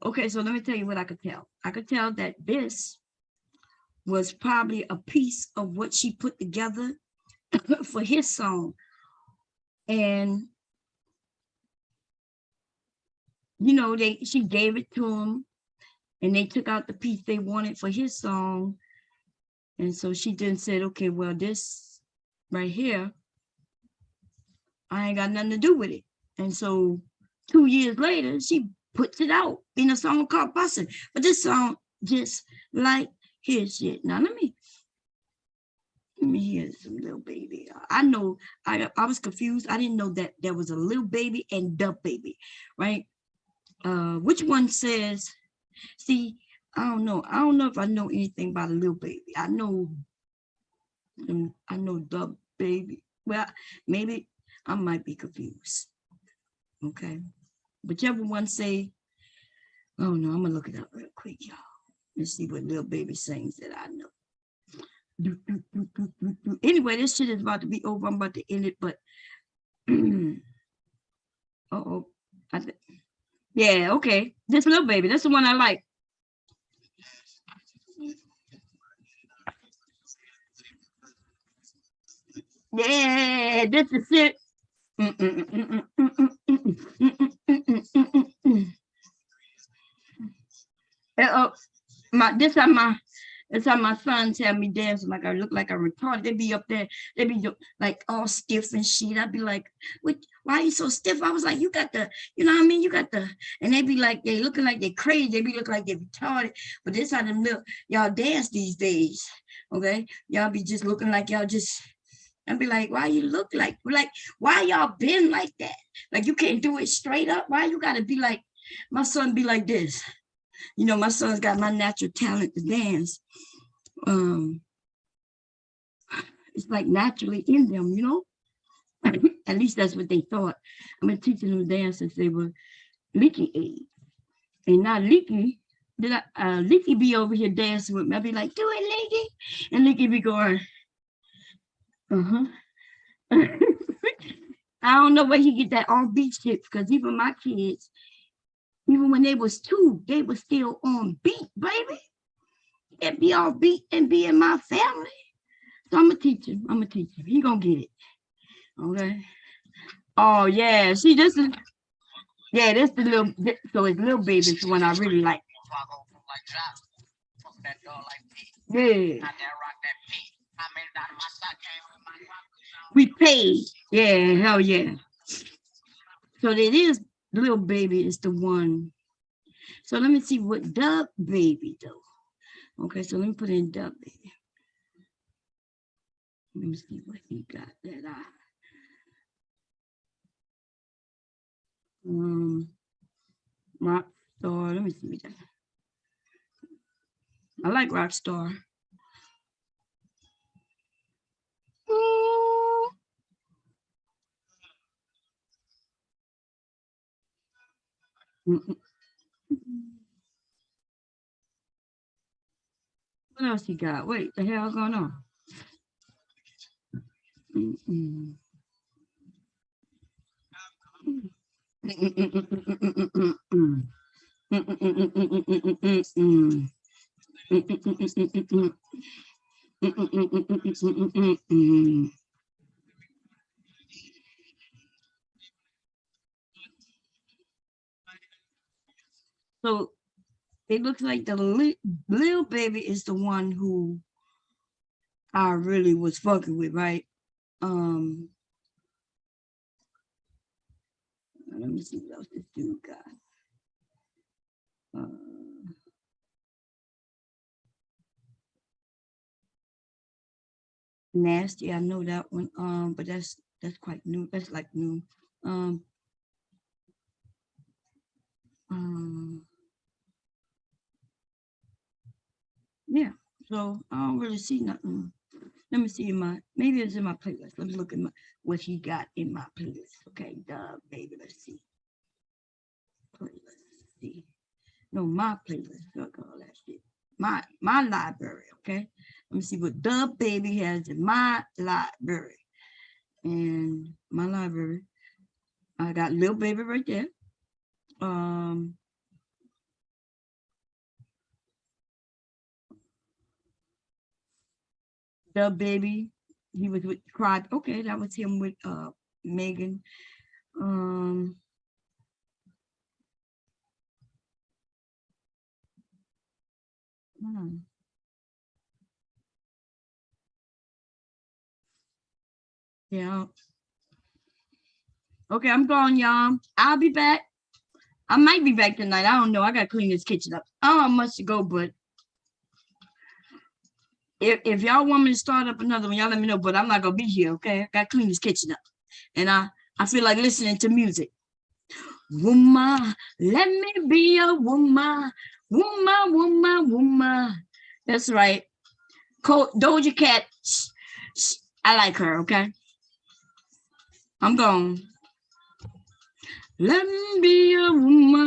Okay, so let me tell you what I could tell. I could tell that this was probably a piece of what she put together for his song. And she gave it to him and they took out the piece they wanted for his song. And so she then said, okay, well, this right here, I ain't got nothing to do with it. And so 2 years later, she puts it out in a song called Bussin'. But this song just like his shit. Now let me hear some Lil Baby. I know I was confused. I didn't know that there was a Lil Baby and Dub Baby, right? Which one says, see, I don't know if I know anything about a Lil Baby. I know Dub Baby. Well, maybe I might be confused. Okay. Whichever one say, oh no, I'm gonna look it up real quick, y'all. Let's see what Lil Baby sings that I know. Anyway, this shit is about to be over. I'm about to end it, but uh-oh. Yeah, okay. This Lil Baby, that's the one I like. Yeah, this is it. It's how my son tell me dance like I look like I'm retarded. They be up there, they be like all stiff and shit. I'd be like, why are you so stiff? I was like, you got the, you know what I mean? You got the, and they be like, they looking like they crazy. They be looking like they retarded. But this how them look, y'all dance these days. Okay. Y'all be just looking like y'all just, I'd be like, why you look like, why y'all been like that? Like you can't do it straight up. Why you gotta be like, my son be like this. My son's got my natural talent to dance. It's like naturally in them, At least that's what they thought. I've been teaching them dance since they were Leaky age. And now Leaky, Leaky be over here dancing with me. I'd be like, do it, Leaky. And Leaky be going, I don't know where he get that on beat shit, because even my kids, even when they was 2, they was still on beat, baby. They'd be on beat and be in my family. So I'm gonna teach him. He gonna get it. Okay. Oh yeah. See, this is the little. So it's Lil Baby is the one I really like. Yeah. We paid. Yeah. Hell yeah. So it is Lil Baby is the one. So let me see what Dub Baby though. Okay, so let me put in Dub Baby. Let me see what he got that Rockstar. Let me see that. I like Rockstar. What else he got? Wait, the hell's going on? So it looks like the little baby is the one who I really was fucking with, right? Let me see what else this dude got. Nasty, I know that one. But that's quite new. That's like new. Yeah. So I don't really see nothing. Let me see maybe it's in my playlist. Let me look at what he got in my playlist. Okay, baby. Let's see. Playlist. Let's see. No, my playlist. Fuck all that shit. My library. Okay. Let me see what baby has in my library. And my library, I got Lil Baby right there. Baby, he was with Cried. Okay, that was him with Megan. Yeah. Okay, I'm going, y'all. I'll be back. I might be back tonight. I don't know. I gotta clean this kitchen up. I don't have much to go, but if y'all want me to start up another one, y'all let me know. But I'm not gonna be here. Okay, I gotta clean this kitchen up, and I feel like listening to music. Woman, let me be a woman, woman. That's right. Doja Cat. I like her. Okay, I'm gone. Let me be a woman.